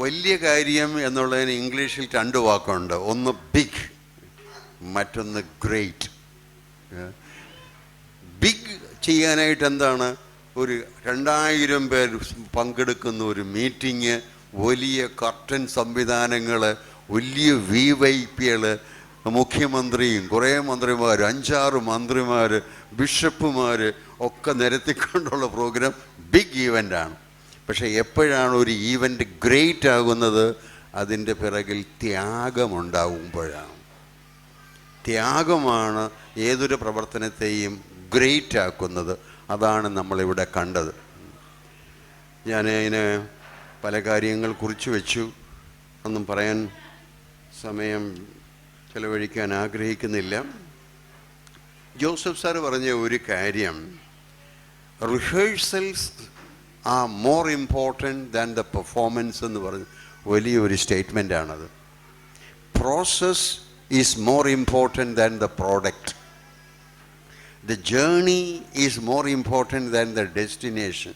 വലിയ കാര്യം എന്നുള്ളതിന് ഇംഗ്ലീഷിൽ 2 വാക്കുണ്ട്. ഒന്ന് ബിഗ്, മറ്റൊന്ന് ഗ്രേറ്റ്. ബിഗ് ചെയ്യാനായിട്ട് എന്താണ്? ഒരു 2000 പേർ പങ്കെടുക്കുന്ന ഒരു മീറ്റിങ്, വലിയ കർട്ടൻ സംവിധാനങ്ങൾ, വലിയ VVIPകൾ, മുഖ്യമന്ത്രിയും കുറേ മന്ത്രിമാർ, 5-6 മന്ത്രിമാർ, ബിഷപ്പുമാർ ഒക്കെ നിരത്തിക്കൊണ്ടുള്ള പ്രോഗ്രാം ബിഗ് ഈവൻ്റാണ്. പക്ഷേ എപ്പോഴാണ് ഒരു ഈവൻ്റ് ഗ്രേറ്റ് ആകുന്നത്? അതിൻ്റെ പിറകിൽ ത്യാഗമുണ്ടാകുമ്പോഴാണ്. ത്യാഗമാണ് ഏതൊരു പ്രവർത്തനത്തെയും ഗ്രേറ്റ് ആക്കുന്നത്. അതാണ് നമ്മളിവിടെ കണ്ടത്. ഞാൻ അതിന് പല കാര്യങ്ങൾ കുറിച്ച് വെച്ചു. ഒന്നും പറയാൻ സമയം ചെലവഴിക്കാൻ ആഗ്രഹിക്കുന്നില്ല. ജോസഫ് സാർ പറഞ്ഞ ഒരു കാര്യം, rehearsals are more important than the performance എന്ന് പറഞ്ഞ് വലിയൊരു സ്റ്റേറ്റ്മെൻ്റാണത്. Process is more important than the product. the journey is more important than the destination.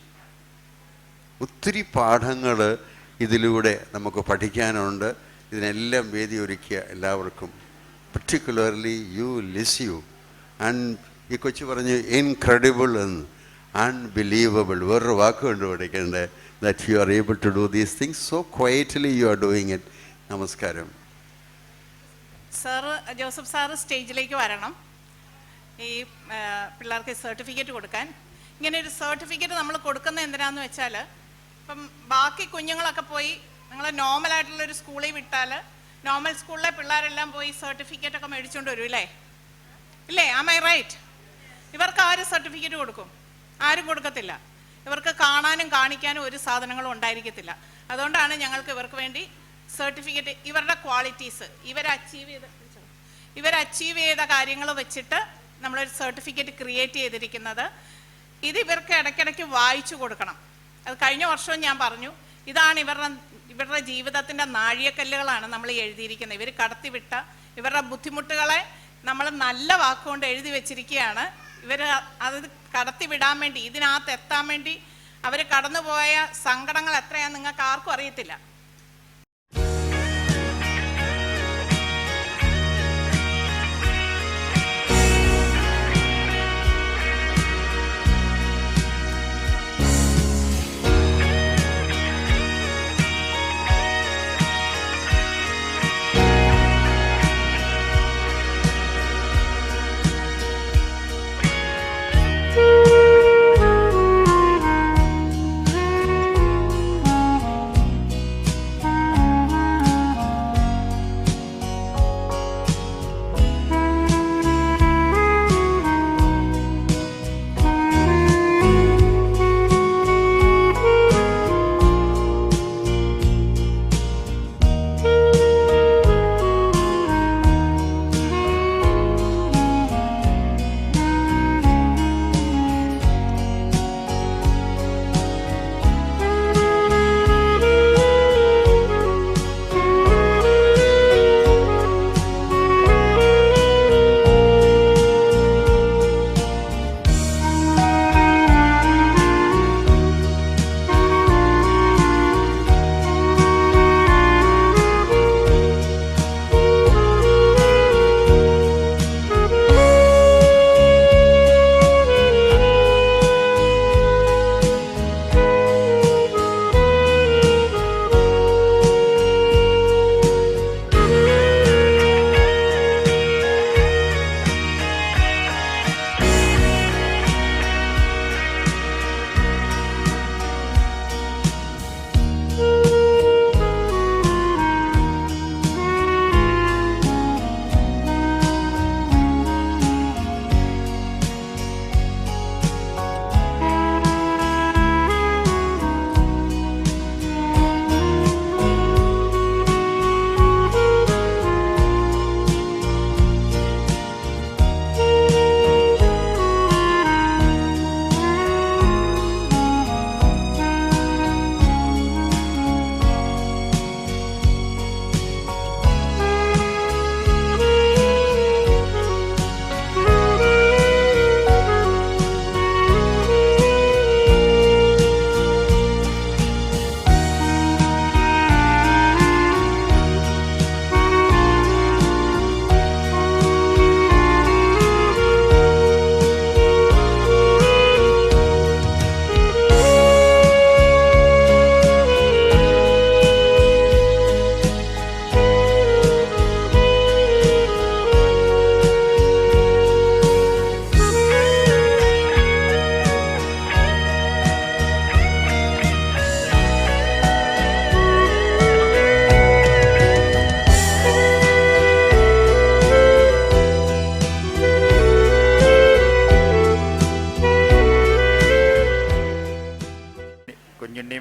ഒത്തിരി പാഠങ്ങൾ ഇതിലൂടെ നമുക്ക് പഠിക്കാനുണ്ട്. ഇതിനെല്ലാം വേദി ഒരുക്കിയ എല്ലാവർക്കും, particularly you, Lizzie, and ഈ കൊച്ചു പറഞ്ഞ് ഇൻക്രെഡിബിൾ എന്ന്, അൺബിലീവബിൾ, വേറൊരു വാക്ക് കണ്ടുപിടിക്കേണ്ടത്, that you are able to do these things so quietly you are doing it. നമസ്കാരം. സാറ്, ജോസഫ് സാറ് സ്റ്റേജിലേക്ക് വരണം ഈ പിള്ളേർക്ക് സർട്ടിഫിക്കറ്റ് കൊടുക്കാൻ. ഇങ്ങനെ ഒരു സർട്ടിഫിക്കറ്റ് നമ്മൾ കൊടുക്കുന്നത് എന്തിനാന്ന് വെച്ചാൽ, ഇപ്പം ബാക്കി കുഞ്ഞുങ്ങളൊക്കെ പോയി നിങ്ങൾ നോർമലായിട്ടുള്ളൊരു സ്കൂളിൽ വിട്ടാൽ നോർമൽ സ്കൂളിലെ പിള്ളേരെല്ലാം പോയി സർട്ടിഫിക്കറ്റൊക്കെ മേടിച്ചുകൊണ്ട് വരും ഇല്ലേ? ഇല്ലേ? Am I right? ഇവർക്ക് ആര് സർട്ടിഫിക്കറ്റ് കൊടുക്കും? ആരും കൊടുക്കത്തില്ല. ഇവർക്ക് കാണാനും കാണിക്കാനും ഒരു സാധനങ്ങളും ഉണ്ടായിരിക്കത്തില്ല. അതുകൊണ്ടാണ് ഞങ്ങൾക്ക് ഇവർക്ക് വേണ്ടി സർട്ടിഫിക്കറ്റ്, ഇവരുടെ ക്വാളിറ്റീസ്, ഇവർ അച്ചീവ് ചെയ്ത കാര്യങ്ങൾ വെച്ചിട്ട് നമ്മളൊരു സർട്ടിഫിക്കറ്റ് ക്രിയേറ്റ് ചെയ്തിരിക്കുന്നത്. ഇത് ഇവർക്ക് ഇടയ്ക്കിടയ്ക്ക് വായിച്ചു കൊടുക്കണം. അത് കഴിഞ്ഞ വർഷവും ഞാൻ പറഞ്ഞു, ഇതാണ് ഇവരുടെ ജീവിതത്തിൻ്റെ നാഴികക്കല്ലുകളാണ് നമ്മൾ എഴുതിയിരിക്കുന്നത്. ഇവർ കടത്തിവിട്ട ഇവരുടെ ബുദ്ധിമുട്ടുകളെ നമ്മൾ നല്ല വാക്കുകൊണ്ട് എഴുതി വെച്ചിരിക്കുകയാണ്. ഇവർ അത് കടത്തിവിടാൻ വേണ്ടി, ഇതിനകത്ത് എത്താൻ വേണ്ടി അവർ കടന്നുപോയ സങ്കടങ്ങൾ എത്രയാണെന്ന് നിങ്ങൾക്ക് ആർക്കും അറിയത്തില്ല.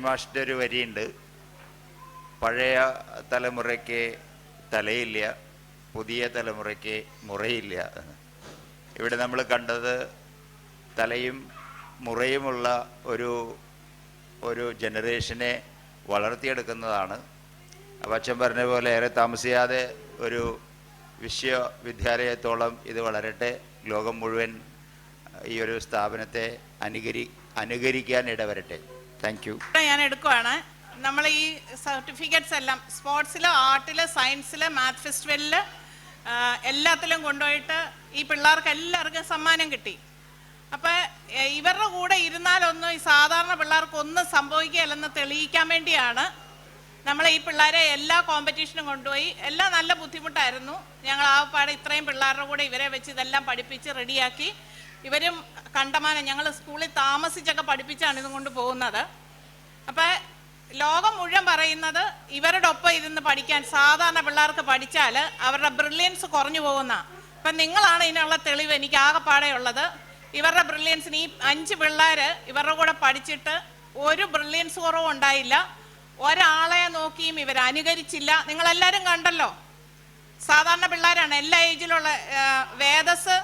മാഷിൻ്റെ ഒരു വരിയുണ്ട്, പഴയ തലമുറയ്ക്ക് തലയില്ല, പുതിയ തലമുറയ്ക്ക് മുറയില്ല. ഇവിടെ നമ്മൾ കണ്ടത് തലയും മുറയുമുള്ള ഒരു ജനറേഷനെ വളർത്തിയെടുക്കുന്നതാണ്. അപ്പം അച്ഛൻ പറഞ്ഞ പോലെ ഏറെ താമസിയാതെ ഒരു വിശ്വവിദ്യാലയത്തോളം ഇത് വളരട്ടെ, ലോകം മുഴുവൻ ഈ ഒരു സ്ഥാപനത്തെ അനുകരിക്കാൻ ഇടവരട്ടെ. Thank you. ഞാൻ എടുക്കുവാണ്. നമ്മൾ ഈ സർട്ടിഫിക്കറ്റ്സ് എല്ലാം സ്പോർട്സിൽ, ആർട്ടിൽ, സയൻസിൽ, മാത്ത് ഫെസ്റ്റിവലിൽ എല്ലാത്തിലും കൊണ്ടുപോയിട്ട് ഈ പിള്ളേർക്ക് എല്ലാവർക്കും സമ്മാനം കിട്ടി. അപ്പം ഇവരുടെ കൂടെ ഇരുന്നാലൊന്നും ഈ സാധാരണ പിള്ളേർക്കൊന്നും സംഭവിക്കുകയില്ലെന്ന് തെളിയിക്കാൻ വേണ്ടിയാണ് നമ്മൾ ഈ പിള്ളേരെ എല്ലാ കോമ്പറ്റീഷനും കൊണ്ടുപോയി. എല്ലാം നല്ല ബുദ്ധിമുട്ടായിരുന്നു. ഞങ്ങൾ ആ പാടെ ഇത്രയും പിള്ളേരുടെ കൂടെ ഇവരെ വെച്ച് ഇതെല്ലാം പഠിപ്പിച്ച് റെഡിയാക്കി. ഇവരും കണ്ടമാനം ഞങ്ങൾ സ്കൂളിൽ താമസിച്ചൊക്കെ പഠിപ്പിച്ചാണ് ഇതും കൊണ്ട് പോകുന്നത്. അപ്പം ലോകം മുഴുവൻ പറയുന്നത് ഇവരുടെ ഒപ്പം ഇരുന്ന് പഠിക്കാൻ സാധാരണ പിള്ളേർക്ക് പഠിച്ചാൽ അവരുടെ ബ്രില്യൻസ് കുറഞ്ഞു പോകുന്ന. അപ്പം നിങ്ങളാണ് ഇതിനുള്ള തെളിവ് എനിക്ക് ആകെപ്പാടെ ഉള്ളത്. ഇവരുടെ ബ്രില്യൻസിന് ഈ 5 പിള്ളേർ ഇവരുടെ കൂടെ പഠിച്ചിട്ട് ഒരു ബ്രില്യൻസ് കുറവും ഉണ്ടായില്ല. ഒരാളെ നോക്കിയും ഇവർ അനുകരിച്ചില്ല. നിങ്ങളെല്ലാവരും കണ്ടല്ലോ, സാധാരണ പിള്ളേരാണ്. എല്ലാ ഏജിലുള്ള വേദസ്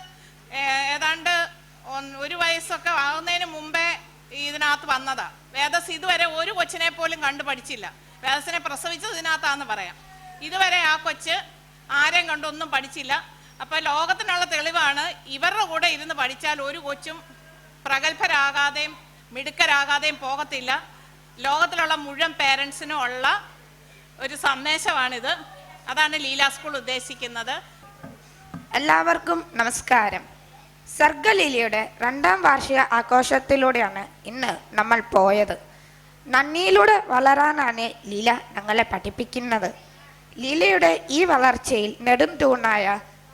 ഏതാണ്ട് 1 വയസ്സൊക്കെ ആകുന്നതിന് മുമ്പേ ഇതിനകത്ത് വന്നതാ. വേദസ് ഇതുവരെ ഒരു കൊച്ചിനെ പോലും കണ്ടു പഠിച്ചില്ല. വേദസിനെ പ്രസവിച്ചത് ഇതിനകത്താന്ന് പറയാം. ഇതുവരെ ആ കൊച്ച് ആരെയും കണ്ടൊന്നും പഠിച്ചില്ല. അപ്പം ലോകത്തിനുള്ള തെളിവാണ് ഇവരുടെ കൂടെ ഇരുന്ന് പഠിച്ചാൽ ഒരു കൊച്ചും പ്രഗത്ഭരാകാതെയും മിടുക്കരാകാതെയും പോകത്തില്ല. ലോകത്തിലുള്ള മുഴുവൻ പേരൻസിനും ഉള്ള ഒരു സന്ദേശമാണിത്. അതാണ് ലീല സ്കൂൾ ഉദ്ദേശിക്കുന്നത്. എല്ലാവർക്കും നമസ്കാരം. സർഗലീലയുടെ 2ാം വാർഷിക ആഘോഷത്തിലൂടെയാണ് ഇന്ന് നമ്മൾ പോയത്. നന്ദിയിലൂടെ വളരാനാണ് ലീല ഞങ്ങളെ പഠിപ്പിക്കുന്നത്. ലീലയുടെ ഈ വളർച്ചയിൽ നെടും തൂണായ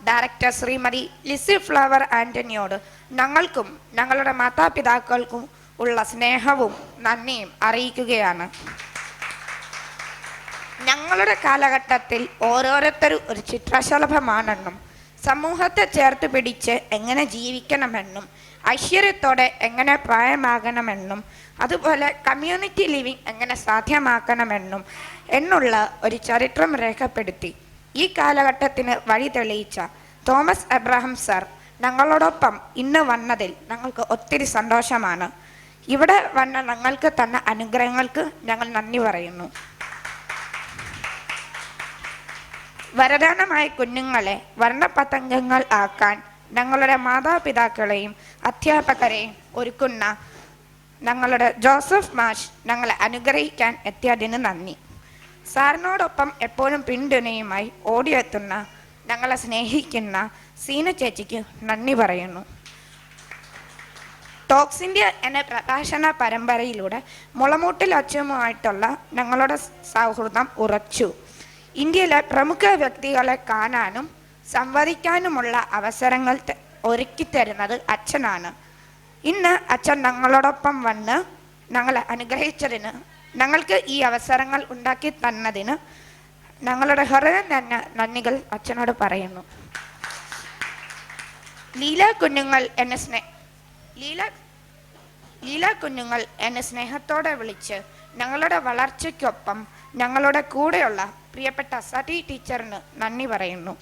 ഡയറക്ടർ ശ്രീമതി ലിസി ഫ്ലവർ ആന്റണിയോട് ഞങ്ങൾക്കും ഞങ്ങളുടെ മാതാപിതാക്കൾക്കും ഉള്ള സ്നേഹവും നന്ദിയും അറിയിക്കുകയാണ്. ഞങ്ങളുടെ കാലഘട്ടത്തിൽ ഓരോരുത്തരും ഒരു ചിത്രശലഭമാണെന്നും സമൂഹത്തെ ചേർത്ത് പിടിച്ച് എങ്ങനെ ജീവിക്കണമെന്നും ഐശ്വര്യത്തോടെ എങ്ങനെ പ്രായമാകണമെന്നും അതുപോലെ കമ്മ്യൂണിറ്റി ലിവിങ് എങ്ങനെ സാധ്യമാക്കണമെന്നും എന്നുള്ള ഒരു ചരിത്രം രേഖപ്പെടുത്തി ഈ കാലഘട്ടത്തിന് വഴി തെളിയിച്ച തോമസ് എബ്രഹാം സർ ഞങ്ങളോടൊപ്പം ഇന്ന് വന്നതിൽ ഞങ്ങൾക്ക് ഒത്തിരി സന്തോഷമാണ്. ഇവിടെ വന്ന ഞങ്ങൾക്ക് തന്ന അനുഗ്രഹങ്ങൾക്ക് ഞങ്ങൾ നന്ദി പറയുന്നു. വരദാനമായ കുഞ്ഞുങ്ങളെ വർണ്ണപതംഗങ്ങൾ ആക്കാൻ ഞങ്ങളുടെ മാതാപിതാക്കളെയും അധ്യാപകരെയും ഒരുക്കുന്ന ഞങ്ങളുടെ ജോസഫ് മാഷ് ഞങ്ങളെ അനുഗ്രഹിക്കാൻ എത്തിയതിന് നന്ദി. സാറിനോടൊപ്പം എപ്പോഴും പിന്തുണയുമായി ഓടിയെത്തുന്ന ഞങ്ങളെ സ്നേഹിക്കുന്ന സീന ചേച്ചിക്ക് നന്ദി പറയുന്നു. ടോക്സ് ഇന്ത്യ എന്ന പ്രഭാഷണ പരമ്പരയിലൂടെ മുളമൂട്ടിൽ അച്ഛനുമായിട്ടുള്ള ഞങ്ങളുടെ സൗഹൃദം ഉറച്ചു. ഇന്ത്യയിലെ പ്രമുഖ വ്യക്തികളെ കാണാനും സംവദിക്കാനുമുള്ള അവസരങ്ങൾ ഒരുക്കിത്തരുന്നത് അച്ഛനാണ്. ഇന്ന് അച്ഛൻ ഞങ്ങളോടൊപ്പം വന്ന് ഞങ്ങളെ അനുഗ്രഹിച്ചതിന്, ഞങ്ങൾക്ക് ഈ അവസരങ്ങൾ ഉണ്ടാക്കി തന്നതിന് ഞങ്ങളുടെ ഹൃദയം തന്നെ നന്ദികൾ അച്ഛനോട് പറയുന്നു. ലീല കുഞ്ഞുങ്ങൾ എന്നെ സ്നേഹത്തോടെ വിളിച്ച് ഞങ്ങളുടെ വളർച്ചയ്ക്കൊപ്പം ഞങ്ങളുടെ കൂടെയുള്ള പ്രിയപ്പെട്ട സതി ടീച്ചറിന് നന്ദി പറയുന്നു.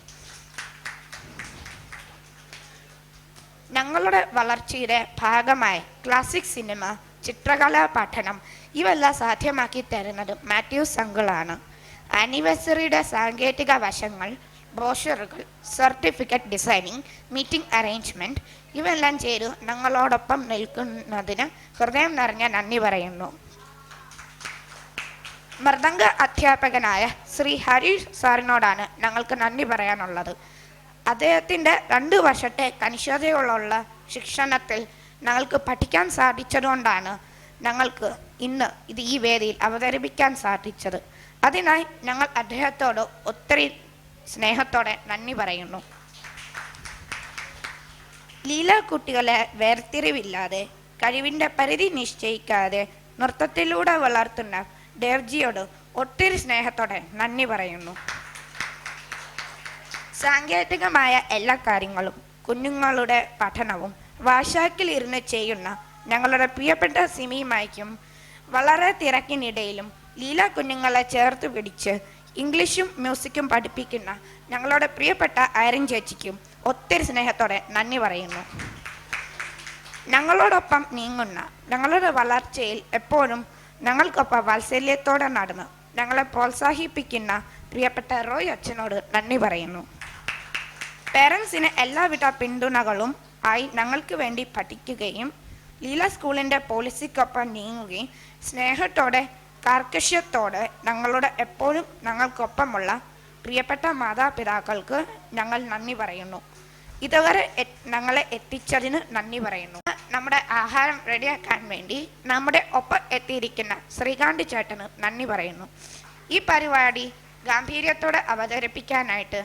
ഞങ്ങളുടെ വളർച്ചയുടെ ഭാഗമായി ക്ലാസിക് സിനിമ, ചിത്രകലാ പഠനം ഇവയെല്ലാം സാധ്യമാക്കി തരുന്നത് മാത്യൂസ് അങ്കിളാണ്. ആനിവേഴ്സറിയുടെ സാങ്കേതിക വശങ്ങൾ, ബ്രോഷറുകൾ, സർട്ടിഫിക്കറ്റ് ഡിസൈനിങ്, മീറ്റിംഗ് അറേഞ്ച്മെൻറ്റ് ഇവയെല്ലാം ചെയ്ത് ഞങ്ങളോടൊപ്പം നിൽക്കുന്നതിന് ഹൃദയം നിറഞ്ഞ നന്ദി പറയുന്നു. മൃദംഗ അധ്യാപകനായ ശ്രീ ഹരീഷ് സാറിനോടാണ് ഞങ്ങൾക്ക് നന്ദി പറയാനുള്ളത്. അദ്ദേഹത്തിൻ്റെ 2 വർഷത്തെ കനിഷ്ഠതയോടുള്ള ശിക്ഷണത്തിൽ ഞങ്ങൾക്ക് പഠിക്കാൻ സാധിച്ചതുകൊണ്ടാണ് ഞങ്ങൾക്ക് ഇന്ന് ഈ വേദിയിൽ അവതരിപ്പിക്കാൻ സാധിച്ചത്. അതിനായി ഞങ്ങൾ അദ്ദേഹത്തോട് ഒത്തിരി സ്നേഹത്തോടെ നന്ദി പറയുന്നു. ലീല കുട്ടികളെ വേർതിരിവില്ലാതെ കഴിവിൻ്റെ പരിധി നിശ്ചയിക്കാതെ നൃത്തത്തിലൂടെ വളർത്തുന്ന ഡേർജിയോട് ഒത്തിരി സ്നേഹത്തോടെ നന്ദി പറയുന്നു. സാങ്കേതികമായ എല്ലാ കാര്യങ്ങളും കുഞ്ഞുങ്ങളുടെ പഠനവും വാശാക്കിലിരുന്ന് ചെയ്യുന്ന ഞങ്ങളുടെ പ്രിയപ്പെട്ട സിമിമായ്ക്കും വളരെ തിരക്കിനിടയിലും ലീല കുഞ്ഞുങ്ങളെ ചേർത്ത് പിടിച്ച് ഇംഗ്ലീഷും മ്യൂസിക്കും പഠിപ്പിക്കുന്ന ഞങ്ങളുടെ പ്രിയപ്പെട്ട ഐറിൻ ചേച്ചിക്കും ഒത്തിരി സ്നേഹത്തോടെ നന്ദി പറയുന്നു. ഞങ്ങളോടൊപ്പം നീങ്ങുന്ന ഞങ്ങളുടെ വളർച്ചയിൽ എപ്പോഴും ഞങ്ങൾക്കൊപ്പം വാത്സല്യത്തോടെ നടന്ന് ഞങ്ങളെ പ്രോത്സാഹിപ്പിക്കുന്ന പ്രിയപ്പെട്ട റോയ് അച്ഛനോട് നന്ദി പറയുന്നു. പേരൻസിന് എല്ലാവിധ പിന്തുണകളും ആയി ഞങ്ങൾക്ക് വേണ്ടി പഠിക്കുകയും ലീല സ്കൂളിൻ്റെ പോളിസിക്കൊപ്പം നീങ്ങുകയും സ്നേഹത്തോടെ കാർക്കശ്യത്തോടെ ഞങ്ങളുടെ എപ്പോഴും ഞങ്ങൾക്കൊപ്പമുള്ള പ്രിയപ്പെട്ട മാതാപിതാക്കൾക്ക് ഞങ്ങൾ നന്ദി പറയുന്നു. ഇതുവരെ ഞങ്ങളെ എത്തിച്ചതിന് നന്ദി പറയുന്നു. നമ്മുടെ ആഹാരം റെഡിയാക്കാൻ വേണ്ടി നമ്മുടെ ഒപ്പം എത്തിയിരിക്കുന്ന ശ്രീകാന്ത് ചേട്ടന് നന്ദി പറയുന്നു. ഈ പരിപാടി ഗാംഭീര്യത്തോടെ അവതരിപ്പിക്കാനായിട്ട്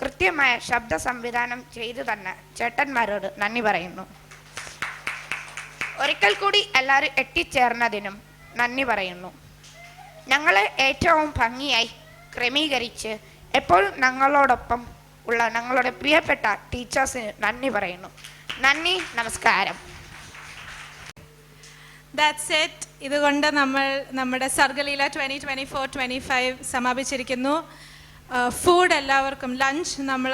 കൃത്യമായ ശബ്ദ സംവിധാനം ചെയ്തു തന്ന ചേട്ടന്മാരോട് നന്ദി പറയുന്നു. ഒരിക്കൽ കൂടി എല്ലാവരും എത്തിച്ചേർന്നതിനും നന്ദി പറയുന്നു. ഞങ്ങളെ ഏറ്റവും ഭംഗിയായി ക്രമീകരിച്ച് എപ്പോഴും ഞങ്ങളോടൊപ്പം ഉള്ള ഞങ്ങളുടെ പ്രിയപ്പെട്ട ടീച്ചേഴ്സിന് നന്ദി പറയുന്നു. നന്ദി, നമസ്കാരം. That's it. ഇതുകൊണ്ട് നമ്മൾ നമ്മുടെ സർഗലീല 2024-25 സമാപിച്ചിരിക്കുന്നു. ഫുഡ് എല്ലാവർക്കും ലഞ്ച് നമ്മൾ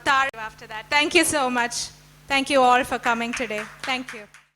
താഴെ after that. Thank you so much. Thank you all for coming today. Thank you.